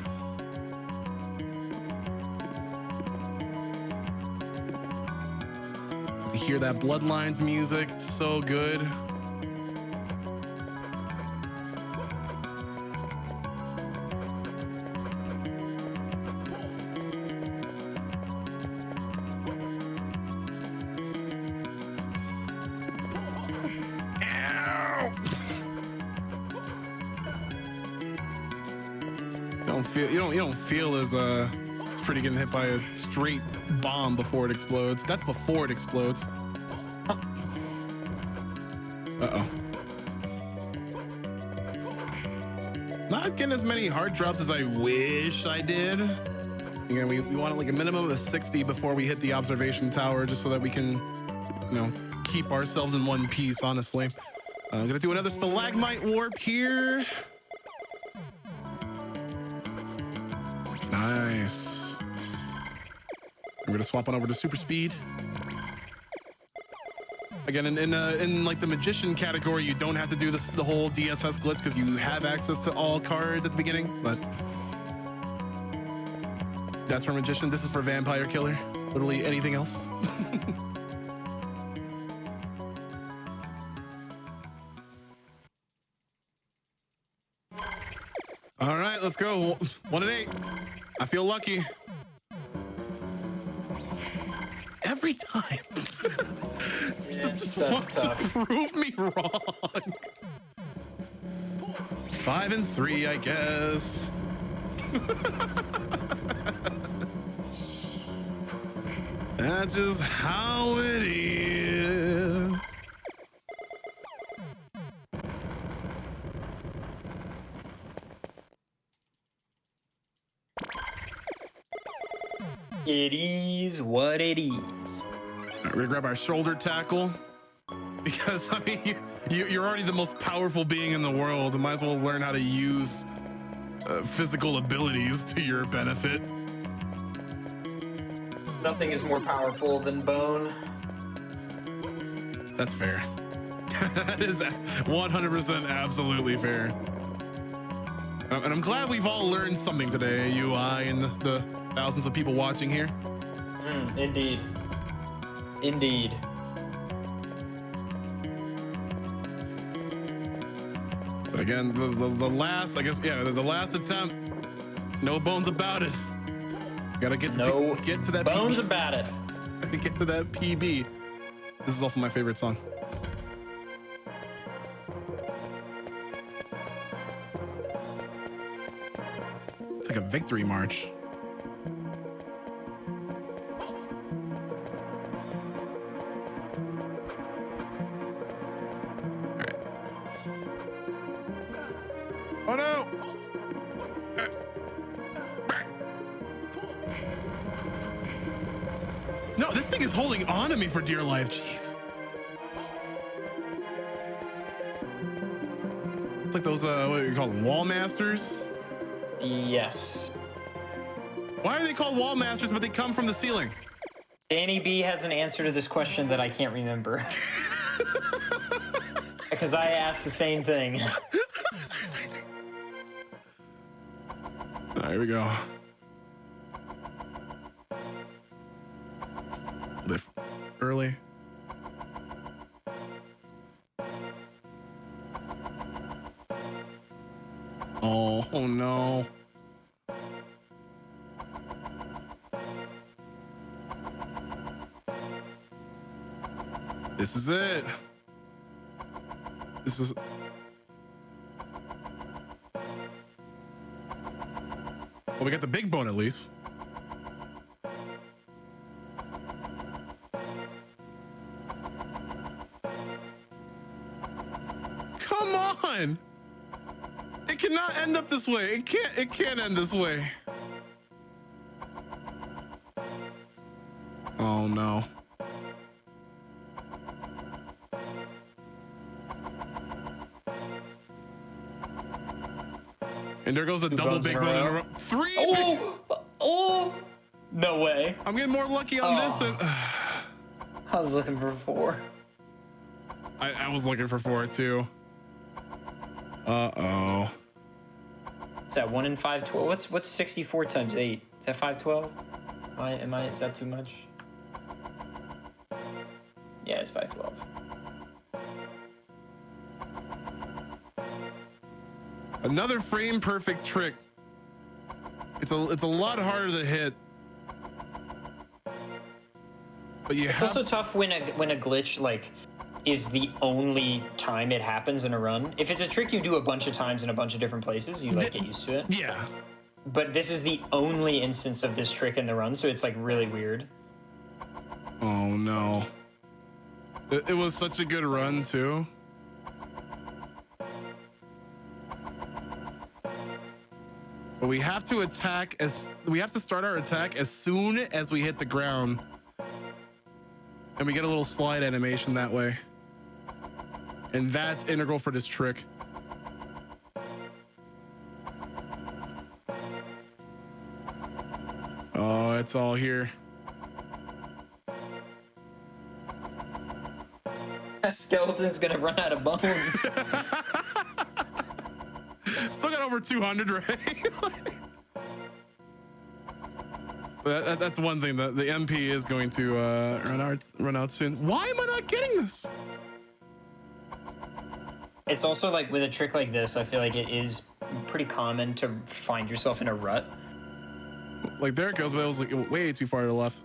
To hear that Bloodlines music, it's so good. You don't feel as it's pretty getting hit by a straight bomb before it explodes. That's before it explodes. Uh-oh. Not getting as many hard drops as I wish I did. Again, we want like a minimum of 60 before we hit the observation tower, just so that we can, keep ourselves in one piece, honestly. I'm gonna do another stalagmite warp here. Nice. I'm gonna swap on over to super speed. Again, in like the magician category, you don't have to do the whole DSS glitch because you have access to all cards at the beginning. But that's for magician. This is for vampire killer. Literally anything else. All right, let's go. 1 and 8. I feel lucky. Every time. That's tough. To prove me wrong. 5 and 3, I guess. That's just how it is. It is what it is. All right, we're gonna grab our shoulder tackle because I mean you're already the most powerful being in the world. Might as well learn how to use physical abilities to your benefit. Nothing is more powerful than bone. That's fair. That is 100% absolutely fair. And I'm glad we've all learned something today, you, I, and the thousands of people watching here. Indeed. Indeed. But again, the last, I guess, yeah, the last attempt, no bones about it. Gotta get to that bones PB. about it. Get to that PB. This is also my favorite song. It's like a victory march. All right. Oh no! No, this thing is holding on to me for dear life. Jeez. It's like those, what do you call them? Wall masters? Yes. Why are they called wall masters, but they come from the ceiling? Danny B has an answer to this question that I can't remember. Because I asked the same thing. Here we go. Lift early. Oh no. This is it. This is. Well, we got the big bone at least. Come on! It cannot end up this way. It can't end this way. Oh no. And there goes a double big bone in a row. 3 Oh! No way. I'm getting more lucky on this than... I was looking for 4. I was looking for 4 too. Uh-oh. Is that 1 in 512? What's 64 times 8? Is that 512? Is that too much? Yeah, it's 512. Another frame perfect trick. It's a lot harder to hit. But It's also tough when a glitch like is the only time it happens in a run. If it's a trick you do a bunch of times in a bunch of different places, you like get used to it. Yeah. But this is the only instance of this trick in the run, so it's like really weird. Oh no. It was such a good run too. But we have to start our attack as soon as we hit the ground. And we get a little slide animation that way. And that's integral for this trick. Oh, it's all here. Skeleton's gonna run out of bones. Still got over 200, right? But that's one thing that the MP is going to run out soon. Why am I not getting this? It's also like with a trick like this, I feel like it is pretty common to find yourself in a rut. Like there it goes, but it was like way too far to the left.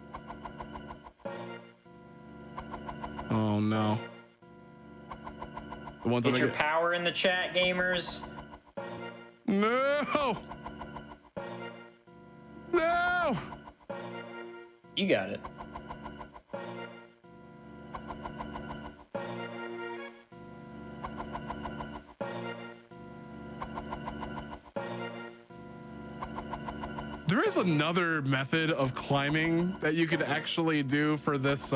Oh no. The ones Get your power in the chat, gamers. No. No. You got it. There is another method of climbing that you could actually do for this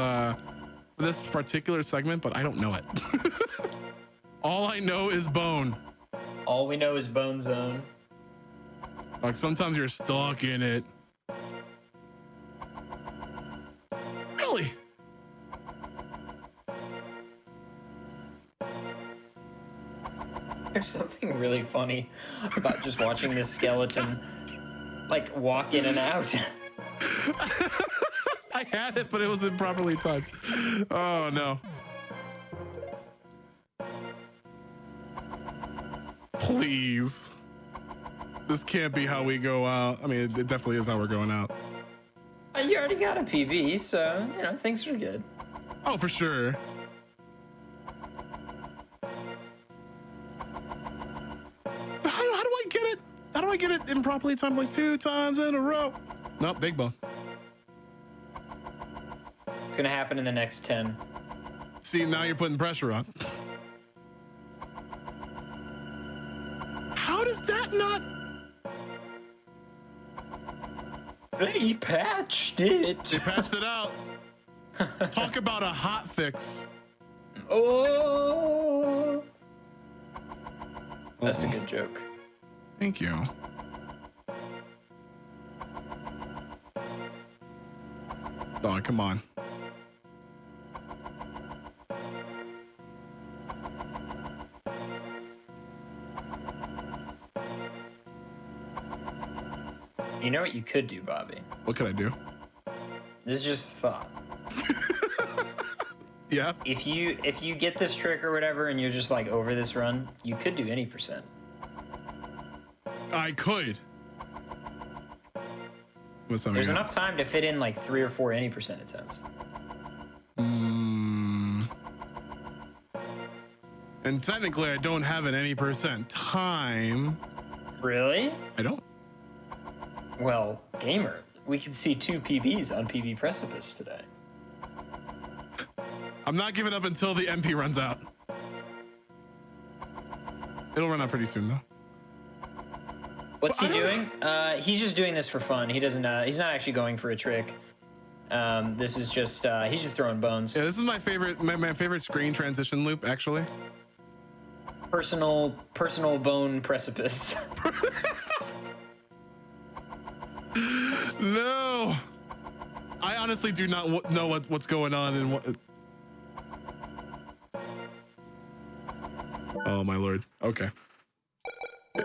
this particular segment, but I don't know it. All I know is bone. All we know is Bone Zone. Like sometimes you're stuck in it. Really? There's something really funny about just watching this skeleton like walk in and out. I had it, but it was improperly timed. Oh no. Please. This can't be how we go out. I mean, it definitely is how we're going out. You already got a PB, so, you know, things are good. Oh, for sure. How do I get it? How do I get it improperly timed like 2 times in a row? Nope, big bone. It's gonna happen in the next 10. See, now you're putting pressure on. How does that not? They patched it. They patched it out. Talk about a hot fix. Oh. That's a good joke. Thank you. Oh, come on. You know what you could do, Bobby? What could I do? This is just a thought. Yeah. If you get this trick or whatever and you're just like over this run, you could do any percent. I could. What's that? There's enough time to fit in like 3 or 4 any percent attempts. And technically, I don't have an any percent time. Really? I don't. Well, gamer, we could see 2 PBs on PB Precipice today. I'm not giving up until the MP runs out. It'll run out pretty soon, though. What's he doing? He's just doing this for fun. He doesn't. He's not actually going for a trick. This is just. He's just throwing bones. Yeah, this is my favorite. My favorite screen transition loop, actually. Personal bone precipice. No, I honestly do not know what's going on and what. Oh my lord. Okay.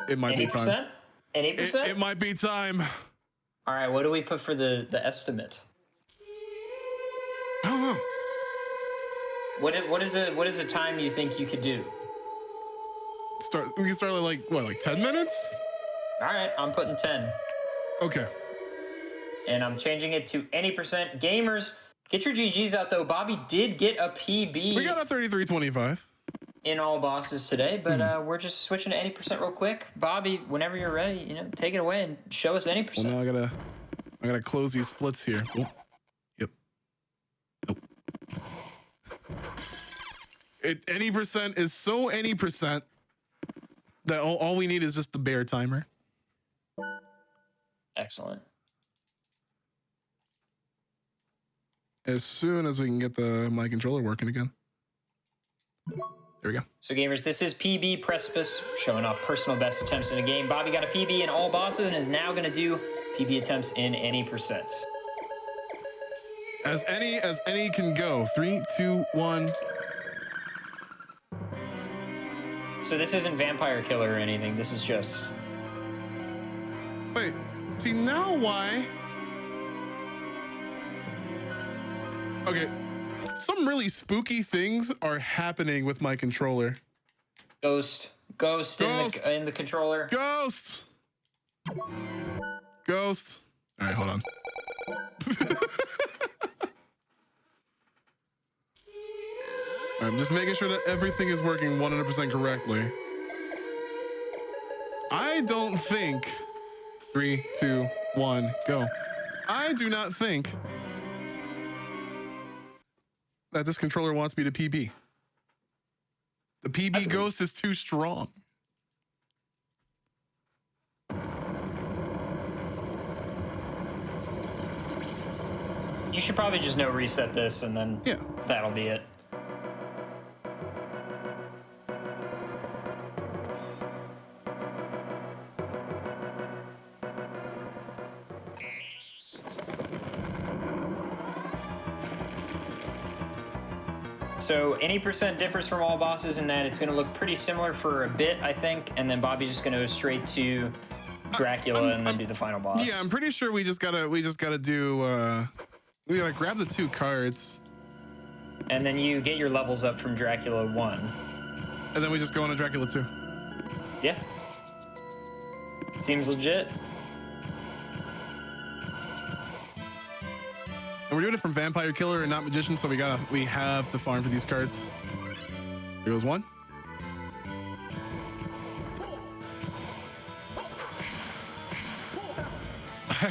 It might be time. Any percent? It might be time. All right. What do we put for the estimate? I don't know. What is a time you think you could do? We can start like what, like 10 minutes? All right. I'm putting 10. Okay. And I'm changing it to any percent. Gamers, get your GGs out though. Bobby did get a PB. We got a 33.25 in all bosses today, but we're just switching to any percent real quick. Bobby, whenever you're ready, you know, take it away and show us any percent. Well, now I gotta close these splits here. Oh. Yep. Nope. Any percent is so any percent that all we need is just the bear timer. Excellent. As soon as we can get my controller working again. There we go. So gamers, this is PB Precipice, showing off personal best attempts in a game. Bobby got a PB in all bosses and is now going to do PB attempts in any percent. As any can go. 3, 2, 1. So this isn't Vampire Killer or anything. This is just... Wait, see now why? Okay, some really spooky things are happening with my controller. Ghost in the controller. Ghost. All right, hold on. I'm just making sure that everything is working 100% correctly. I don't think 3, 2, 1, go. I do not think that this controller wants me to PB. The PB ghost is too strong. You should probably just no reset this and then that'll be it. So any percent differs from all bosses in that it's going to look pretty similar for a bit, I think, and then Bobby's just going to go straight to Dracula and then do the final boss. Yeah, I'm pretty sure we just gotta do. We gotta grab the 2 cards, and then you get your levels up from Dracula 1, and then we just go into Dracula 2. Yeah, seems legit. And we're doing it from Vampire Killer and not Magician, so we have to farm for these cards. Here goes 1.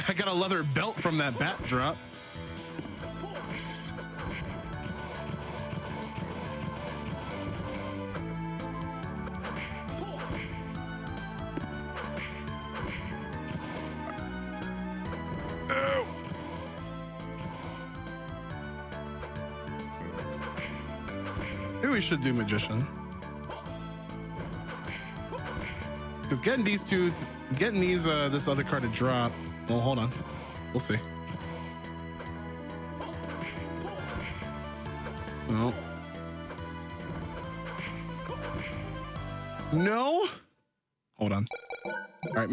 I got a leather belt from that bat drop. Maybe we should do Magician. Because getting these, this other card to drop. Well, hold on. We'll see. No. No? Hold on. All right,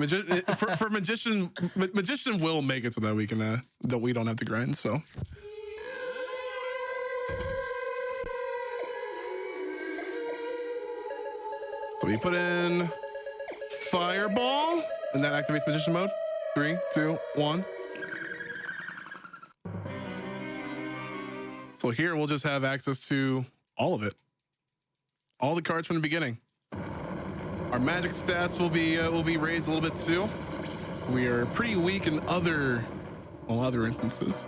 for Magician, Magician will make it so that we can, that we don't have to grind, so. So we put in Fireball, and that activates Magician mode. 3, 2, 1. So here we'll just have access to all of it. All the cards from the beginning. Our magic stats will be raised a little bit too. We are pretty weak in other instances.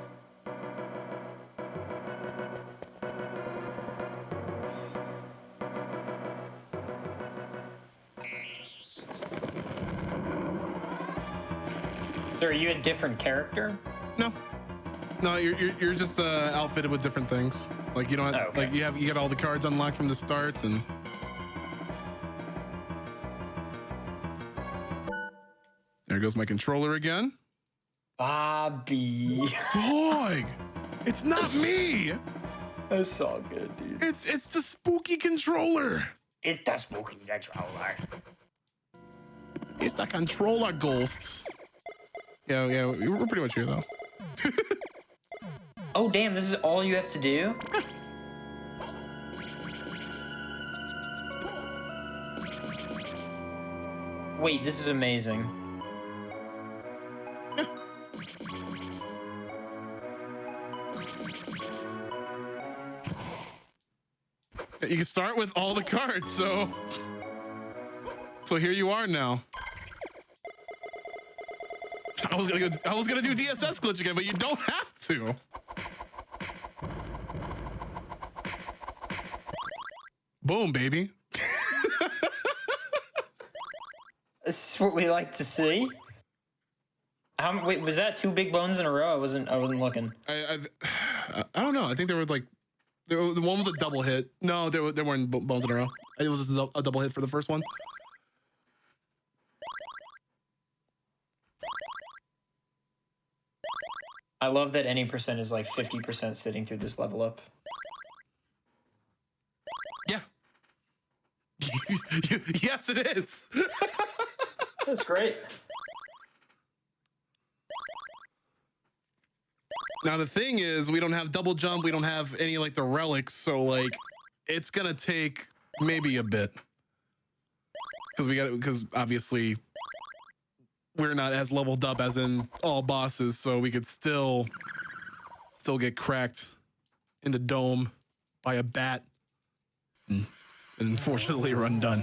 So are you a different character? No, you're just outfitted with different things. Like you don't have, like you get all the cards unlocked from the start, and there goes my controller again. Bobby. Dog, it's not me. That's all good, dude. It's the spooky controller. It's the spooky controller. It's the controller ghosts. Yeah, we're pretty much here though. Oh damn, this is all you have to do? Wait, this is amazing. You can start with all the cards, so here you are now. I was gonna do DSS glitch again, but you don't have to. Boom, baby. This is what we like to see. Wait, was that 2 big bones in a row? I wasn't looking. I don't know. I think there were like, the one was a double hit. No, there weren't bones in a row. It was just a double hit for the first one. I love that any percent is like 50% sitting through this level up. Yeah. Yes, it is. That's great. Now the thing is, we don't have double jump. We don't have any like the relics, so like it's gonna take maybe a bit because obviously we're not as leveled up as in all bosses, so we could still get cracked in the dome by a bat and unfortunately run done.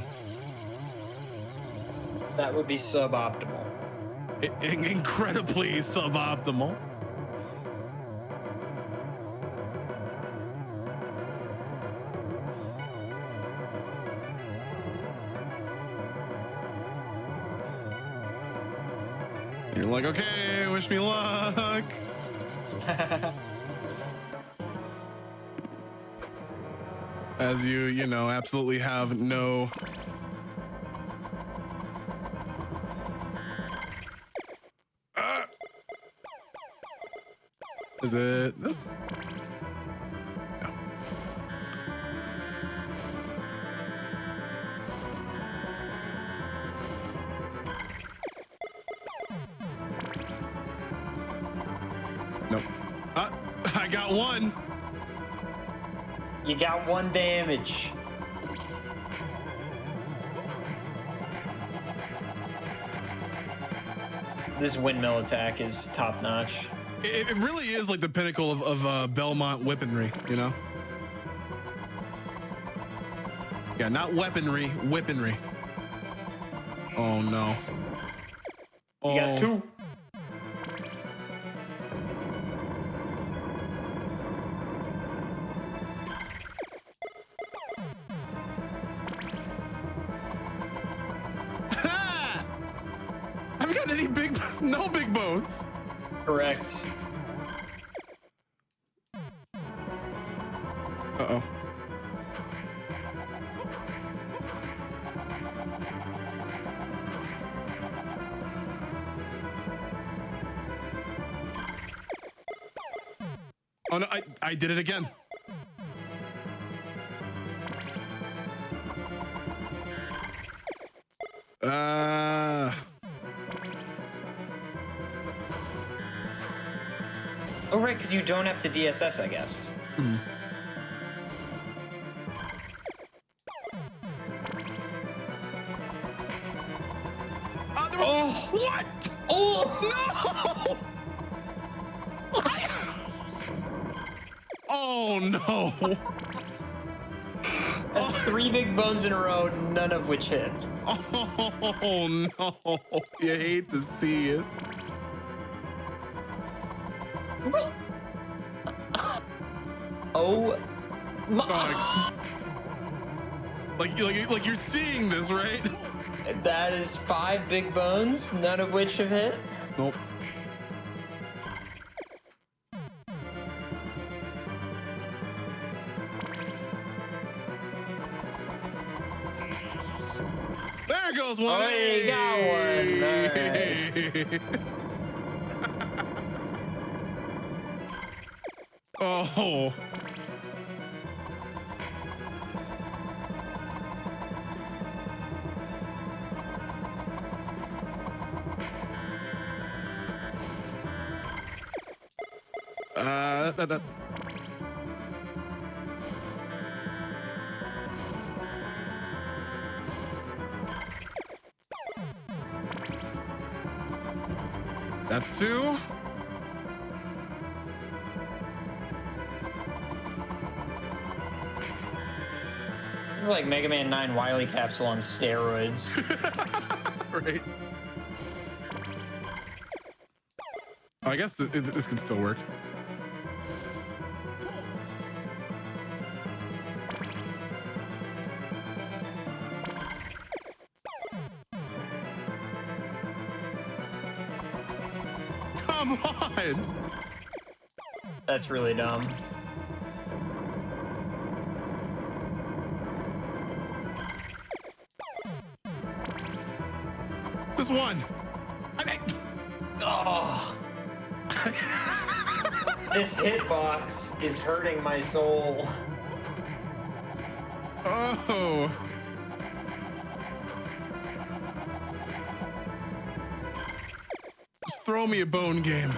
That would be suboptimal. Incredibly suboptimal. You're like, okay, wish me luck. As you know, absolutely have no... Is it this? No. Nope. I got one. You got 1 damage. This windmill attack is top notch. It really is like the pinnacle of Belmont weaponry, you know? Yeah, not weaponry, weaponry. Oh no. You got 2. Haven't got any no big bones. Correct. Uh-oh. Oh no, I did it again. Oh, right, because you don't have to DSS, I guess. Mm. Oh! What? Oh! No! Oh no! That's 3 big bones in a row, none of which hit. Oh no! You hate to see it. Oh my! Like you're seeing this, right? That is 5 big bones, none of which have hit. Nope. There goes one. Oh, you got one. All right. Oh. That. That's 2. Like Mega Man 9 Wily Capsule on steroids. Right. I guess this could still work. Come on! That's really dumb. Just one. Oh. This hitbox is hurting my soul. Oh. Just throw me a bone game.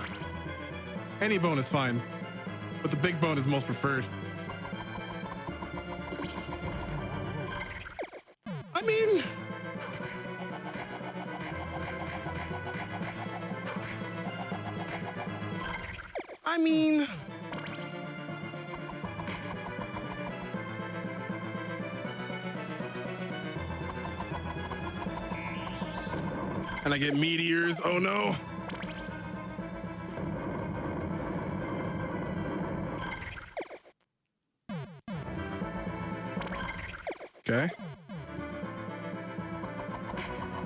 Any bone is fine, but the big bone is most preferred. I mean, and I get meteors. Oh no. Okay.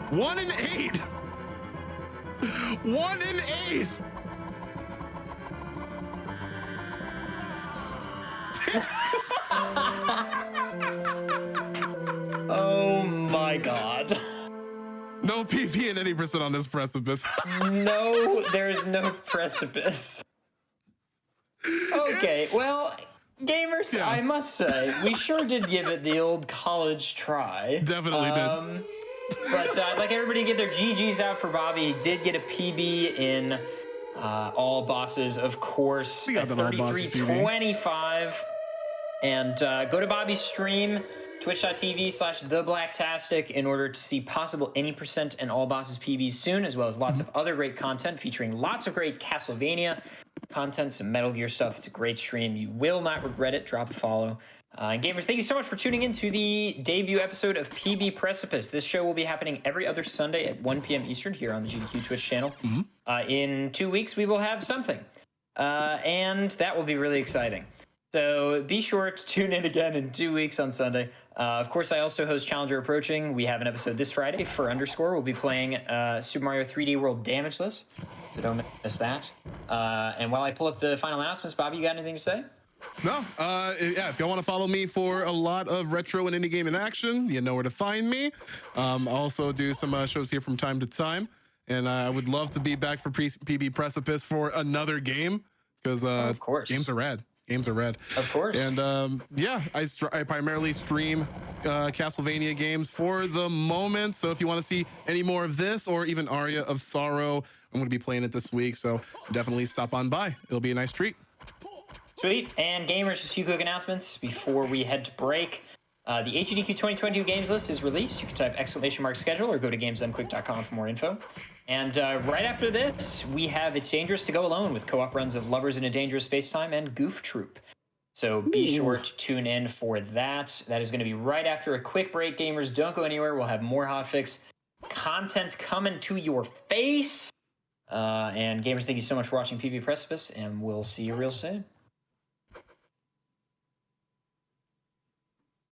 1 in 8. 1 in 8. Oh my god. No PP in any percent on this precipice. No, there's no precipice. Okay, well, gamers, Yeah. I must say, we sure did give it the old college try. Definitely did. But I'd like everybody to get their GGs out for Bobby. He did get a PB in all bosses, of course, We got at that all bosses PB. 33:25. And go to Bobby's stream, twitch.tv/theblacktastic, in order to see possible any percent and all bosses PBs soon, as well as lots of other great content featuring lots of great Castlevania content, some Metal Gear stuff. It's a great stream. You will not regret it. Drop a follow. And gamers, thank you so much for tuning in to the debut episode of PB Precipice. This show will be happening every other Sunday at 1 p.m. Eastern here on the GDQ Twitch channel. In 2 weeks, we will have something. And that will be really exciting. So be sure to tune in again in 2 weeks on Sunday. Of course, I also host Challenger Approaching. We have an episode this Friday for Underscore. We'll be playing Super Mario 3D World Damageless, so don't miss that. And while I pull up the final announcements, Bobby, you got anything to say? No, yeah, if y'all want to follow me for a lot of retro and indie game in action, you know where to find me. I also do some shows here from time to time, and I would love to be back for PB Precipice for another game, because of course, games are rad. Games are rad. Of course. And yeah, I primarily stream Castlevania games for the moment. So if you want to see any more of this or even Aria of Sorrow, I'm going to be playing it this week. So definitely stop on by. It'll be a nice treat. Sweet. And gamers, just a few quick announcements before we head to break. The HEDQ 2022 games list is released. You can type !schedule or go to gamesdonequick.com for more info. And right after this, we have It's Dangerous to Go Alone with co-op runs of Lovers in a Dangerous Spacetime and Goof Troop. So be sure to tune in for that. That is going to be right after a quick break. Gamers, don't go anywhere. We'll have more hotfix content coming to your face. And gamers, thank you so much for watching PB Precipice, and we'll see you real soon.